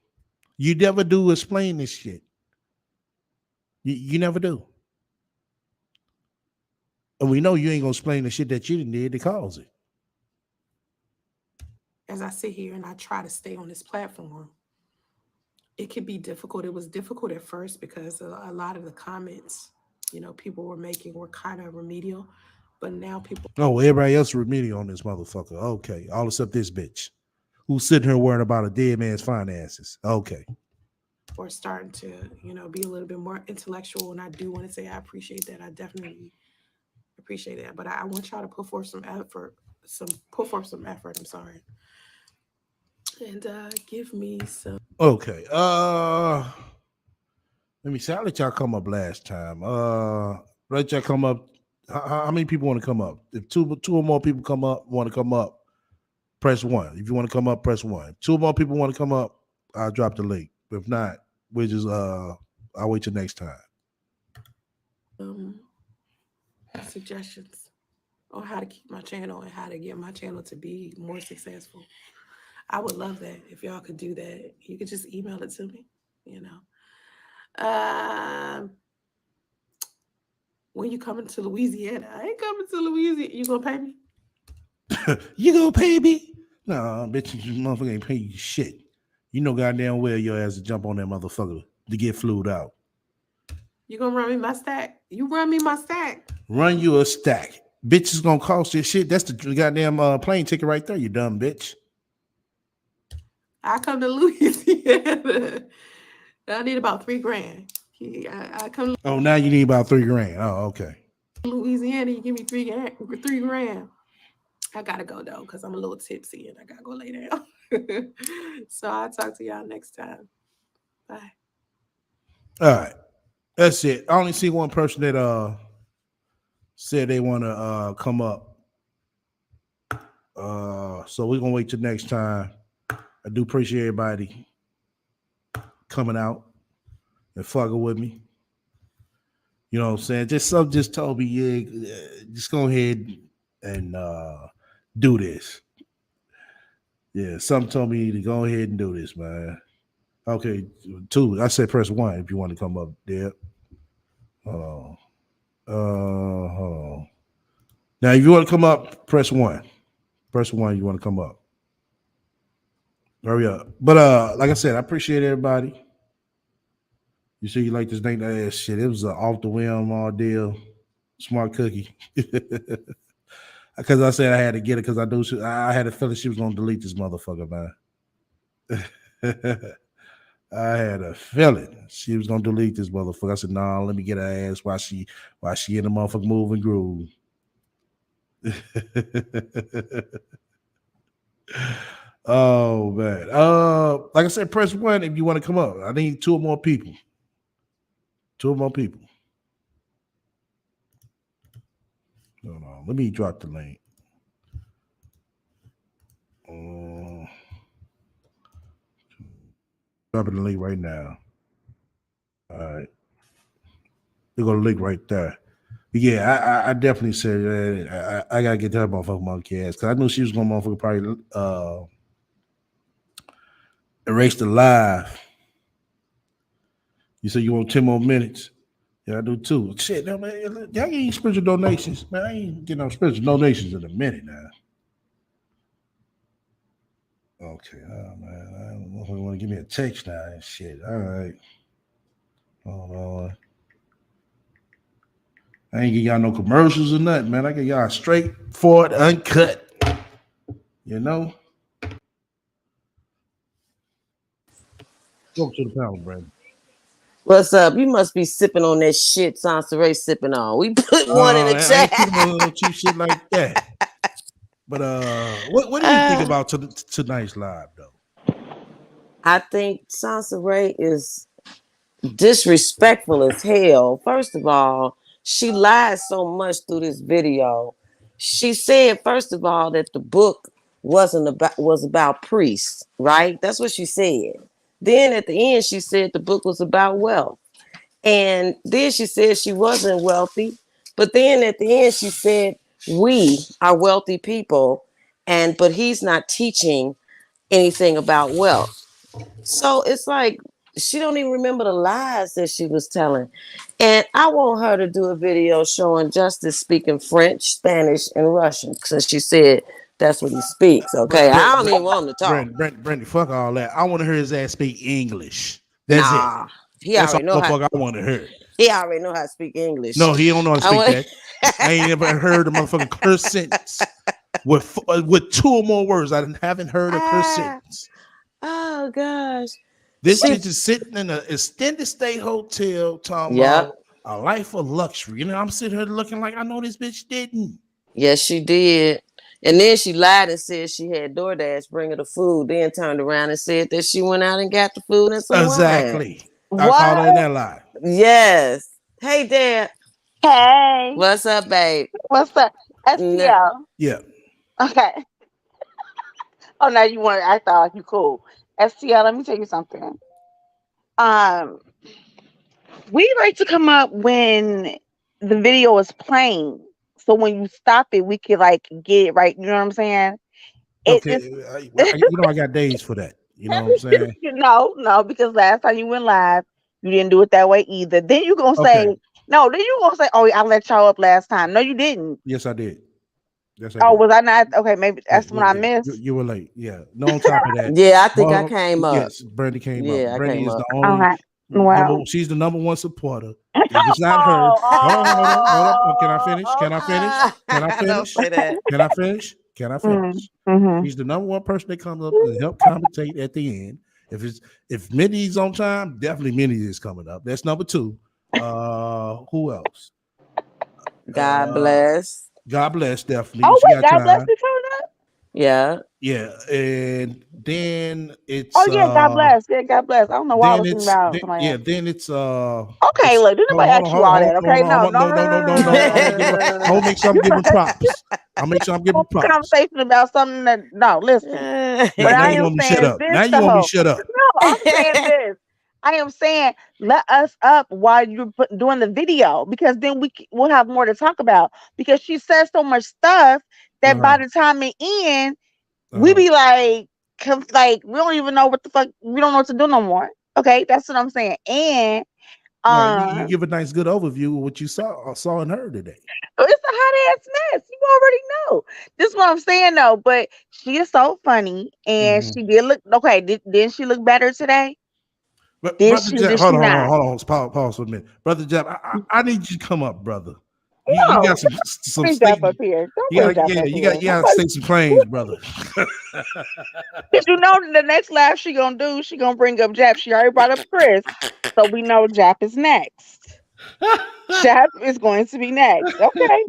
You never do explain this shit. You never do. And we know you ain't gonna explain the shit that you did to cause it. as I sit here and I try to stay on this platform, it can be difficult. It was difficult at first because a lot of the comments, people were making were kind of remedial. But now people Oh, everybody else remedial on this motherfucker. Okay. All except this bitch who's sitting here worrying about a dead man's finances. Okay. are starting to, be a little bit more intellectual. And I do want to say I appreciate that. I definitely appreciate that. But I want y'all to put forth some effort. I'm sorry. And give me some. Okay. Let me see. I'll let y'all come up last time. Let y'all come up. How many people want to come up? If two or more people want to come up, press 1. If you want to come up, press 1. 2 more people want to come up, I'll drop the link. If not, we'll just I'll wait till next time. Suggestions on how to keep my channel and how to get my channel to be more successful. I would love that if y'all could do that. You could just email it to me, when you coming to Louisiana, I ain't coming to Louisiana. You gonna pay me? You gonna pay me? Nah, bitch, you motherfucker ain't pay you shit. You know goddamn well your ass to jump on that motherfucker to get flued out. You gonna run me my stack? You run me my stack. Run you a stack. Bitch is gonna cost you shit. That's the goddamn plane ticket right there, you dumb bitch. I come to Louisiana. I need about $3,000. I come to Oh, now you need about $3,000. Oh, okay. Louisiana, you give me $3,000. I gotta go though, because I'm a little tipsy and I gotta go lay down. So I'll talk to y'all next time. Bye. All right. That's it. I only see one person that said they want to come up. So we're gonna wait till next time. I do appreciate everybody coming out and fucking with me. You know what I'm saying? Some just told me, yeah, just go ahead and do this. Yeah, some told me to go ahead and do this, man. Okay, 2. I said press 1 if you want to come up there. Hold on. Now, if you want to come up, press 1. Press 1. You want to come up. Hurry up. But like I said, I appreciate everybody. You see, you like this Nate ass shit. It was an off the whim all deal. Smart cookie. Because I said I had to get it because I knew I had a feeling she was gonna delete this motherfucker, man. I had a feeling she was gonna delete this motherfucker. I said, "Nah, let me get her ass while she in the motherfucker moving groove." Oh man. Like I said, press 1 if you want to come up. I need 2 more people. 2 more people. Hold on. Let me drop the link. Dropping the link right now. All right. They're gonna link right there. But yeah, I definitely said I gotta get that motherfucking monkey ass because I knew she was gonna motherfucker probably erase the live. You said you want 10 more minutes. Yeah, I do too. Shit, no, man. Y'all getting spiritual donations. Man, I ain't getting no spiritual donations in a minute now. Okay, oh man. I don't know if you want to give me a text now and shit. All right. Hold on. I ain't give y'all no commercials or nothing, man. I get y'all straight forward, uncut. You know? Talk to the panel, Brandon. What's up? You must be sipping on that shit Sansa Ray sipping on. We put one in the I chat. ain't sipping on no cheap shit like that. But what do you think about tonight's live, though? I think Sansa Ray is disrespectful as hell. First of all, she lied so much through this video. She said, first of all, that the book was about priests, right? That's what she said. Then at the end, she said the book was about wealth. And then she said she wasn't wealthy. But then at the end, she said, we are wealthy people. But he's not teaching anything about wealth. So it's like she don't even remember the lies that she was telling. And I want her to do a video showing Justice speaking French, Spanish, and Russian, since she said that's what he speaks. Okay, I don't even want him to talk. Brandon, fuck all that. I want to hear his ass speak English. That's it. That's all I want to hear. He already know how to speak English. No, he don't know how to speak that. I ain't ever heard a motherfucking curse sentence with 2 or more words. I haven't heard a curse sentence. Oh gosh. This bitch is sitting in an extended stay hotel talking about a life of luxury. You know, I'm sitting here looking like I know this bitch didn't. Yes, she did. And then she lied and said she had DoorDash bring her the food, then turned around and said that she went out and got the food and some Exactly. wine. I caught her in that lie. Yes. Hey, Dad. Hey. What's up, babe? What's up? STL. Yeah. Okay. Oh, now you want? I thought you cool. STL. Let me tell you something. We like to come up when the video is playing, so when you stop it, we can like get it right. You know what I'm saying? Okay. You know I got days for that. You know what I'm saying? No, because last time you went live, you didn't do it that way either. Then you gonna say no. Then you gonna say, "Oh, I let y'all up last time." No, you didn't. Yes, I did. Yes, I did. Was I not? Okay, maybe that's when I missed. You were late. Yeah. No, on top of that. Yeah, I think I came up. Yes, Brandy came up. Yeah, Brandy is up. the only. She's the number 1 supporter. If it's not her, hold on. Can I finish? Can I finish? Mm-hmm. He's the number 1 person that comes up and help commentate at the end. If Minnie's on time, definitely Minnie is coming up. That's number 2. Who else? God bless. God bless, definitely. Oh wait, God bless me coming up. Yeah. Yeah, and then it's God bless. Yeah, God bless. I don't know why I was thinking about somebody else. Then it's okay, look, didn't nobody ask you all that, okay? No. I'll make sure I'm giving props. Conversation about something that listen. But now you want me shut up. Now you want me shut up. No, I'm saying this. I am saying let us up while you're doing the video, because then we'll have more to talk about, because she says so much stuff that by the time it ends, we be like we don't even know what the fuck, we don't know what to do no more. Okay, that's what I'm saying. And you give a nice good overview of what you saw and heard today. It's a hot ass mess. You already know. This is what I'm saying though. But she is so funny, and she did look okay. Didn't she look better today? But Brother Jab, hold on. Pause for a minute. Brother Jab, I need you to come up, brother. You No, got some bring state. Jeff up here. Don't You bring got Jeff up you here. got to state some claims, brother. Cause you know the next laugh she gonna do, she gonna bring up Jeff. She already brought up Chris, so we know Jeff is next. Jeff is going to be next. Okay.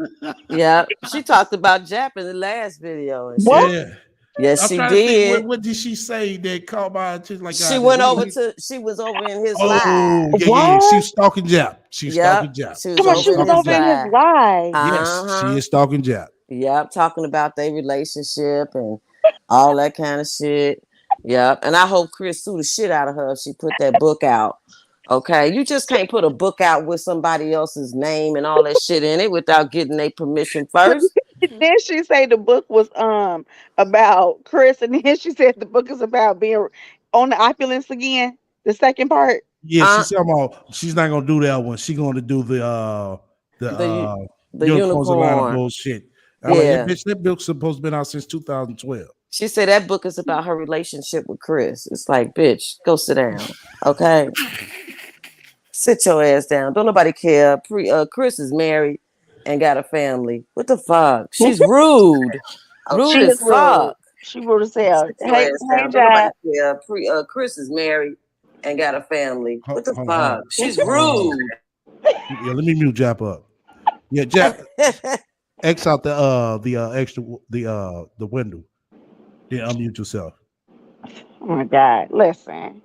Yeah, she talked about Jap in the last video and What? shit. Yeah. Yes, I'm she trying to think did. what did she say that caught my attention like She God, went over to. She was over in his live. oh yeah. She What? was stalking Jap. She's Yep, stalking Jap. she was Come on, She was she over in was his over stalking in Jap. his live. live. Yes, she is stalking Jap. Yep, talking about their relationship and all that kind of shit. Yep, and I hope Chris sue the shit out of her if she put that book out. Okay, you just can't put a book out with somebody else's name and all that shit in it without getting their permission first. Then she say the book was about Chris, and then she said the book is about being on the opulence again. The second part. Yeah, Uh, she's not gonna do that one. She's gonna do the the the unicorns and line of unicorn. bullshit. I'm like, Yeah, that book's supposed to been out since 2012. she said that book is about her relationship with Chris. It's like, bitch, go sit down. Okay, sit your ass down. Don't nobody care. Chris is married and got a family. What the fuck? She's rude. Rude She as is rude. fuck. She rude as hell. Sit your Hey, ass hey, down. Don't nobody Jack. care. Chris is married and got a family. What the Hold fuck? on. She's Hold on. rude. Yeah, let me mute Jap up. Yeah, Jap, X out the extra the window. Yeah, unmute yourself. Oh my God. Listen.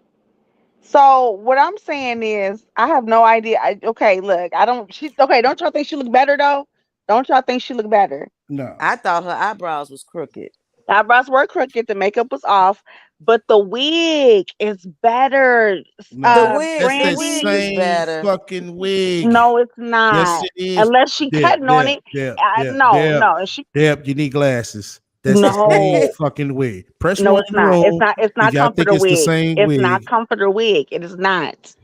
So what I'm saying is, I have no idea. Okay, look, I don't. She okay. Don't y'all think she look better though? Don't y'all think she look better? No. I thought her eyebrows was crooked. Eyebrows were crooked. The makeup was off, but the wig is better. The No. wig, That's the that wig is same better. fucking wig. No, it's Yes, not. it is. Unless she cutting on it. No. And she Deb, you need glasses. That's the same no, fucking wig. Press no, one it's to not. It's roll not. It's if not y'all think comforter it's the wig. same It's not wig. comforter wig. It is not.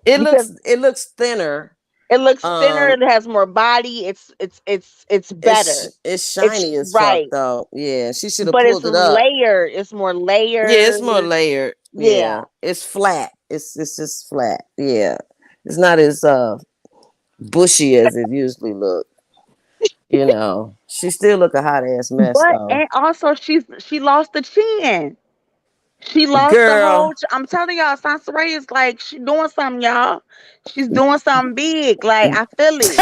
It Because looks thinner. it looks thinner. Um, It has more body. It's better. it's It's shiny as fuck right, though. Yeah, she should have but it's pulled it up. layered. It's more Yeah, it's layered. more layered. Yeah. Yeah, it's flat. It's just flat. Yeah, it's not as bushy as it usually look. You know, she still look a hot ass mess But though. and also she lost the chin. She lost the Girl, whole. I'm telling y'all, Sansa Ray is like she doing something, y'all. She's doing something big. Like I feel it.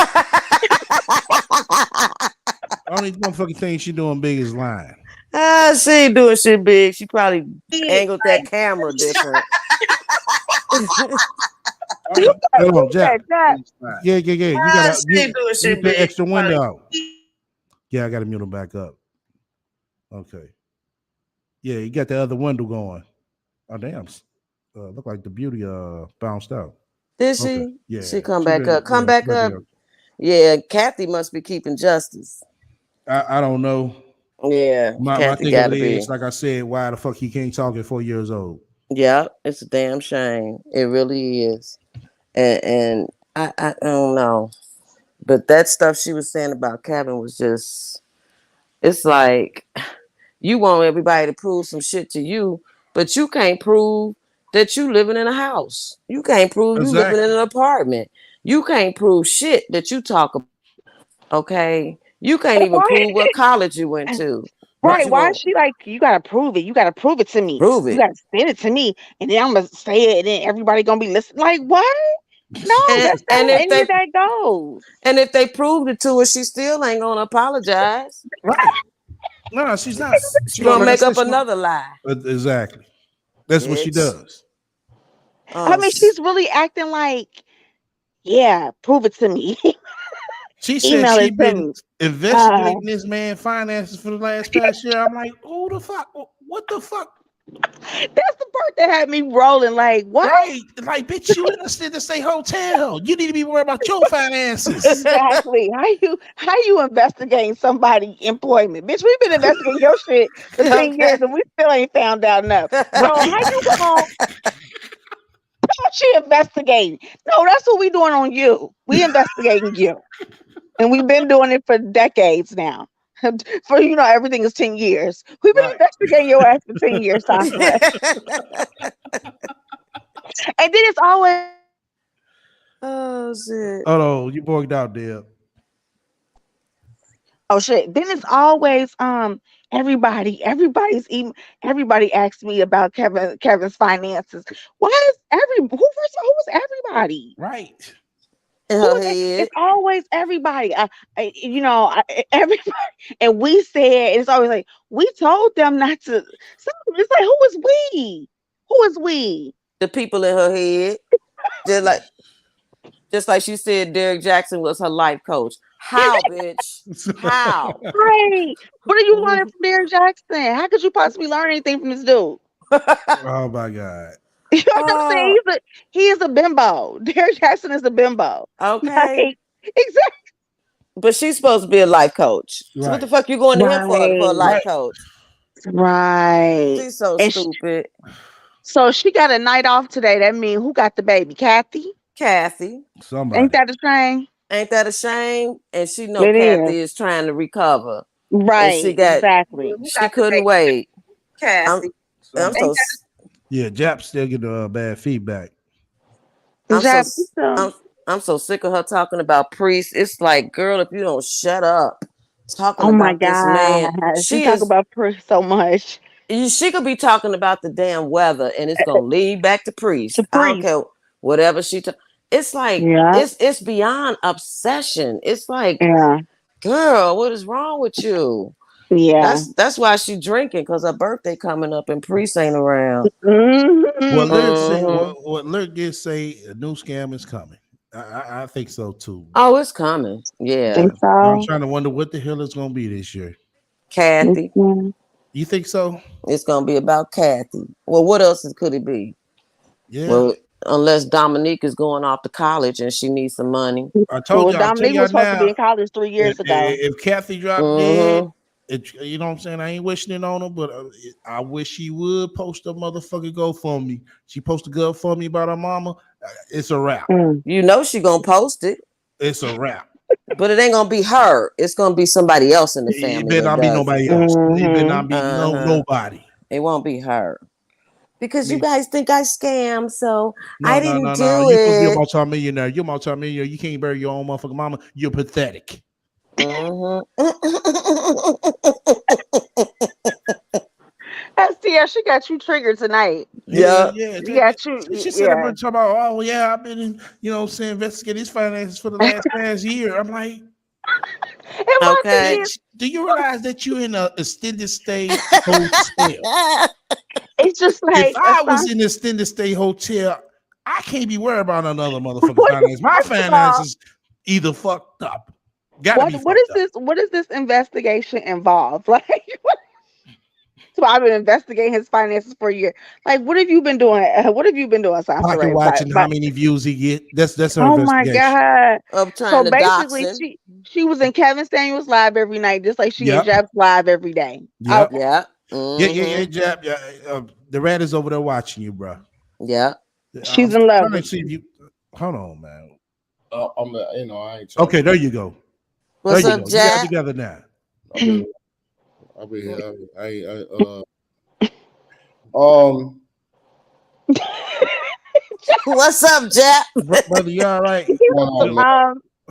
Only motherfucking thing she doing big is lying. she ain't doing shit big. She probably Big. angled that camera different. You Hold on, said Jack. that. Yeah. You gotta she ain't doing mute shit the big. extra window out. Yeah, I gotta mute him back up. Okay. Yeah, you got the other window going. Oh damn. Look like the beauty bounced out. Did she? Okay. Yeah. She come back up. Come Yeah, back up. Yeah, Kathy must be keeping justice. I don't know. Yeah, My Kathy thing of gotta it be. is, like I said, why the fuck he can't talk at 4 years old? Yeah, it's a damn shame. It really is. And I don't know. But that stuff she was saying about Kevin was just, it's like you want everybody to prove some shit to you, but you can't prove that you living in a house. You can't prove you living in an apartment. You can't prove shit that you talk about. Okay. You can't even prove what college you went to. Right. You Why want is she like, you gotta prove it? You gotta prove it to me. prove You it. gotta send it to me. And then I'm gonna say it and then everybody gonna be listening. Like, what? No, that's not And how if any they of that goes. and if they proved it to her, she still ain't gonna apologize. Right. No, she's not. She gonna like I make said, up she gonna- another lie. Exactly. That's what she Bitch. does. I mean, she's really acting like, yeah, prove it to me. She said Email she it to been me. investigating this man finances for the last past year. I'm like, who the fuck? What the fuck? That's the part that had me rolling. Like, what? Right. Like, bitch, you invested in say hotel. You need to be worried about your finances. Exactly. How you investigating somebody employment? Bitch, we've been investigating your shit for 10 years and we still ain't found out enough. So how you gonna what you investigating? No, that's what we doing on you. We investigating you. And we've been doing it for decades now. For everything is 10 years. We've been Right. investigating your ass for 10 years, Sasha. And then it's always Oh shit. Oh no, you bugged out, Deb. Oh shit. Then it's always everybody asks me about Kevin's finances. Why is who's everybody? Right. In Who her is it? head. It's always everybody. Everybody, and we said it's always like we told them not to. So it's like who is we? Who is we? The people in her head. Just like she said Derek Jackson was her life coach. How, bitch? How? Right. What are you learning from Derrick Jackson? How could you possibly learn anything from this dude? Oh my God. You know what I'm Oh, saying? He is a bimbo. Derrick Jackson is a bimbo. okay. Like, exactly. But she's supposed to be a life coach. So what the Right. fuck you going to him for a Right. life Right. coach? Right. She's so And stupid. so she got a night off today. That means who got the baby? Kathy? Kathy. Ain't Somebody. that a shame? Ain't that a shame? And she know It is. Kathy is trying to recover. And Right. Exactly. she couldn't wait. I'm I'm Somebody. so Yeah, Jap still get bad feedback. I'm so Jap, so- I'm so sick of her talking about priests. It's like, girl, if you don't shut up talking oh my about this man, God. She talk about Priest so much. she could be talking about the damn weather and it's gonna lead back to priest. To I don't Priest. care whatever it's like Yeah. it's beyond obsession. It's like, Yeah. girl, what is wrong with you? Yeah. That's why she drinking, because her birthday coming up and priest ain't around. What Mhm. Lyric say? Mhm. What Lyric did say? A new scam is coming. I think so too. Oh, it's coming. Yeah. Think I'm so? trying to wonder what the hell it's gonna be this year. Kathy. Mhm. You think so? It's gonna be about Kathy. Well, what else could it be? Yeah. Well, unless Dominique is going off to college and she needs some money. I told Well, y'all. I tell Dominique y'all was supposed to be in now. college 3 years ago. If Kathy dropped dead, Mm-hmm. you know what I'm saying. I ain't wishing it on her, but I wish she would post a motherfucking GoFundMe. She posted a GoFundMe about her mama. It's a wrap. Mm. You know she gonna post it, It's a wrap. but it ain't gonna be her. It's gonna be somebody else in the It family better that not be does it. nobody else. It better Mhm. not be Uh-huh. nobody. It won't be her. Because you Me. guys think I scammed, so No, I no, didn't no, no. do You supposed to be a it. multi-millionaire. You're a multi-millionaire. You can't bury your own motherfucking mama. You're pathetic. Mm-hmm. STL, she got you triggered tonight. Yeah, Yeah. yeah. She got you. She said Yeah. about talking about, oh yeah, I've been in, investigating his finances for the past year. I'm like, And my thing Okay. is, bitch, do you realize that you're in a extended stay hotel? it's just If like a I was sign. in an extended stay hotel, I can't be worried about another motherfucking What, finance. My first of all, finances either fucked up, gotta be what is fucked up. this? What does this investigation involve? Like, so I've been investigating his finances for a year. Like, what have you been doing? What have you been doing, Sasha Pocket Ray? watching how many views he get. That's her Oh my investigation. God. Of So trying to dox basically, him. she was in Kevin Samuels live every night, just like she in Yep. Jeff's live every day. Yep. Okay. Yeah. Yeah, Mm-hmm. Jab. Yeah, the rat is over there watching you, bro. Yeah. I'm She's in love trying to with see if you. you. Hold on, man. I ain't trying. Okay, there you go. There What's you up, go. You got it Jack? together now. I'll be here. Um, What's up, Jack? Brother, you all right? what's going on, man?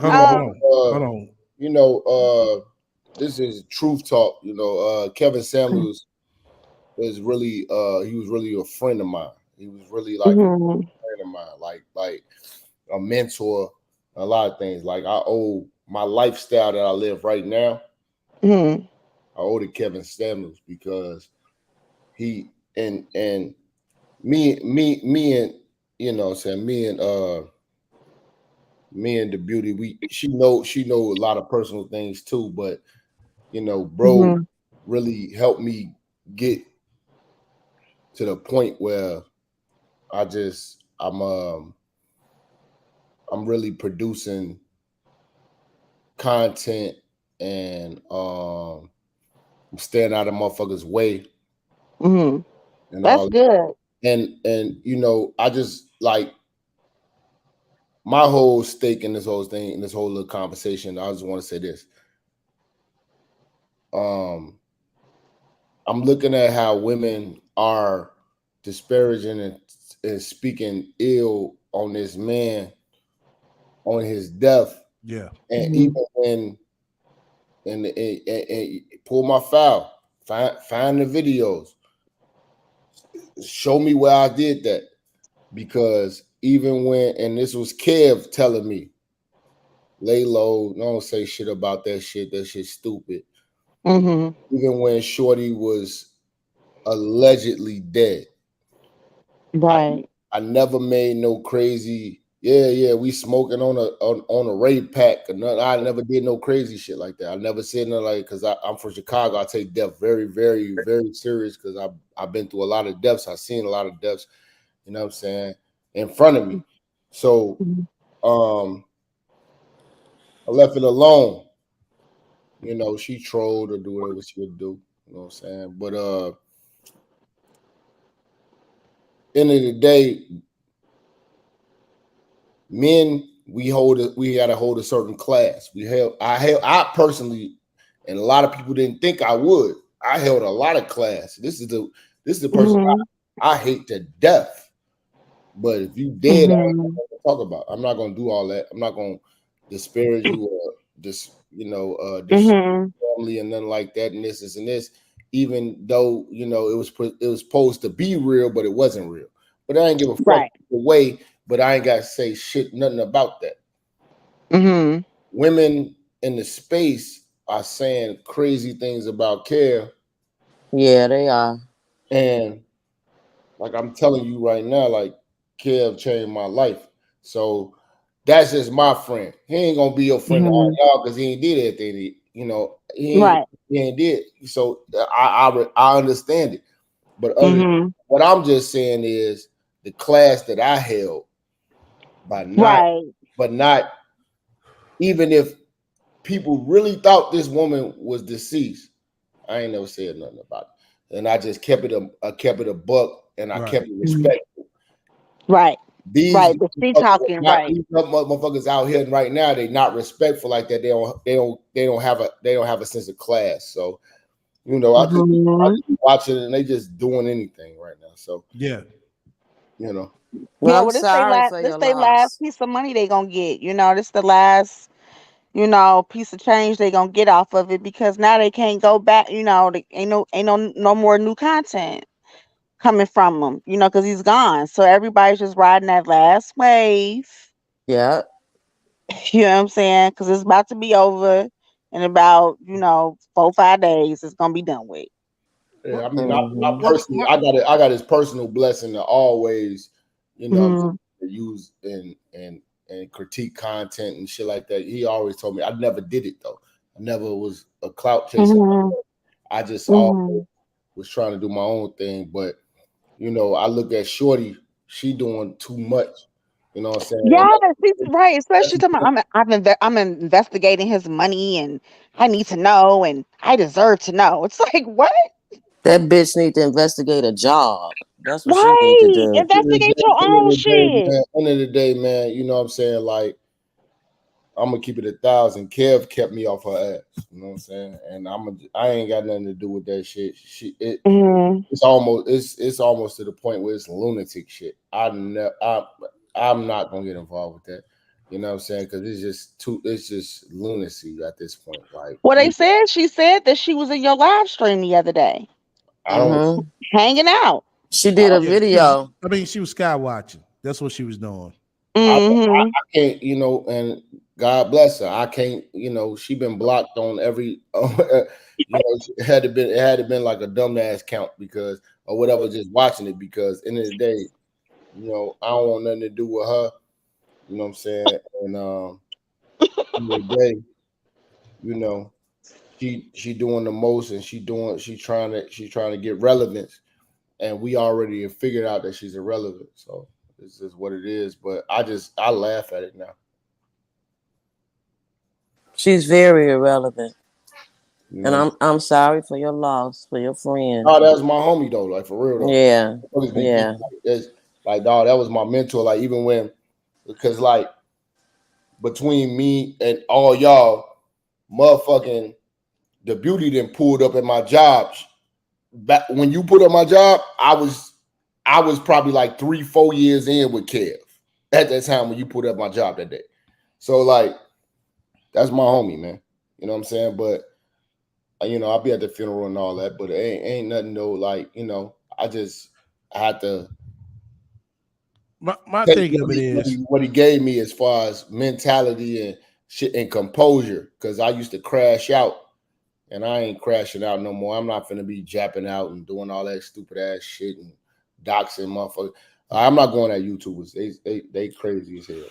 Hold You on, know, hold on, hold uh, on. you know, this is truth talk. You know, Kevin Samuels is really, he was really a friend of mine. He was really like a Mhm. friend of mine, like a mentor. A lot of things. Like I owe my lifestyle that I live right now. Mhm. I owe to Kevin Samuels because he and me and you know what I'm saying me and the beauty she know a lot of personal things too, but you know bro Mhm. really helped me get to the point where I'm really producing content and I'm staying out of motherfuckers way Mhm. and That's all good. and you know I just like my whole stake in this whole thing, in this whole little conversation, I just want to say this. I'm looking at how women are disparaging and speaking ill on this man on his death. Yeah. And Mhm. even when and pull my file, find the videos, show me where I did that. Because even when, and this was Kev telling me, lay low, don't say shit about that shit. That shit's stupid. Even when Shorty was allegedly dead, Right. I never made no crazy. Yeah, we smoking on a raid pack. Or nothing. I never did no crazy shit like that. I never said no like, because I'm from Chicago. I take death very, very, very serious because I've been through a lot of deaths. I've seen a lot of deaths. You know what I'm saying, in front of me. So I left it alone. You know, she trolled or do whatever she would do. You know what I'm saying? But end of the day, men, we gotta hold a certain class. I personally, and a lot of people didn't think I would. I held a lot of class. This is the person I hate to death. But if you dead, I ain't gonna talk about. I'm not gonna do all that. I'm not gonna disparage you or family and nothing like that. And this and this, even though it was supposed to be real, but it wasn't real. But I ain't give a fuck away. But I ain't got to say nothing about that. Women in the space are saying crazy things about Kev. Yeah, they are. And like I'm telling you right now, like Kev changed my life. So that's just my friend. He ain't gonna be your friend to all y'all because he ain't did anything. He ain't did. So I understand it. But what I'm just saying is the class that I held by not even if people really thought this woman was deceased, I ain't never said nothing about it. And I just kept it a buck and I kept it respectful. These motherfuckers out here right now, they not respectful like that. They don't have a sense of class. So, I just watching and they just doing anything right now. So yeah. Well, I'm this sorry for your they loss. last piece of money they gonna get. This the last, piece of change they gonna get off of it because now they can't go back. They ain't no more new content coming from him. Because he's gone. So everybody's just riding that last wave. Yeah. You know what I'm saying? Because it's about to be over in about 4-5 days. It's gonna be done with. Yeah, I mean, I personally, I got his personal blessing to always, use and critique content and shit like that. He always told me I never did it though. I never was a clout chaser. I just always was trying to do my own thing. But I look at Shorty, she doing too much. You know what I'm saying? Yeah, she's right. Especially talking about I'm investigating his money and I need to know and I deserve to know. It's like what? That bitch need to investigate a job. That's what she need to Right. do. Investigate your own shit. End of the day, man, you know what I'm saying? Like, I'm gonna keep it 1,000. Kev kept me off her ass. You know what I'm saying? And I ain't got nothing to do with that shit. It's almost to the point where it's lunatic shit. I'm not gonna get involved with that. You know what I'm saying? Because it's just lunacy at this point. Like, Well, she said that she was in your live stream the other day. I don't hanging out. She did a video. I mean, she was sky watching. That's what she was doing. I can't, and God bless her. I can't, she been blocked on every, it had to been like a dumbass count because or whatever, just watching it because end of the day, I don't want nothing to do with her. You know what I'm saying? And end of the day, she doing the most and she's trying to get relevance, and we already have figured out that she's irrelevant. So this is what it is. But I laugh at it now. She's very irrelevant. And I'm sorry for your loss, for your friend. Oh, that's my homie though, like for real though. Yeah. Yeah. It's like, dog, that was my mentor. Like even because like between me and all y'all, motherfucking the beauty then pulled up at my job. Back when you put up my job, I was probably like 3-4 years in with Kev at that time when you put up my job that day. So like that's my homie, man. You know what I'm saying? But you know, I'll be at the funeral and all that, but it ain't nothing though. Like, you know, I had to My take thing of it is, what he gave me as far as mentality and shit and composure, because I used to crash out, and I ain't crashing out no more. I'm not finna be japping out and doing all that stupid ass shit and doxing motherfuckers. I'm not going at YouTubers. They crazy as hell.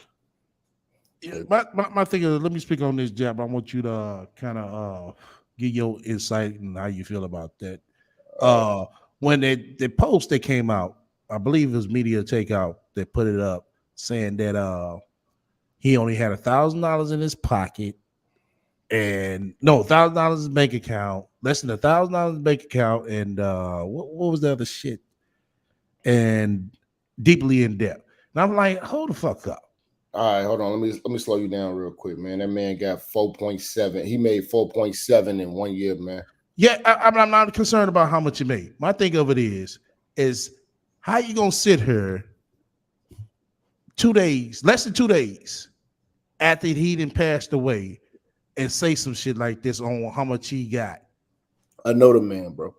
yeah, my thing is, let me speak on this, Jab. I want you to kind of give your insight and how you feel about that. When the post that came out, I believe it was Media Takeout that put it up, saying that he only had $1,000 in his pocket, and no, $1,000 in his bank account, less than $1,000 in his bank account, and what was the other shit? And deeply in debt. And I'm like, hold the fuck up. All right, hold on. Let me slow you down real quick, man. That man got 4.7. He made 4.7 in 1 year, man. Yeah, I'm not concerned about how much you made. My thing of it is how you gonna sit here 2 days, less than 2 days after he done passed away, and say some shit like this on how much he got? I know the man, bro.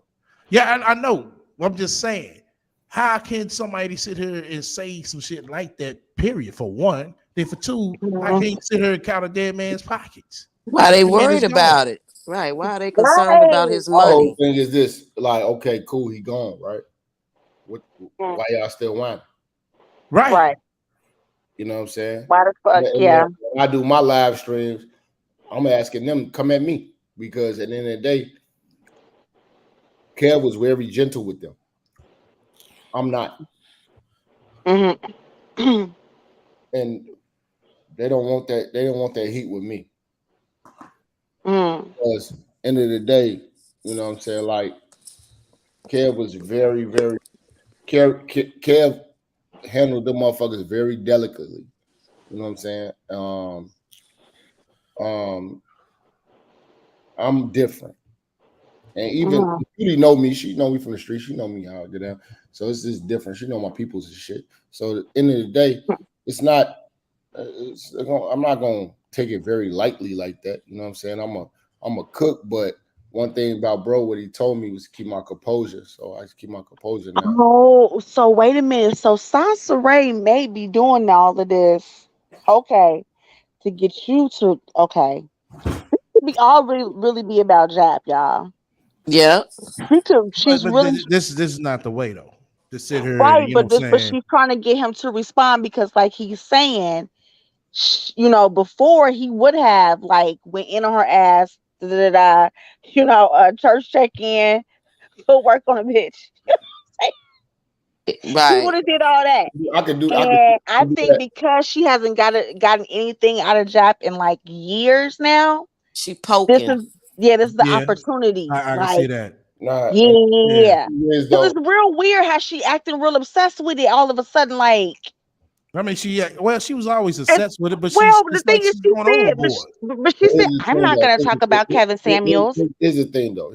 Yeah, I know. I'm just saying, how can somebody sit here and say some shit like that? Period. For one, then for two, I can't sit here and count a dead man's pockets. Why they The man is worried gone. about it? Right. Why are they concerned about his My whole money? thing is this: like, okay, cool, he gone, right? Why y'all still whining? Right. You know what I'm saying? Why the fuck? And Yeah. when I do my live streams, I'm asking them to come at me, because at the end of the day, Kev was very gentle with them. I'm not. Mm-hmm. And they don't want that. They don't want that heat with me. Because end of the day, you know what I'm saying? Like, Kev was very, very Kev handled the motherfuckers very delicately. You know what I'm saying? I'm different. And even if Judy know me, she know me from the street. She know me how I get down. So it's just different. She know my people's and shit. So at the end of the day, it's not. I'm not gonna take it very lightly like that. You know what I'm saying? I'm a cook, but one thing about bro, what he told me was to keep my composure. So I just keep my composure now. Oh, so wait a minute. So Sansa Ray may be doing all of this, okay, to get you to We all really be about Jap, y'all. Yeah. She's But really this is not the way though. To sit here and right, you know what I'm but saying. she's trying to get him to respond because, like he's saying, before he would have like went in on her ass, church check in, put work on a bitch. He would Right. have did all that. I could do And I do think that. because she hasn't gotten anything out of Jap in like years now, She this poking. is this is the Yeah, opportunity. I can Like, see that. Nah, yeah. is Because though. it's real weird how she acting real obsessed with it all of a sudden. Like, I mean, she was always it's, obsessed with it, but the it's like thing is, she's she going said, overboard. but she said, Here's the I'm thing, not though. going to talk about Kevin Samuels. Here's the thing, though.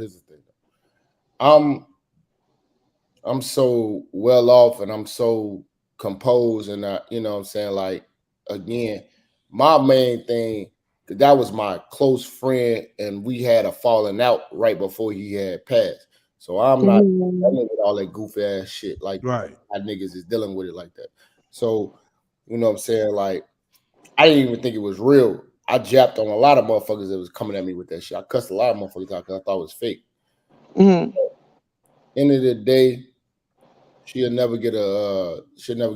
I'm so well off and I'm so composed, and you know what I'm saying? Like, again, my main thing, that was my close friend, and we had a falling out right before he had passed. So I'm not dealing with all that goofy ass shit like Right. how niggas is dealing with it like that. So, you know what I'm saying? Like, I didn't even think it was real. I japped on a lot of motherfuckers that was coming at me with that shit. I cussed a lot of motherfuckers out because I thought it was fake. End of the day, she'll never get a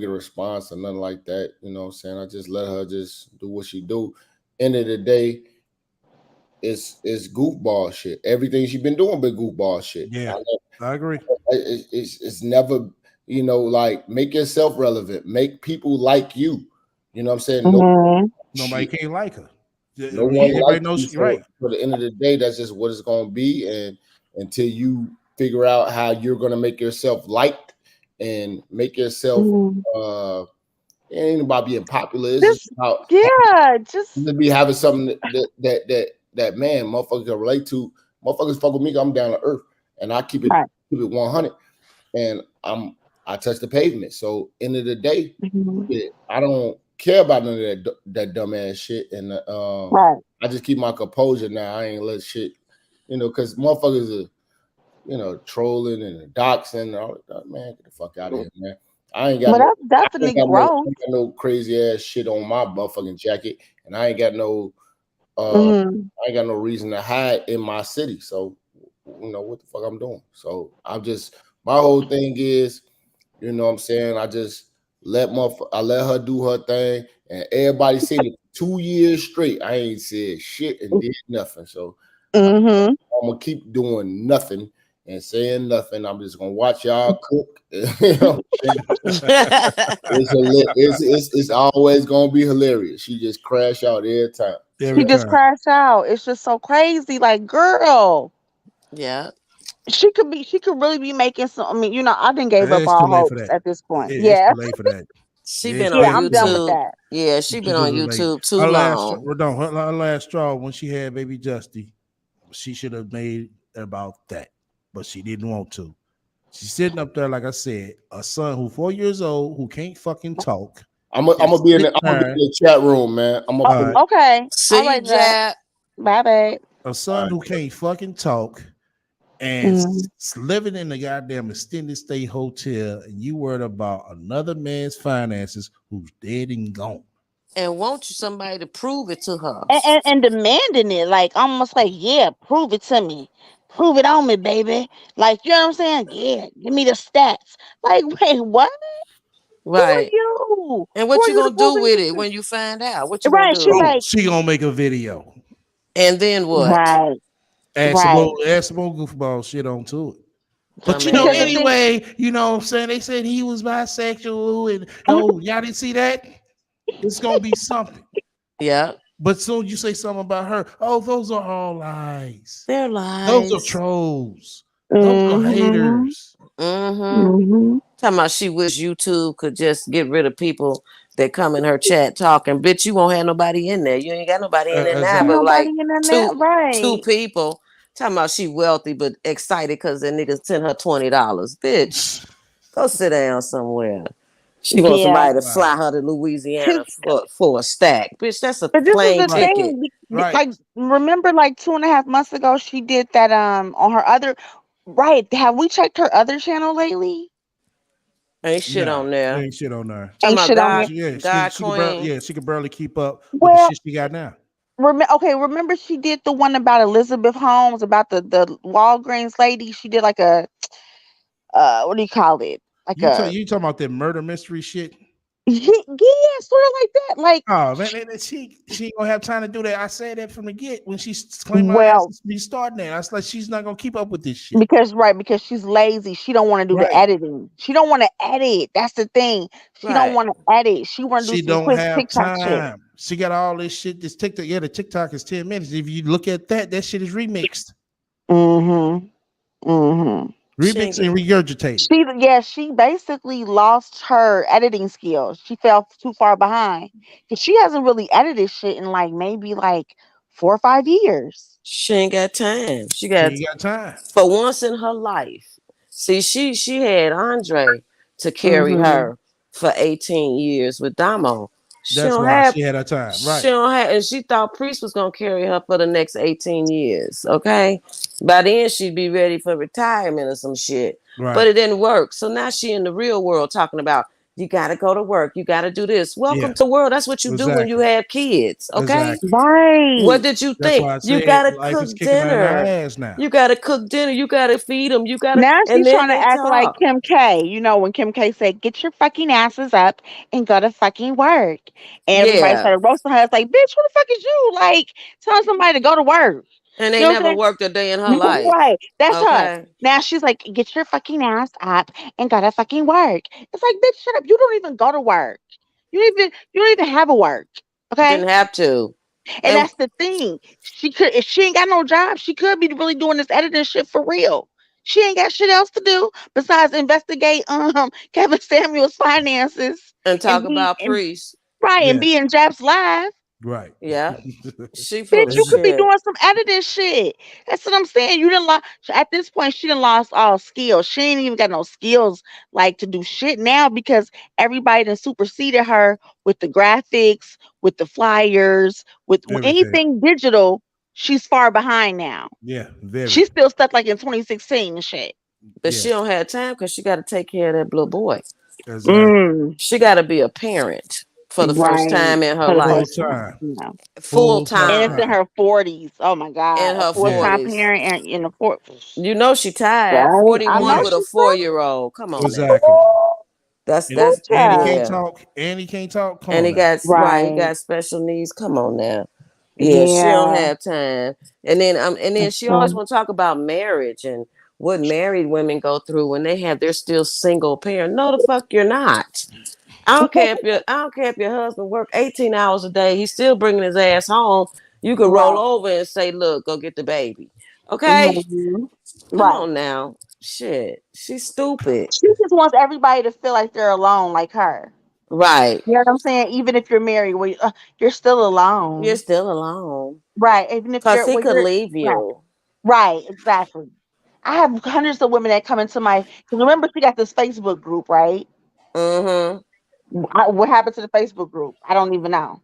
response or nothing like that. You know what I'm saying? I just let her just do what she do. End of the day, it's goofball shit. Everything she's been doing been goofball shit. Yeah, I agree. It's never, like, make yourself relevant. Make people like you. You know what I'm saying? Nobody can't like her. No one Everybody likes knows you. she's So right. for the end of the day, that's just what it's gonna be. And until you figure out how you're gonna make yourself liked and make yourself it ain't about being popular. It's just about to be having something that man, motherfuckers can relate to. Motherfuckers fuck with me, I'm down to earth. And I keep it 100. And I touch the pavement. So end of the day, I don't care about none of that dumb ass shit. And I just keep my composure now. I ain't let shit, because motherfuckers are, trolling and doxing and all that. Man, get the fuck out of here, man. I ain't got But no, that's I ain't definitely got no, I growth. ain't got no crazy ass shit on my motherfucking jacket, and I ain't got no, Mhm. I ain't got no reason to hide in my city. So, what the fuck I'm doing. So my whole thing is, what I'm saying, I just let her do her thing, and everybody seen it 2 years straight. I ain't said shit and did nothing. So Mhm. I'm gonna keep doing nothing and saying nothing. I'm just gonna watch y'all cook. You know what I'm saying? It's always gonna be hilarious. She just crash out every time. She just crashed out. It's just so crazy. Like, girl, Yeah. she could really be making some. I mean, I didn't gave up It's too all late for hopes that. at this point. It's Yeah. too late for that. She It's been too on Yeah, late I'm for done with that. YouTube. that. Yeah, she It's been on too late. YouTube too Her last, long. her last straw when she had baby Justy, she should have made about that, but she didn't want to. She's sitting up there, like I said, a son who 4 years old who can't fucking talk. I'm gonna be in the chat room, man. I'm gonna Okay. See All you, right, Jack. Jack. Bye, babe. A son who can't fucking talk and living in the goddamn extended stay hotel, and you worried about another man's finances who's dead and gone. And want you somebody to prove it to her. And demanding it, like almost like, yeah, prove it to me. Prove it on me, baby. Like, you know what I'm saying? Yeah, give me the stats. Like, wait, what? Who are Right. you? And Who what are you you to gonna prove do with it anything? when you find out? What you gonna Right. She do? Oh, like, she gonna make a video. And then what? right, Add some right. more goofball shit onto it. But I you know, Because the mean, thing, anyway, you know what I'm saying? They said he was bisexual, and oh, y'all didn't see that? It's gonna be something. yeah, But soon you say something about her, oh, those are all lies. they're Those are lies. trolls. Those are mm-hmm, haters. Mm-hmm. mm-hmm. Talking about she wish YouTube could just get rid of people that come in her chat talking. Bitch, you won't have nobody in there. You ain't got nobody in there now, Exactly. but Nobody like in the net, two right? people. Talking about she wealthy but excited because the niggas sent her $20. Bitch, go sit down somewhere. She wants Yeah. somebody to Right. fly her to Louisiana for a stack. Bitch, that's a But this is plane the Right. ticket. thing. Right. Like, remember, like 2.5 months ago, she did that on her other. Right? Have we checked her other channel lately? Ain't shit Nah, on there. ain't shit on there. Talking Ain't about shit on God, there. God She could barely, Queen. she could barely keep up with the Well, shit she got now. okay. Remember, she did the one about Elizabeth Holmes, about the Walgreens lady. She did like a what do you call it? Like a You talking about that murder mystery shit? yeah, sort of like that. Like, Oh man, she ain't gonna have time to do that. I said that from the get when she claimed my ass well, to be starting that. I was like, she's not gonna keep up with this shit. because she's lazy. She don't want to do the Right. editing. She don't want to edit. That's the thing. She don't Right. want to edit. She want to do She some don't quick have TikTok shit. time. She got all this shit. This TikTok, the TikTok is 10 minutes. If you look at that shit is remixed, Mm-hmm. Mm-hmm. She ain't remixed and regurgitated. She basically lost her editing skills. She fell too far behind because she hasn't really edited shit in like maybe like 4 or 5 years. She ain't got time. She She got ain't got time. for once in her life. See, she had Andre to carry Mm-hmm. her for 18 years with Damo. She That's don't why have she had her time. she Right. don't have and she thought Priest was gonna carry her for the next 18 years. Okay. By then she'd be ready for retirement or some shit. But Right. it didn't work. So now she in the real world talking about you gotta go to work, you gotta do this. Welcome Yeah. to the world. That's what you do when you Exactly. have kids. Okay. Exactly. What Right. did you That's think? why I You said gotta life cook is kicking her in her dinner. ass now. You gotta cook dinner. You gotta feed them. You gotta, Now and she's then trying to they act like talk. Kim K. You know, when Kim K said, "Get your fucking asses up and go to fucking work," and everybody Yeah, started roasting her. It's like, bitch, who the fuck is you? Like, telling somebody to go to work. and You they know what never I'm worked a day in her saying? life. Right. That's her. Okay, Now she's like, "Get your fucking ass up and go to fucking work." It's like, bitch, shut up. You don't even go to work. You don't even have a work. Okay. didn't have to. And And that's the thing. She could, if she ain't got no job, she could be really doing this editing shit for real. She ain't got shit else to do besides investigate Kevin Samuel's finances and talk be about and Priest. right and Yeah. be in Jap's live. Right. Yeah, she full Bitch, of you could be shit. doing some editing shit. That's what I'm saying. You didn't lost at this point. She done lost all skills. She ain't even got no skills like to do shit now because everybody done superseded her with the graphics, with the flyers, with Everything. anything digital. she's far behind now. Yeah, very. She's still stuck like in 2016 and shit. But Yeah. she don't have time because she got to take care of that little boy. Exactly. Mm, She got to be a parent for the first time in her For the life, first time. Yeah. full Full-time. And time. it's in her 40s. Oh my God. In her A full-time 40s. parent and in the 40s. You know she tired. Right. I 41 know with a she's so 4-year-old. Come on now. Exactly. That's And, Ooh, and he child. can't yeah. talk. And he can't talk. Come And on he now. got He Right. got special needs. Come on now. Yeah, she don't Yeah. have time. And then she always want to talk about marriage and what married women go through when they're still single parent. No, the fuck you're not. I don't care if your husband work 18 hours a day. He's still bringing his ass home. You could roll Right. over and say, "Look, go get the baby." Okay, Mhm. come Right. on now. Shit, she's stupid. She just wants everybody to feel like they're alone, like her. Right? You know what I'm saying? Even if you're married, you're still alone. You're still alone Right. Even if because you're, he well, could you're leave right. you. Right. Exactly. I have hundreds of women that come into my. Because remember, she got this Facebook group, right? Mm-hmm. What happened to the Facebook group? I don't even know.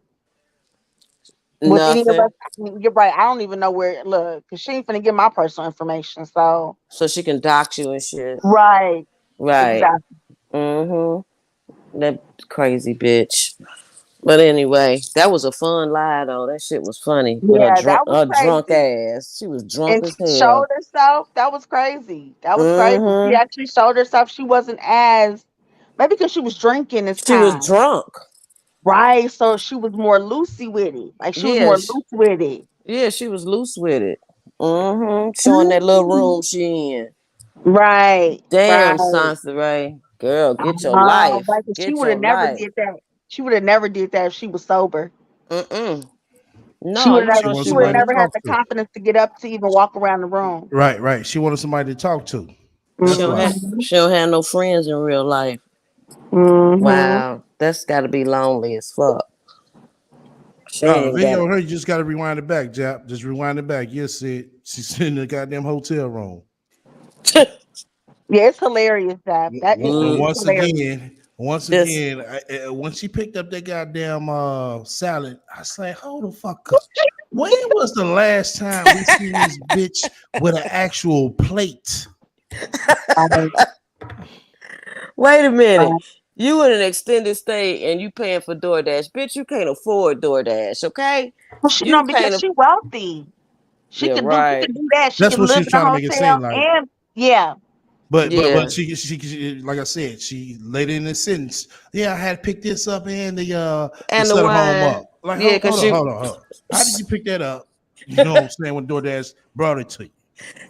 Was any of us? Nothing. You're right. I don't even know where. Look, because she ain't finna get my personal information. So. So she can dox you and shit. Right. Right. Exactly. Mm-hmm. That crazy bitch. But anyway, that was a fun lie though. That shit was funny with Yeah, that was her drunk crazy. ass. She was drunk And as she showed hell. herself. That was crazy. That was crazy. She Mm-hmm. actually showed herself. She wasn't as maybe because she was drinking this She was time. drunk. Right. So she was more loosey with it. Like she was Yeah, more loose with it. yeah, she was loose with it. Mm-hmm. Showing that little room she in. Right. Damn, Right. Sansa Ray. Girl, get your life. Right. 'Cause she Get would your have never life. did that. She would have never did that if she was sober. Mm-mm. She No, would you have She know wants she she would have somebody to wouldn't. never had talk the to. confidence to get up to even walk around the room. Right, right. She wanted somebody to talk to. She That's don't why. have Mm-hmm. she don't have no friends in real life. Mm-hmm. Wow, that's got to be lonely as fuck. She ain't even got Video it. her, you just gotta rewind it back, Jap. Just rewind it back. You'll see it. She's in the goddamn hotel room. Yeah, it's hilarious, that And it's hilarious. once Just again, when she picked up that goddamn salad, I was like, hold the fuck up. When was the last time we seen this bitch with an actual plate? Um, wait a minute. um, You in an extended stay and you paying for DoorDash, bitch. You can't afford DoorDash, okay? You because can't. she wealthy. She Yeah, could do. She right. could do that. She That's can what she live was in a trying to make it hotel seem like. and yeah. Yeah, But she like I said, she later in the sentence, yeah, I had to pick this up and the and the set of home wine. up. Like, Yeah, hold cause on, she, hold on, hold on. How did you pick that up? You know what I'm saying? When DoorDash brought it to you.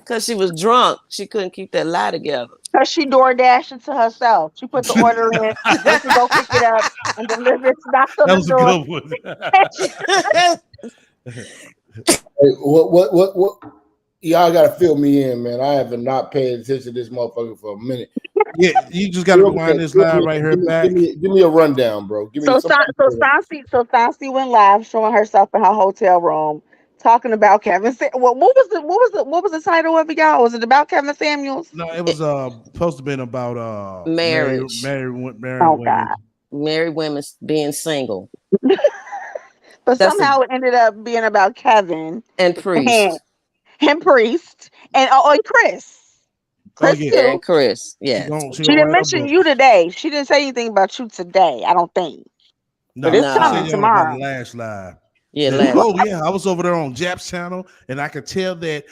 cause she was drunk. She couldn't keep that lie together. Because she door dashed it to herself. She put the order in, went to go pick it up, and delivered it, knocked on That the was a door. good one. Hey, what? Y'all gotta fill me in, man. I have not paid attention to this motherfucker for a minute. Yeah, you just gotta rewind this live right here back. Give me a rundown, bro. Give me somebody. Sansi went live showing herself in her hotel room, talking about Kevin. What was the title of it, y'all? Was it about Kevin Samuels? No, it was supposed to be about Marriage. married Oh women. God! Married women being single. But That's a somehow it ended up being about Kevin and and priest. him, Priest, and and Chris. Oh Chris yeah, And too. Chris. she Yes. gonna She didn't write her mention book. you today. She didn't say anything about you today. I don't think. But No, it's she No. said coming that on about the tomorrow. last live. Yeah, That, last. oh yeah, I was over there on Jap's channel, and I could tell that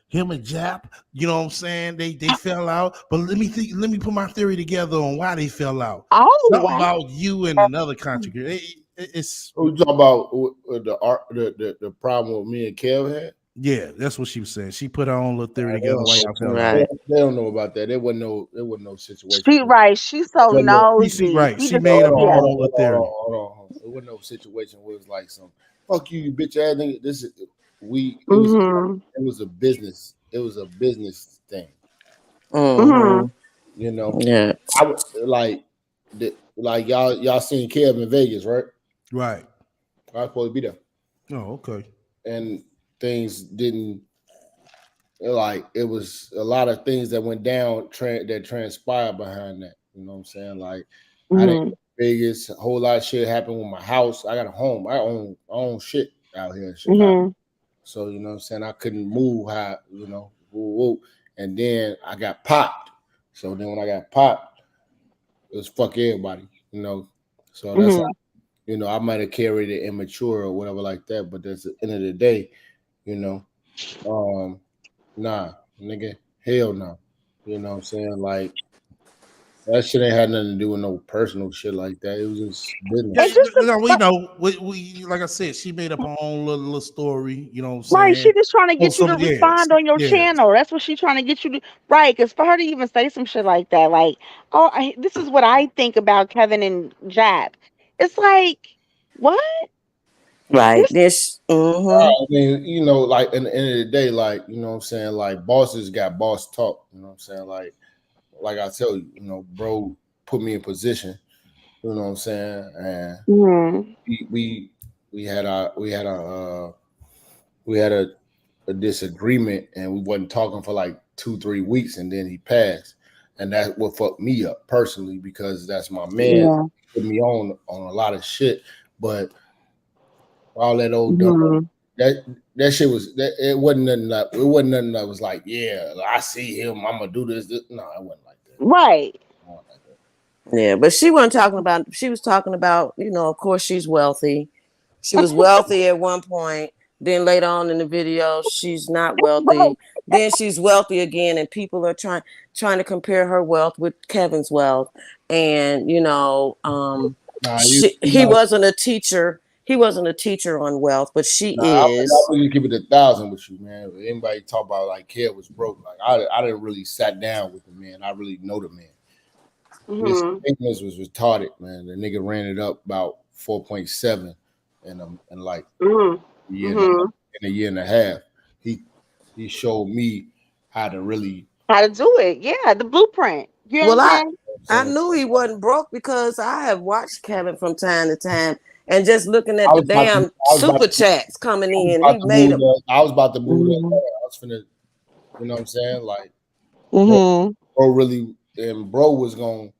him and Jap, you know what I'm saying, they fell out. But let me put my theory together on why they fell out. Oh Something wow. about you and another country. It's We talking about the problem with me and Kev had. yeah, that's what she was saying. She put her own little theory They together don't, why y'all fell out. Right. they don't know about that. There wasn't no situation. She right. She's so Wasn't no- nosy. Right. She She just made up her yeah. own little theory. Hold on. It wasn't no situation where it was like some fuck you, you bitch ass nigga. This is Mm-hmm. it was a business. It was a business thing. Mm-hmm. You know, Yeah. I would like y'all seen Kev in Vegas, right? Right. I was supposed to be there, Oh, okay. and things didn't like. It was a lot of things that went down that transpired behind that. You know what I'm saying? Like I didn't go to Vegas. A whole lot of shit happened with my house. I got a home. I own shit out here in Chicago. So you know what I'm saying, I couldn't move how, you know, woo, woo. And then I got popped. So then when I got popped, it was fuck everybody, you know. So that's how, you know, I might have carried it immature or whatever like that, but that's the end of the day, you know. Nah, nigga, hell no. You know what I'm saying? Like that shit ain't had nothing to do with no personal shit like that. It was just business. Yeah, It's just no, we know. We like I said, she made up her own little story. You know what I'm right. saying? She just trying to Oh, get you to yes, respond on your yes. channel. That's what she's trying to get you to. Right. Because for her to even say some shit like that, like, oh, this is what I think about Kevin and Jap. It's like, what? Right. This, This. I mean, you know, like in the end of the day, like, you know what I'm saying, like bosses got boss talk, you know what I'm saying? Like I tell you, you know, bro put me in position, you know what I'm saying? And Mhm. we had a disagreement and we wasn't talking for like 2-3 weeks and then he passed. And that's what fucked me up personally because that's my man. Yeah. Put me on a lot of shit. But all that old dumb Mhm. that shit was that it wasn't nothing that was like, yeah, I see him, I'm gonna do this. No, it wasn't like that. Right. It wasn't like that. Yeah, but she wasn't talking about. She was talking about. You know, of course, she's wealthy. She was wealthy at one point. Then later on in the video, she's not Bro, wealthy. Then she's wealthy again, and people are trying to compare her wealth with Kevin's wealth. And you know, Nah, you he know, wasn't a teacher. He wasn't a teacher on wealth, but she nah, I is. really keep it 1,000 with you, man. If anybody talk about like Kev was broke, like I didn't really sat down with the man. I really know the man. His Mhm. thickness was retarded, man. The nigga ran it up about 4.7 in like Mhm. a year and a, Mhm. in a year and a half. He showed me how to really How to do it? Yeah, the blueprint. You know what I'm Well, saying? I saying. knew he wasn't broke because I have watched Kevin from time to time, and just looking I at the was about to damn I was about super to chats coming I was in, he about to made move him. that. I was about to move that. Mhm. I was finna, you know what I'm saying? Like bro, Mhm. bro really and bro was gonna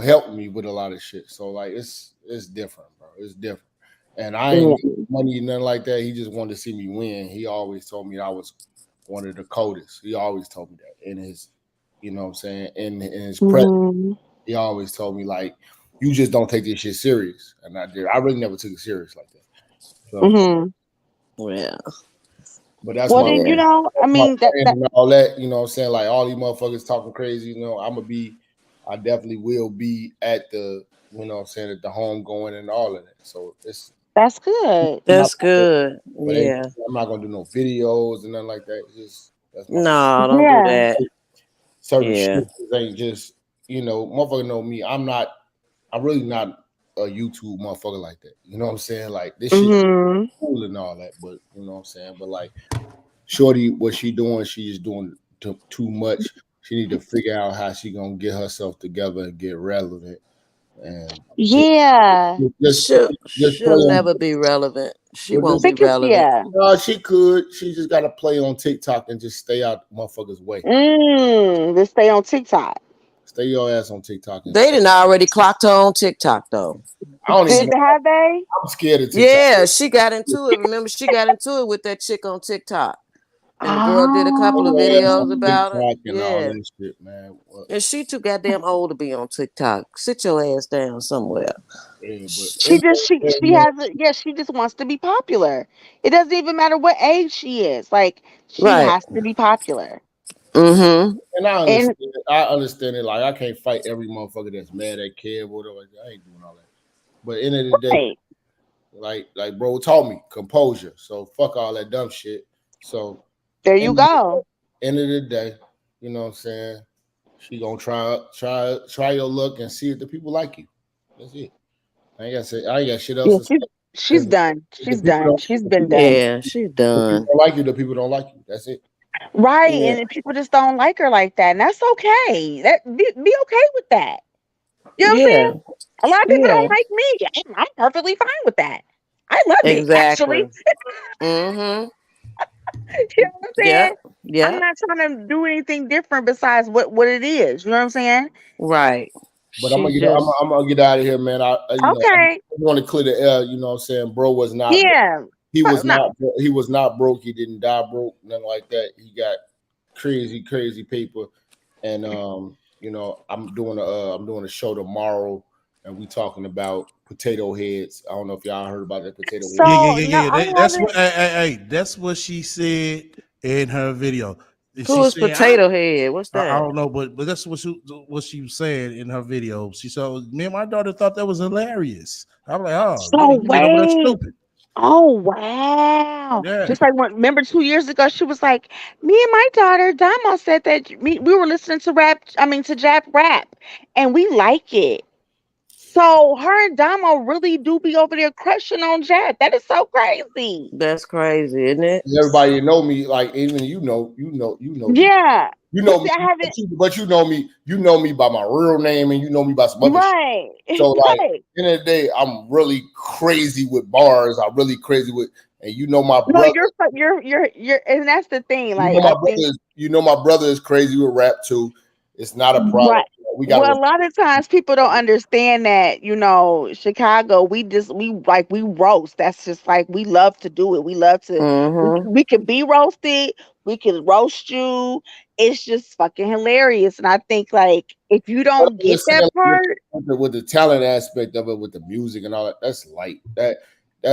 help me with a lot of shit. So like it's different, bro. It's different. And I ain't need Mhm. money nothing like that. He just wanted to see me win. He always told me I was one of the coldest. He always told me that in his, you know what I'm saying, in his presence. Mhm. He always told me like, you just don't take this shit serious. And I did. I really never took it serious like that. So, Mhm. Yeah, but that's Well, my then you yeah, know, I my mean that friend that and all that, you know what I'm saying? Like all these motherfuckers talking crazy, you know, I definitely will be at the, you know what I'm saying, at the home going and all of that. So it's that's good. I'm not that's good. but ain't, Yeah, I'm not gonna do no videos and nothing like that. It's just that's my friend. no, don't do Yeah. that. Certain Yeah, shit ain't just, you know, motherfucker know me. I'm really not a YouTube motherfucker like that. You know what I'm saying? Like this shit Mhm. cool and all that, but you know what I'm saying? But like Shorty, what she doing, she just doing too much. She need to figure out how she gonna get herself together and get relevant and Yeah. just just play she'll on. never be relevant. She Well, won't just be Because relevant. yeah. no, she could. She just got to play on TikTok and just stay out motherfuckers' way. Just stay on TikTok. Stay your ass on TikTok and They didn't already clocked her on TikTok though. I don't even Did know. have they? I'm scared of TikTok. Yeah, she got into it. Remember, she got into it with that chick on TikTok, and the girl did a couple of Stay your ass on videos Oh. about it. TikTok and all Yeah, that shit, man. Well, and she too goddamn old to be on TikTok. Sit your ass down somewhere. yeah, but She just she man, has a yeah, she just wants to be popular. It doesn't even matter what age she is. Like she Right. has to be popular. Mm-hmm. and I And understand. I understand it. Like I can't fight every motherfucker that's mad at Kev or whatever. I ain't doing all that. But end of the day, right. like bro taught me composure. So fuck all that dumb shit. So There you end of the go. end of the day, you know what I'm saying? She gonna try your luck and see if the people like you. That's it. I ain't got shit else Yeah, to say. she's Because done. if the She's people done. don't She's the been people, done. Yeah, she's the people done. don't like you, the people don't like you. That's it. Right. Yeah. And then people just don't like her like that. And that's okay. Be okay with that. You know what I'm saying? Yeah. A lot of people Yeah. don't like me. I'm perfectly fine with that. I love it, actually. Exactly. Mm-hmm. You know what I'm saying? Yep. I'm Yep. not trying to do anything different besides what it is. You know what I'm saying? Right. But I'm She gonna get I'm, just I'm gonna get out of here, man. I you know I Okay. want to clear the air. You know what I'm saying, bro was not Yeah. he was No. not broke. He didn't die broke, nothing like that. He got crazy paper, and you know, I'm doing a show tomorrow, and we talking about potato heads. I don't know if y'all heard about that potato head. So no, I That's haven't. what. Hey, that's what she said in her video. And Who she is said, Potato Head? What's I that? don't know, but that's what she was saying in her video. She said, me and my daughter thought that was hilarious. I'm like, oh, So you went over there wait. stupid. Oh wow! Yeah. Just like remember 2 years ago, she was like, "Me and my daughter Damo said that we were listening to rap. I mean to Jap rap, and we like it." So her and Damo really do be over there crushing on Jap. That is so crazy. That's crazy, isn't it? Everybody know me, like even you know me. Yeah, You know but me, see, I haven't. but you know me by my real name, and you know me by some other shit. Right, So like, right. end of the day, I'm really crazy with bars. I'm really crazy with, and you know my No, brother. you're, and that's the thing. You Like know I my think. brother is, you know my brother is crazy with rap too. It's not a problem. Right. We got Well, a lot of times people don't understand that, Chicago, we roast. That's just like we love to do it. We love to Mm-hmm. we can be roasted, we can roast you. It's just fucking hilarious. And I think like if you don't get that part, with the talent aspect of it, with the music and all that. That's light. That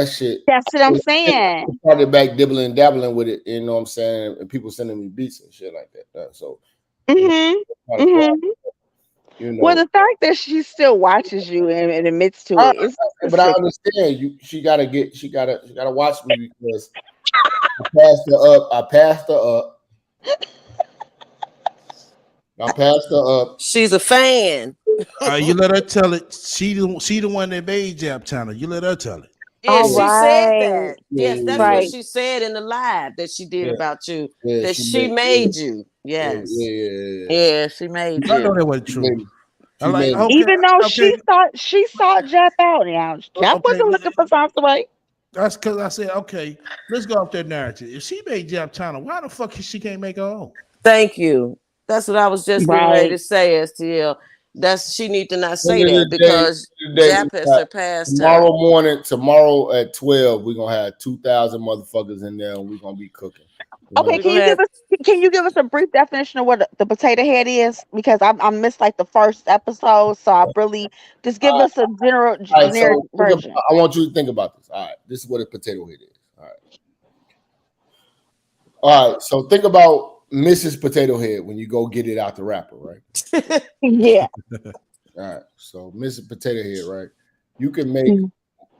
shit. that's what I'm I saying. started back dibbling and dabbling with it. You know what I'm saying? And people sending me beats and shit like that. So hmm not a hmm problem, you Well, know. the fact that she still watches you and admits to it, it's But I sick. understand you. She gotta watch me because I passed her up. She's a fan. You let her tell it. She the one that made Jap Channel. You let her tell it. Yeah, All she said right. that. Yes, that's what Right. she said in the live that she did Yeah. about you. Yeah, That she made you. Yeah, Yes. yeah. Yeah, she made I know you. that wasn't She true. made me. She I'm like, made me. okay, Even though okay, she sought Jap out now. Jap okay. wasn't looking for something way. That's because I said, okay, let's go off that narrative. If she made Jap Channel, why the fuck she can't make her own? Thank you. That's what I was just getting ready to Right. say, STL. She need to not say End of that the day, because Jap has we got surpassed her. tomorrow at 12, we're gonna have 2,000 motherfuckers in there and we're gonna be cooking. You Okay, We're gonna have can you give us a brief definition of what the potato head is? Because I missed like the first episode, so I really just give us a All right, generic so version. I want you to think about this. All right, this is what a potato head is. All right, so think about Mrs. Potato Head when you go get it out the wrapper, right? Yeah. All right, so Mrs. Potato Head, right? You can make Mm-hmm.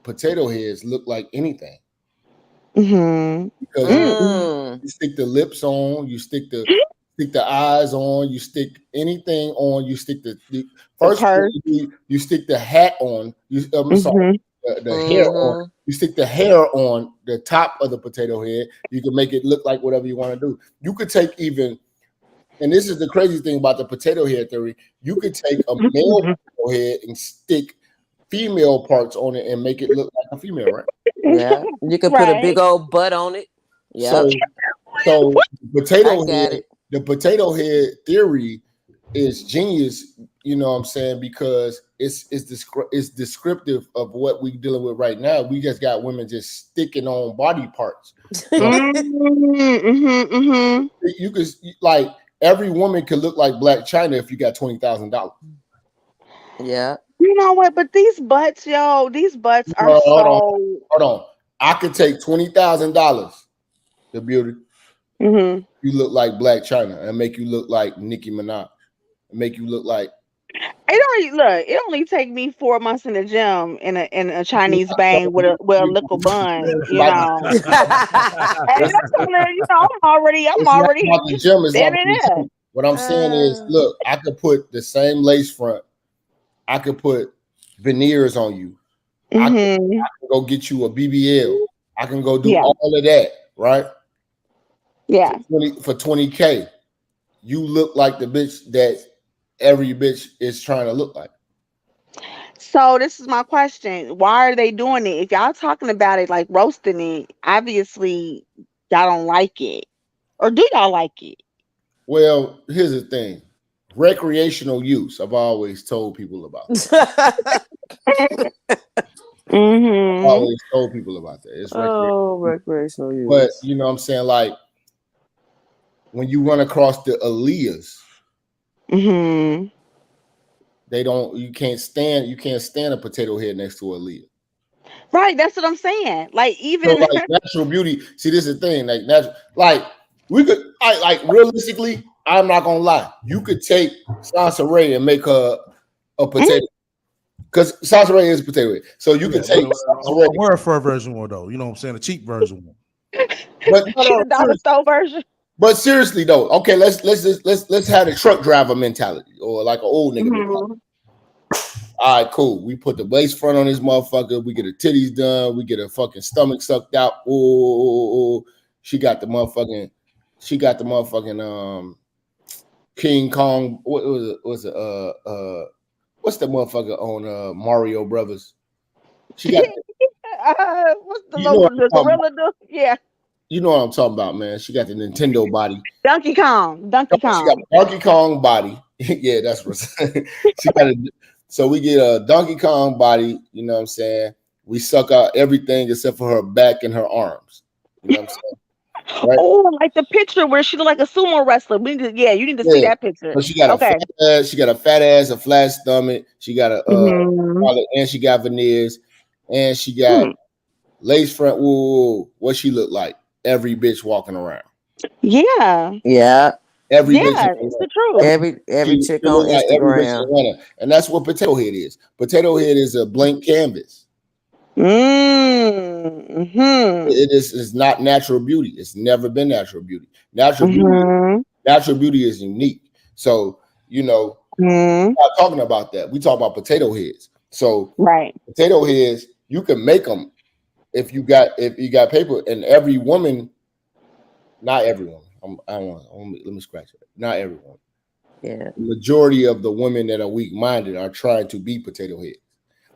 potato heads look like anything Mm-hmm. because you stick the lips on, you stick the eyes on, you stick anything on, you stick first you stick the hat on. Sorry, the hair on. You stick the hair on the top of the potato head. You can make it look like whatever you want to do. You could take even, and this is the crazy thing about the potato head theory. You could take a male potato head and stick female parts on it and make it look like a female, right? Yeah, you can put a big old butt on it. Yeah. So potato I got head, it. the potato head theory is genius. You know what I'm saying? Because it's descriptive of what we're dealing with right now. We just got women just sticking on body parts. You could like every woman could look like Black China if you got $20,000. Yeah. You know what? But these butts are Hold on. I could take $20,000, the beauty. Mm-hmm. You look like Black China and make you look like Nicki Minaj. Make you look like It only take me 4 months in the gym in a Chinese bang with a little bun, you know. And I'm already the gym is like there. what I'm saying is, look, I could put the same lace front. I could put veneers on you. I can go get you a BBL. I can go do all of that, right? Yeah. For 20K, you look like the bitch that every bitch is trying to look like. So this is my question. Why are they doing it? If y'all talking about it like roasting it, obviously y'all don't like it. Or do y'all like it? Well, here's the thing. Recreational use, I've always told people about. I Mm-hmm. always told people about that. It's Oh, recreational use. but you know what I'm saying? Like when you run across the Aaliyahs, Mm-hmm. you can't stand a potato head next to Aaliyah. Right, that's what I'm saying. Like So even like natural beauty, see, this is the thing. Like natural, like we could like realistically, I'm not gonna lie. You could take Sansa Ray and make her a potato. Because Sansa Ray is a potato head. So you could take Sansa Ray. a word for a version one though. You know what I'm saying? A cheap version one. But she's a dollar store version. But seriously though, okay, let's have the truck driver mentality or like an old nigga mentality. All right, cool. We put the lace front on this motherfucker. We get her titties done. We get her fucking stomach sucked out. Oh, she got the motherfucking King Kong. What was it? What's the motherfucker on Mario Brothers? She got What's the gorilla do? Yeah. You know what I'm talking about, man. She got the Nintendo body. Donkey Kong. She got a Donkey Kong body. Yeah, that's what she got. So we get a Donkey Kong body. You know what I'm saying? We suck out everything except for her back and her arms. You know what I'm saying? Right? Oh, like the picture where she looked like a sumo wrestler. You need to see that picture. But she got a fat ass. She got a fat ass, a flat stomach. She got a and she got veneers, and she got lace front. Whoa, what she look like? Every bitch walking around. Yeah. Every bitch. It's the truth. Every chick on Instagram. And that's what Potato Head is. Potato Head is a blank canvas. It is not natural beauty. It's never been natural beauty. Natural beauty is unique. So, you know, we're not talking about that. We talk about potato heads. So potato heads, you can make them if you got paper, and every woman, not everyone. Let me scratch it. Not everyone. Yeah. The majority of the women that are weak-minded are trying to be potato heads.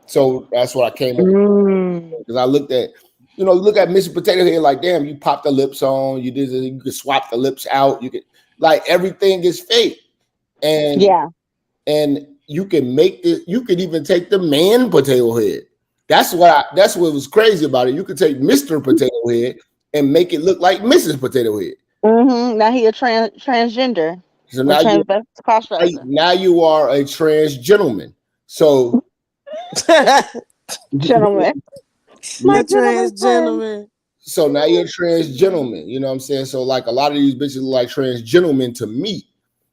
So that's what I came up with. Because I looked at, look at Mr. Potato Head, like, damn, you popped the lips on, you did this, you could swap the lips out, you could, like, everything is fake. And and you can make this, you could even take the man potato head. That's what was crazy about it. You could take Mr. Potato Head and make it look like Mrs. Potato Head. Now he a transgender. So now you are a trans gentleman. So gentleman. My trans gentleman. So now you're a trans gentleman. You know what I'm saying? So like a lot of these bitches look like trans gentlemen to me.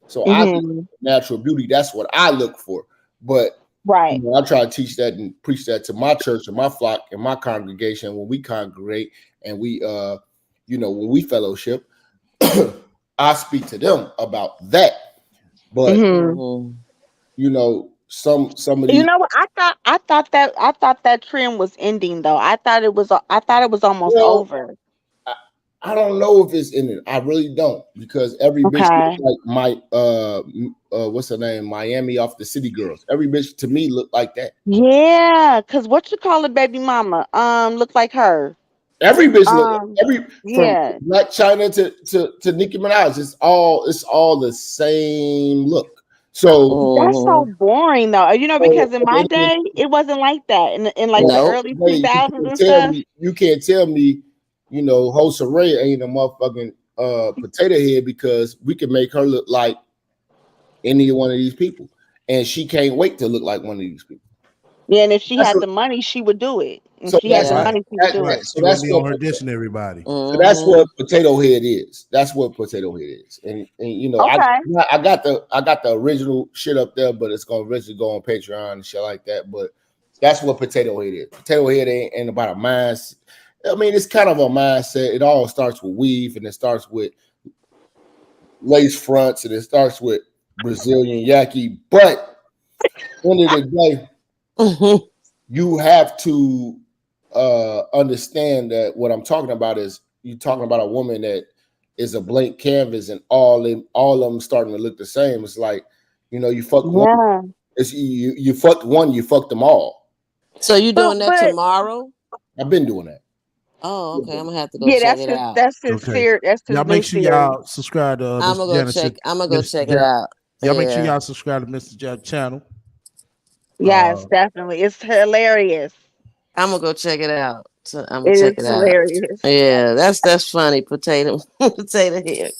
So I think natural beauty, that's what I look for. But I try to teach that and preach that to my church and my flock and my congregation when we congregate and we when we fellowship. I speak to them about that. But some of these, what I thought that trend was ending though. I thought it was almost over. I don't know if it's in it. I really don't, because every bitch like what's her name? Miami off the City Girls. Every bitch to me looked like that. Yeah, because what you call it, baby mama, looked like her. Every bitch from Black China to Nicki Minaj, it's all the same look. So that's so boring though, because in my day it wasn't like that. In like the early 2000s and stuff. You can't tell me, Hosa Ray ain't a motherfucking potato head, because we can make her look like any one of these people, and she can't wait to look like one of these people. Yeah, and if she had the money, she would do it. So that's what her dissing everybody. So that's what potato head is. That's what potato head is. And I got the original shit up there, but it's gonna eventually go on Patreon and shit like that. But that's what potato head is. Potato head ain't about a mindset. I mean, it's kind of a mindset. It all starts with weave, and it starts with lace fronts, and it starts with Brazilian yaki. But at the end of the day, you have to understand that what I'm talking about is you're talking about a woman that is a blank canvas, and all of them starting to look the same. It's like, you fuck one. It's you fucked one, you fucked them all. So you doing that tomorrow? I've been doing that. Oh, okay. I'm gonna have to go check it out. That's his fear. That's his y'all make sure y'all subscribe to I'm gonna go check it out. Y'all make sure y'all subscribe to Mr. Jab channel. Yes, definitely. It's hilarious. I'm gonna go check it out. So I'm gonna It check is it out. hilarious. Yeah, that's funny. Potato head.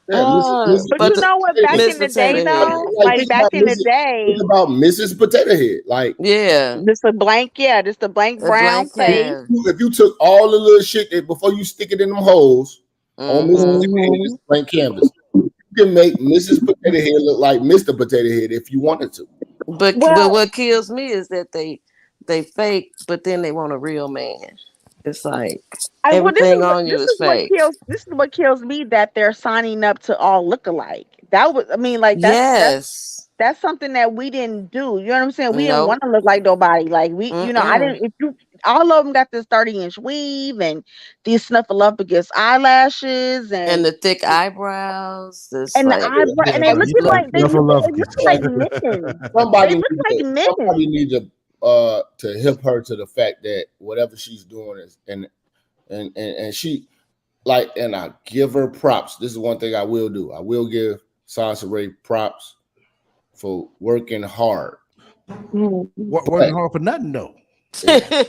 Yeah, Mrs. But But you Mrs. the know what? Potato Back Head. Miss in the day, Potato Head. though, Like like think back about in the Think day, about Mrs. Potato Head. Like Yeah, just a blank, yeah, just a blank a brown blank face. canvas. if you took all the little shit that before you stick it in them holes on Mrs. Mm-hmm. Potato Head, Hmm. just blank canvas. You can make Mrs. Potato Head look like Mr. Potato Head if you wanted to. But Well, what kills me is that they fake, but then they want a real man. It's like well, everything on you is fake. this is what kills me that they're signing up to all look alike. That was, I mean, like Yes. that's something that we didn't do. You know what I'm saying? We didn't want Nope. to look like nobody. Like I Mm-mm. didn't. If you, all of them got this 30-inch weave and these snuffleupagus eyelashes And the thick eyebrows. It's and the like eyebrow, and they Yeah, you looking like like they look like Snuffleupagus. men. They Somebody look needs like men. to hip her to the fact that whatever she's doing is and she like, and I give her props. This is one thing I will do. I will give Sansa Ray props for working hard. Working hard for nothing though.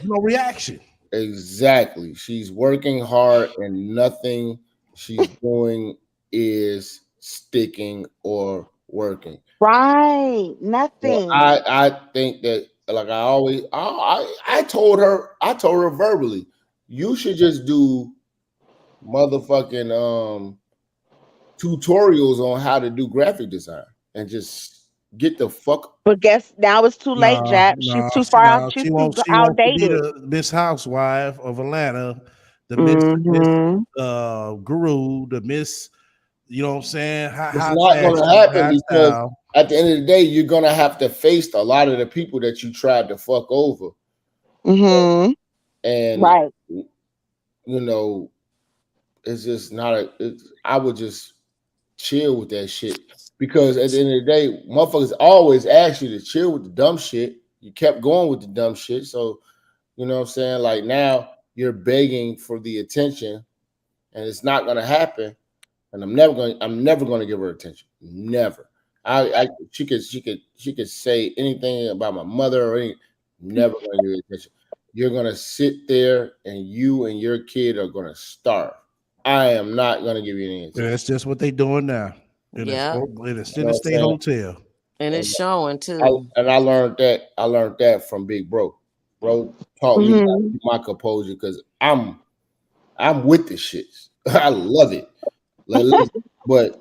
No reaction. Exactly. She's working hard and nothing she's doing is sticking or working. Right, So nothing. I think that like I told her verbally, you should just do motherfucking tutorials on how to do graphic design and just get the fuck. But guess now it's too late, No, Jap. She's no, too far out. She's she too wants to be outdated. the Miss Housewife of Atlanta, the Miss Hmm. Guru, the Miss. You know what I'm saying? It's not going to happen because style. at the end of the day, you're going to have to face a lot of the people that you tried to fuck over. Hmm. And, Right. you know, it's just not I would just chill with that shit because at the end of the day, motherfuckers always ask you to chill with the dumb shit. You kept going with the dumb shit. So, you know what I'm saying? Like now you're begging for the attention and it's not going to happen. And I'm never going to give her attention. Never. She could say anything about my mother or anything. Never going to give her attention. You're going to sit there and you and your kid are going to starve. I am not going to give you any attention. Yeah, that's just what they doing now. Yeah. In a City State Hotel. And it's showing too. I learned that from Big Bro. Bro taught me how to keep my composure because I'm with the shits. I love it. But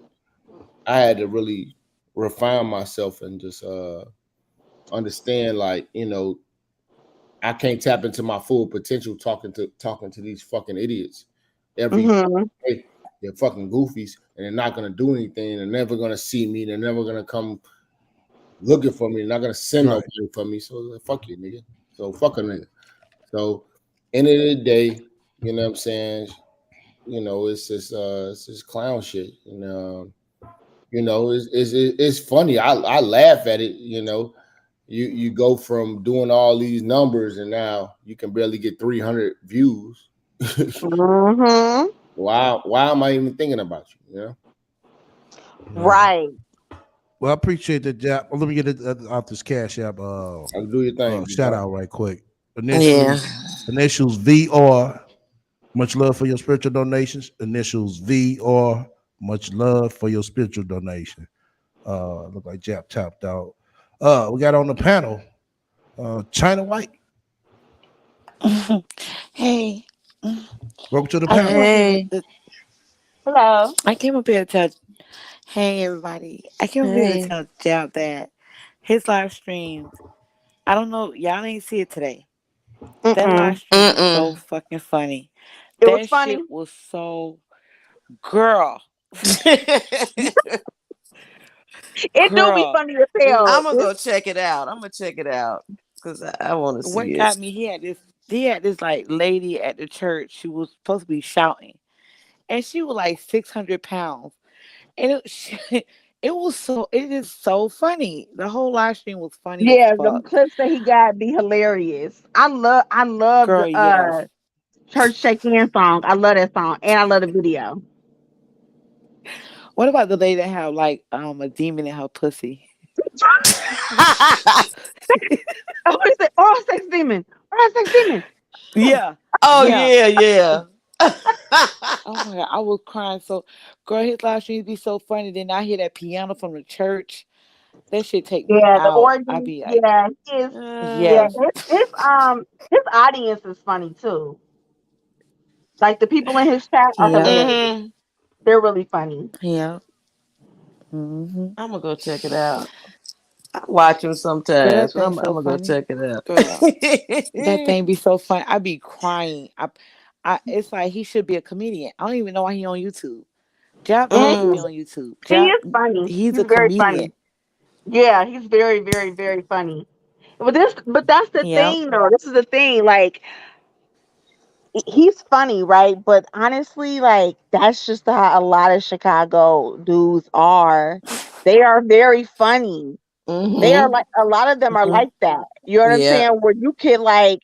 I had to really refine myself and just understand, like, you know, I can't tap into my full potential talking to these fucking idiots every day. They're fucking goofies and they're not gonna do anything. They're never gonna see me. They're never gonna come looking for me. They're not gonna send nobody for me. So fuck you, nigga. So fuck a nigga. So end of the day, you know what I'm saying? You know, it's just clown shit. You know, it's funny. I laugh at it. You know, you go from doing all these numbers and now you can barely get 300 views. Why am I even thinking about you? You know, Right. Well, I appreciate the job. Let me get it off this Cash App. I'll do your thing. Shout out right quick. Yeah. Initials VR. Much love for your spiritual donations. Initials VR. Much love for your spiritual donation. Look like Jap tapped out. We got on the panel, China White. Hey. Welcome to the panel. Hey. Hello. I came up here to tell. Hey, everybody. I came up here to tell Jap that his live streams, I don't know, y'all didn't see it today. That live stream was so fucking funny. It was funny. Shit was so girl. It do be funny as hell. I'm gonna go check it out. Because I want to see What it. got me? He had this like lady at the church. She was supposed to be shouting, and she was like 600 pounds, and it is so funny. The whole live stream was funny. Yeah, the clips that he got be hilarious. I love Girl, the yes. Church Shake Hand song. I love that song, and I love the video. What about the lady that have like a demon in her pussy? Oh, it's the oral sex demon. Isaac Simmons. Yeah, Oh yeah. yeah. Oh my god, I was crying. So, girl, his live streams be so funny. Then I hear that piano from the church. That shit take me Yeah, the out. I orgy. be like, Yeah, his yeah, yes, his audience is funny too. Like the people in his chat are yeah, hilarious. Mhm. They're really funny. yeah. Mm-hmm. I'm gonna go check it out. I watch him Girl, sometimes, that but thing I'm so gonna go funny. check it out. Girl, that thing be so funny. I be crying. It's like he should be a comedian. I don't even know why he on YouTube. Jap supposed to be Mm. on YouTube. He Jap, is funny. he's He's a very comedian. funny. Yeah, he's very, very, very funny. But that's the Yep. thing though. This is the thing. Like he's funny, right? But honestly, like that's just how a lot of Chicago dudes are. They are very funny. They are Mhm. like a lot of them are Hmm. like that. You know what I'm Yeah. saying? Where you can like,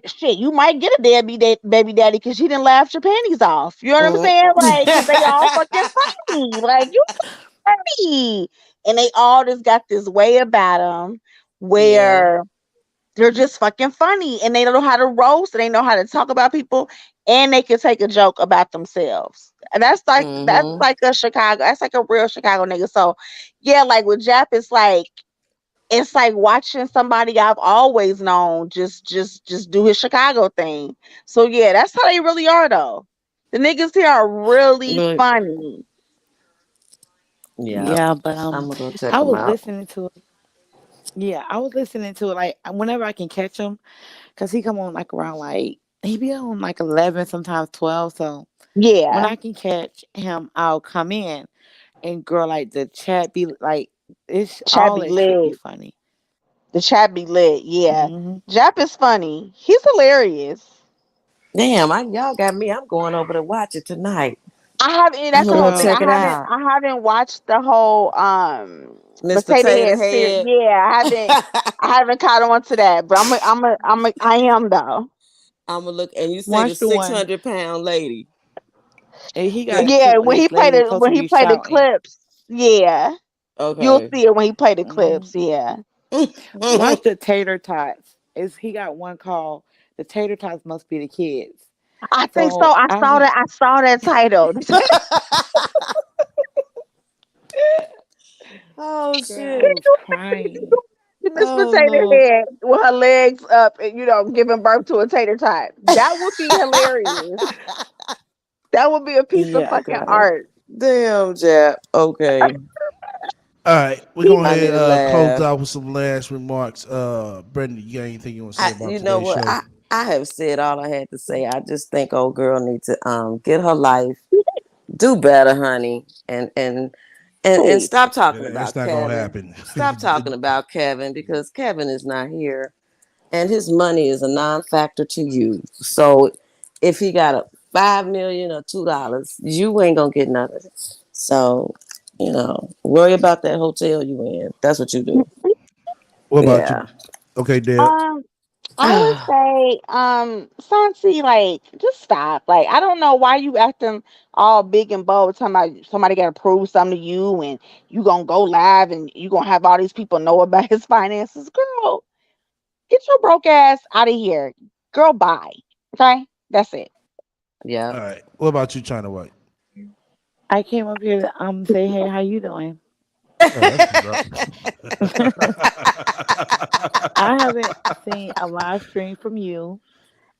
shit, you might get a baby daddy because you didn't laugh your panties off. You know what I'm Mm. saying? Like, because they all fucking funny. Like you funny, and they all just got this way about them Yeah. where they're just fucking funny and they know how to roast and they know how to talk about people and they can take a joke about themselves. And that's Mhm. like a Chicago, that's like a real Chicago nigga. So yeah, like with Jap, it's like watching somebody I've always known just do his Chicago thing. So yeah, that's how they really are though. The niggas here are really But funny. yeah, Yeah, but I'm gonna go check I them was out. listening to it. Yeah, I was listening to it like whenever I can catch him, cause he come on like around like he be on like 11, sometimes 12. So when Yeah. I can catch him, I'll come in and girl like the chat be like it's Chat all be that shit be lit. funny. The chat be lit. Yeah. Hmm. Jap is funny. He's hilarious. Damn, y'all got me. I'm going over to watch it tonight. I haven't. I'm That's the gonna whole go thing. Girl, check it out. I haven't watched the whole Miss potato Potato head series. Head. Yeah, I haven't caught on to that, but I am though. I'm gonna look, and you say the watch the one 600-pound lady. and he got The, a clip Yeah, with this lady supposed to when he be played the shouting. clips, yeah, you'll okay. see it when he played the Hmm. clips. Yeah, Watch the tater tots. Is he got one called the tater tots must be the kids. I think so. So I went I saw that title. Oh girl, I shit. was crying. Miss Oh Potato no. Head with her legs up and giving birth to a tater tot. That would be hilarious. That would be a piece of Yeah, fucking girl. art. Damn, Jap. Okay. All right, we're gonna I need head to close laugh. out with some last remarks. Brendan, you got anything you want to say about You know today's what? show? I have said all I had to say. I just think old girl needs to get her life, do better, honey, and Please. stop talking It's about not gonna Kevin. happen. Stop talking about Kevin because Kevin is not here and his money is a non-factor to you. So if he got a 5 million or $2, you ain't gonna get nothing. So, worry about that hotel you in. That's what you do. What about you? Yeah. Okay, Deb. Um, I would say, Sansi, like, just stop. Like, I don't know why you acting all big and bold, talking about somebody got to prove something to you, and you gonna go live, and you gonna have all these people know about his finances. Girl, get your broke ass out of here. Girl, bye. Okay, that's it. Yeah. All right. What about you, China White? I came up here to say, hey, how you doing? Oh, that's what's up. I haven't seen a live stream from you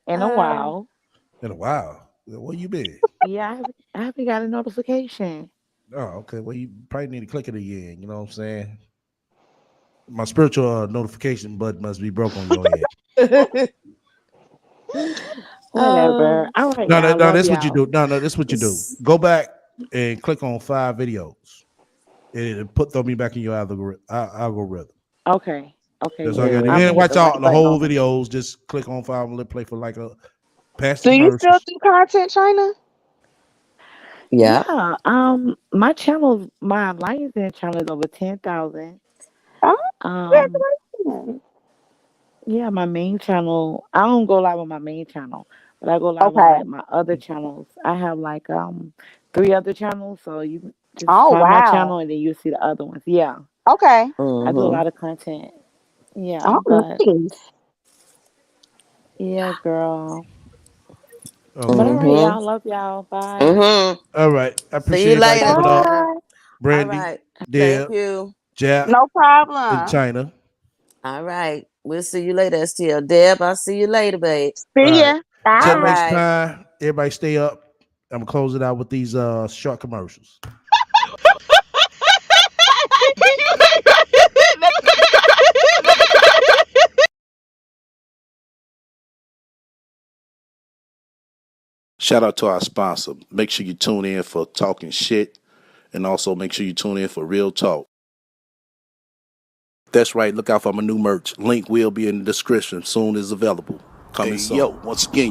in a Uh, while. In a while. Where you been? Yeah, I haven't got a notification. Oh, okay. Well, you probably need to click it again. You know what I'm saying? My spiritual notification button must be broke on your end. Whatever. All right, No, no, y'all. no. Love That's what you y'all. do. No, no. That's what you do. Go back and click on 5 videos, and it'll throw me back in your algorithm. Okay. Okay, That's all you well, got to do. I'm You gonna ain't hit watch the all right the button whole on it. videos. Just click on 5 and let play for like a past Do the you still verses. do content, China? yeah. Yeah. My Lions channel is over 10,000. Oh, Um, congratulations. yeah, my main channel. I don't go live on my main channel, but I go live on Okay. like my other channels. I have like 3 other channels, so you just Oh, find my wow. channel and then you'll see the other ones. Yeah, Okay. I do a Mm-hmm. lot of content. Yeah, Oh, but nice. Yeah, girl. Okay. But all right, Mm-hmm. y'all. Love y'all. Bye. Mm-hmm. All right. I See you appreciate everybody later, coming up. Bye. China. All Brandy, right. Thank Deb, you. Jack, No and problem. China. All right. We'll see you later, STL. Deb, I'll see you later, babe. All See right. ya. Till All Bye. next right. time, everybody stay up. I'm gonna close it out with these short commercials. Shout out to our sponsor. Make sure you tune in for Talking Shit, and also make sure you tune in for Real Talk. That's right. Look out for my new merch. Link will be in the description. Soon is available. Coming soon. Yo, once again,